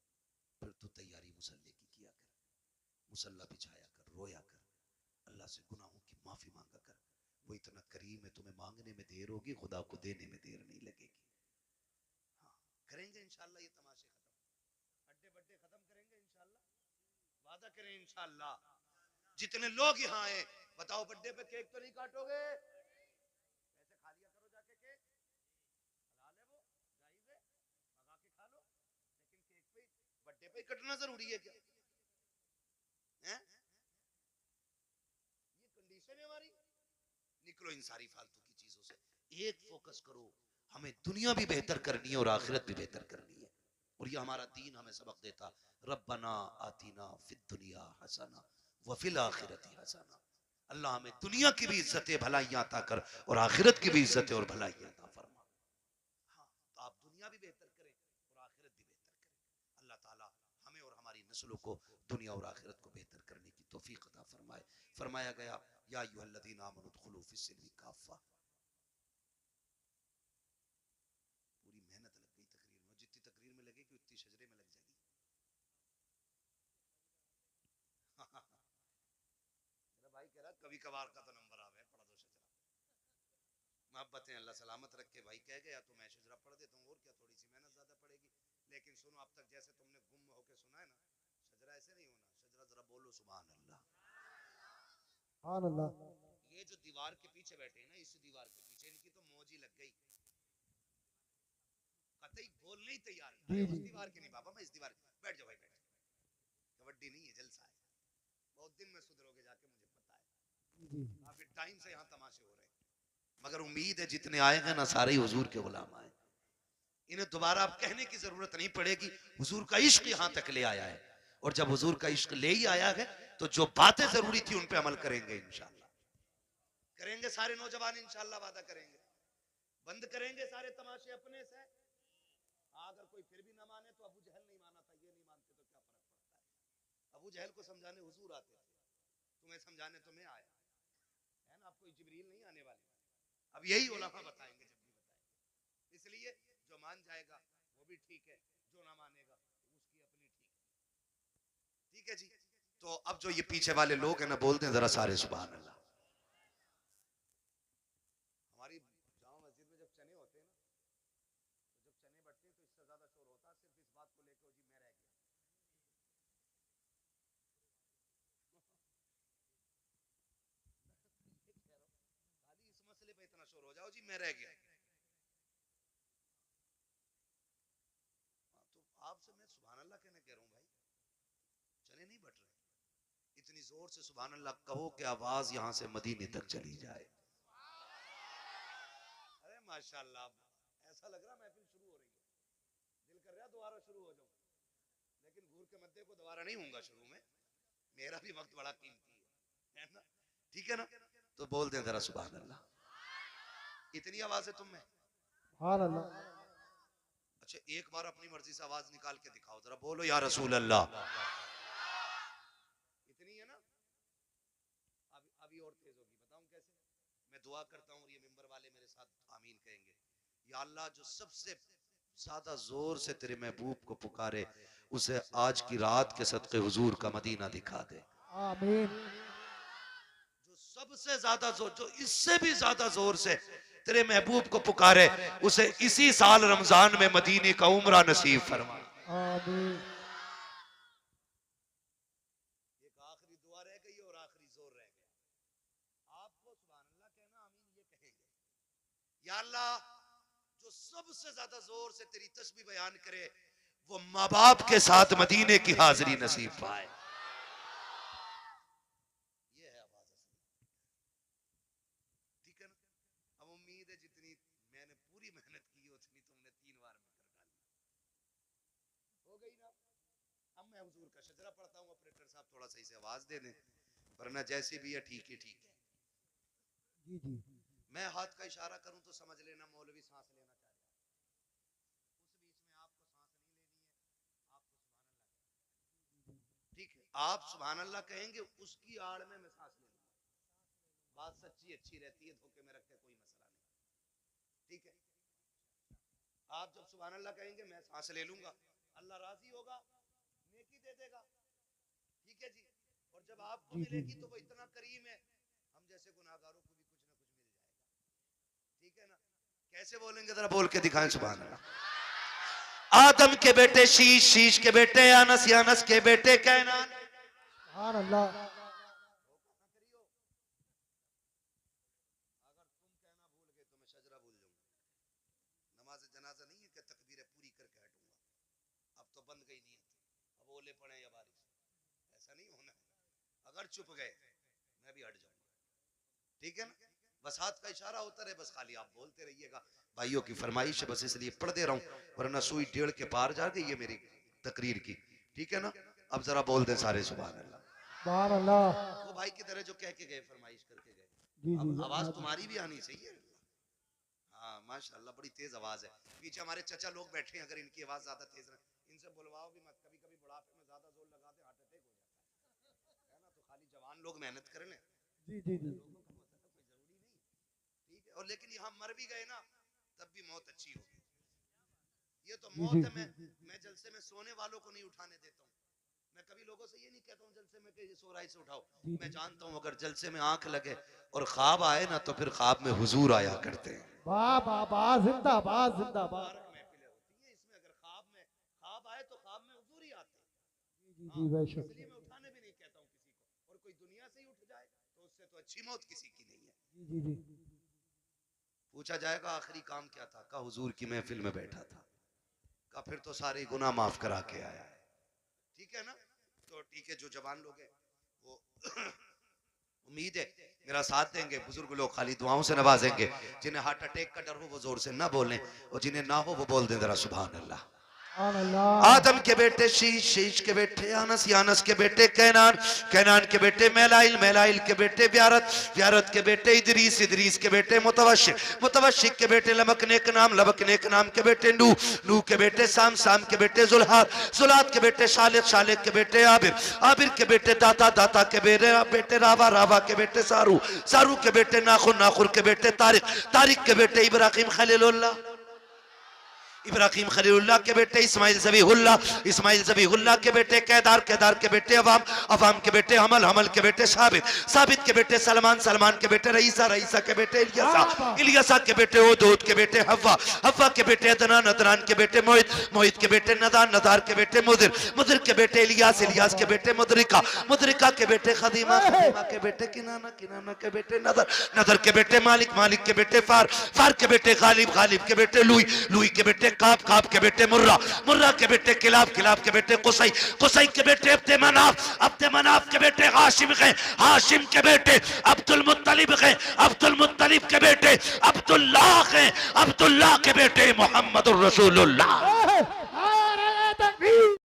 फिर तू तैयारी मुसल्ले की किया कर, मुसल्ला बिछाया कर, रोया कर, अल्लाह से गुनाहों की माफी मांगा कर। वो इतना करीम है, तुम्हें मांगने में देर होगी, खुदा को देने में देर नहीं लगेगी। हाँ, करेंगे इंशाल्लाह ये तमाशे खत्म, अड्डे बड्डे खत्म करेंगे इंशाल्लाह, वादा करें इंशाल्लाह। जितने लोग यहाँ आए बताओ बर्थडे पे केक तो नहीं काटोगे, पैसे खा लिया करो जाके, केक हलाल है, वो जायज है, मंगा के खा लो, लेकिन केक पे बर्थडे पे कटना जरूरी है क्या है? ये कंडीशन है हमारी। निकलो इन सारी फालतू की चीजों से, एक फोकस करो, हमें दुनिया भी बेहतर करनी है और आखिरत भी बेहतर करनी है। और ये हमारा दीन हमें सबक देता, रब्बना आतीना फिद दुनिया हसना व फिल आखिरती हसना। अल्लाह हमें दुनिया की भी इज्जतें भलाइयां अता कर और आखिरत की भी इज्जतें और भलाइयां अता फरमा। हाँ, तो आप दुनिया भी बेहतर करें और आखिरत भी बेहतर करें। अल्लाह ताला हमें और हमारी नस्लों को दुनिया और आखिरत को बेहतर करने की तौफीक अता फरमाए। फरमाया गया या अय्युहल्लज़ीना आमनु उदखुलू फिस्सिल्मी काफ़ा। पूरी मेहनत लग गई तकरीर में, जितनी तकरीर में लगेगी उतनी शजरे में लग जाएगी। मेरा भाई कह रहा कभी कभार का तो नंबर आवे, पढ़ दो शजरा। मोहब्बतें अल्लाह सलामत रखे, भाई कह गया तो मैं शजरा पढ़ देता हूँ, और क्या, थोड़ी सी मेहनत ज्यादा पड़ेगी। लेकिन सुनो, अब तक जैसे तुमने गुम होके सुना है ना, शजरा ऐसे नहीं होना, शजरा जरा बोलो सुभान अल्लाह। सुभान अल्लाह। ये जो दीवार के पीछे बैठे हैं ना, इस दीवार के पीछे इनकी तो मौज ही लग गई, आते ही बोलने ही तैयार, जी, अरे जी। उस दीवार की नहीं बाबा, मैं इस दीवार, बैठ जाओ भाई बैठ जाओ, कबड्डी नहीं है जलसा है, बहुत दिन में सुधरोगे जाके, मुझे पता है, जी काफी टाइम से यहाँ तमाशे हो रहे हैं, मगर उम्मीद है जितने आएंगे ना सारे ही हुजूर के गुलाम आए, इन्हें दोबारा अब कहने की जरूरत नहीं पड़ेगी, हुजूर का इश्क यहाँ तक ले आया है, और जब हुजूर का इश्क ले ही आया है तो जो बातें जरूरी थी उन पे अमल करेंगे इंशाल्लाह, करेंगे सारे नौजवान इंशाल्लाह, वादा करेंगे, बंद करेंगे सारे तमाशे अपने से। अगर कोई फिर भी ना माने तो अबू जहल नहीं माना था, ये नहीं मानते तो क्या फर्क पड़ता है, अबू जहल को समझाने हुजूर आते थे, तुम्हें समझाने तो मैं आया, है ना, अब कोई जिब्रील नहीं आने वाले, अब यही उलमा बताएंगे जब भी बताएंगे, इसलिए जो मान जाएगा वो भी ठीक है, जो ना मानेगा उसकी अपनी ठीक है, ठीक है जी। तो अब जो ये पीछे वाले लोग हैं ना, बोलते हैं जरा सारे सुभान अल्लाह। हमारी जामा मस्जिद में जब चने होते हैं ना, तो जब चने बटते हैं तो इससे ज्यादा शोर होता है, सिर्फ इस बात को लेकर जी मैं रह गया, खाली इस मसले पे इतना शोर हो जाओ जी मैं रह गया। तो आपसे मैं सुभान अल्लाह कहने कह रहा हूँ भाई, चने नहीं बट रहे, इतनी जोर से सुभान अल्लाह कहो कि आवाज यहां से मदीने तक चली जाए। अरे माशाल्लाह, ऐसा लग रहा महफिल शुरू हो रही है, दिल कर रहा दोबारा शुरू हो जाऊं, लेकिन घूर के मध्य को दोबारा नहीं होऊंगा शुरू में, मेरा भी वक्त बड़ा कीमती है ना, ठीक है ना। तो बोल दें जरा सुभान अल्लाह, इतनी आवाज है तुम में, सुभान अल्लाह। अच्छा एक बार अपनी मर्जी से आवाज निकाल के दिखाओ जरा, बोलो या रसूल अल्लाह, इतनी है ना, अभी और तेज होगी, बताऊं कैसे, मैं दुआ करता हूँ और ये मिंबर वाले मेरे साथ आमीन कहेंगे, या अल्लाह जो सबसे ज्यादा जोर से तेरे महबूब को पुकारे उसे आज की रात के सदके हुजूर का मदीना दिखा दे, आमीन। जो सबसे ज्यादा जोर, जो इससे भी ज्यादा जोर से तेरे महबूब को पुकारे उसे इसी साल रमजान में मदीने का उम्रा नसीब फरमा। आमीन। एक आखिरी दुआ रह गई और आखिरी जोर रह गया, आपको सुभान अल्लाह कहना, आमीन ये कहेंगे, या अल्लाह जो सबसे ज्यादा जोर से तेरी तस्बीह बयान करे वो माँ बाप के साथ मदीने की हाजिरी नसीब पाए, ये है आवाज असली, ठीक है ना। अब उम्मीद है जितनी मैंने पूरी मेहनत की उतनी तुमने 3 बार में कर डाली, हो गई ना। अब मैं हुजूर का शजरा पढ़ता हूँ, ऑपरेटर साहब थोड़ा सही से आवाज दे दें, वरना जैसे भी है ठीक है ठीक है, जी जी। मैं हाथ का इशारा करूं तो समझ लेना मौलवी सांस लेना चाह रहा है, उस बीच में आपको सांस नहीं लेनी है, आपको सुभान अल्लाह, ठीक है, आप सुभान अल्लाह कहेंगे उसकी आड़ में मैं सांस ले लूंगा, बात सच्ची अच्छी रहती है, धोखे में रख के कोई मसला नहीं, ठीक है। आप जब सुभान अल्लाह कहेंगे मैं सांस ले लूंगा, अल्लाह राजी होगा, नेकी दे देगा, ठीक है जी। और जब आपको जी जी। मिलेगी तो वो इतना करीम है, हम जैसे गुनाहगारों को भी कुछ ना कुछ मिल जाएगा, ठीक है ना। कैसे बोलेंगे जरा बोल के दिखाएं सुभान अल्लाह। आदम के बेटे शीश, शीश के बेटे अनस, अनस के बेटे कैनान, सुभान अल्लाह। अगर तुम कहना भूल गए तो मैं शजरा भूल जाऊंगा, नमाज जनाजा नहीं है कि तकबीरें पूरी करके हटूंगा, अब तो बंद गई नीयत, अब ओले पड़े या बारिश, ऐसा नहीं होना है, अगर चुप गए मैं भी हट जाऊंगा, ठीक है ना। बस हाथ का इशारा होता रहे, बस खाली आप बोलते रहिएगा, भाइयों की फरमाइश है बस इसलिए पढ़ दे रहा हूं, वरना सुई 1.5 के पार जा गई ये मेरी तकरीर की, ठीक है ना। अब जरा बोल दे सारे सुभान अल्लाह। सुभान अल्लाह। वो भाई की तरह जो कह के गए, फरमाइश करके गए, जी जी। अब आवाज तुम्हारी भी आनी चाहिए, हाँ माशाल्लाह बड़ी तेज आवाज है, पीछे हमारे चचा लोग बैठे हैं, अगर इनकी आवाज ज्यादा तेज है इनसे बुलवाओ भी मत, कभी कभी बुढ़ापे में ज्यादा जोर लगाते हार्ट अटैक हो जाता है ना, तो खाली जवान लोग मेहनत कर लें, जी जी जी। लोगों का होता है कोई जरूरी नहीं, ठीक है। और लेकिन यहाँ मर भी गए ना तब भी मौत अच्छी होगी, ये तो जी मौत जी। है। मैं जलसे में सोने वालों को नहीं उठाने देता हूँ, मैं कभी लोगों से ये नहीं कहता हूँ जलसे में कि ये सो रहा है इसे उठाओ, जी मैं जी। जानता हूँ अगर जलसे में आंख लगे और ख्वाब आए ना तो फिर ख्वाब में हुजूर आया करते हैं, वाह वाह वाह, जिंदाबाद जिंदाबाद। मुबारक महफिलें होती हैं इसमें, अगर ख्वाब आए तो ख्वाब में हुजूर ही आते हैं, जी जी हाँ जी बेशक। इसलिए मैं उठाने भी नहीं कहता हूँ किसी को, और कोई दुनिया से ही उठ जाए तो उससे तो अच्छी मौत किसी की नहीं है। जी जी जी। पूछा जाएगा आखिरी काम क्या था, का हुजूर की महफिल में बैठा था, का फिर तो सारे गुनाह माफ करा के आया है। ठीक है ना? तो ठीक है, जो जवान लोग हैं वो उम्मीद है मेरा साथ देंगे, बुजुर्ग लोग खाली दुआओं से नवाजेंगे। जिन्हें हार्ट अटैक का डर हो वो जोर से ना बोलें, और जिन्हें ना हो वो बोल दें जरा सुभान अल्लाह। आदम के बेटे शीश, शीश के बेटे यानस, यानस के बेटे कैनान, कैनान के बेटे मैलाइल, मैलाइल के बेटे व्यारत, व्यारत के बेटे इदरीस, इदरीस के बेटे मुतवशिक, मुतवशिक के बेटे लबक नेक नाम, लबक नेक नाम के बेटे नूह, नूह के बेटे साम, साम के बेटे जुल्हाद, जुल्हाद के बेटे शालिक, शालिक के बेटे आबिर, आबिर के बेटे दाता, दाता के बेटे रावा, रावा के बेटे सारू, सारू के बेटे नाखुर, नाखुर के बेटे तारिक, तारिक के बेटे इब्राहिम खलीलुल्लाह, इब्राहिम खलीलुल्लाह के बेटे इस्माइल ज़बीहुल्लाह, इस्माइल ज़बीहुल्लाह के बेटे केदार, केदार के बेटे अवाम, अवाम के बेटे हमल, हमल के बेटे साबित, साबित के बेटे सलमान, सलमान के बेटे रईसा, रईसा के बेटे इलियासा, इलियासा के बेटे ओदोद के बेटे हव्वा, हव्वा के बेटे अदनान, अदनान के बेटे मोहित, मोहित के बेटे नदान, नदार के बेटे मुदिर, मुदिर के बेटे इलियास, इलियास के बेटे मुदरिका, मुदरिका के बेटे खदीमा, खदीमा के बेटे किनाना, किनाना के बेटे नदर, नदर के बेटे मालिक, मालिक के बेटे फार, फार के बेटे गालिब, गालिब के बेटे लुई, लुई के बेटे काब, काब के बेटे मुर्रा, मुर्रा के बेटे किलाब, किलाब के बेटे कुसई, कुसई के बेटे अब्दे मनाफ, अब्दे मनाफ के बेटे हाशिम हैं, हाशिम के बेटे अब्दुल मुत्तलिब हैं, अब्दुल मुत्तलिब के बेटे अब्दुल्लाह हैं, अब्दुल्लाह के बेटे मोहम्मदुर रसूलुल्लाह।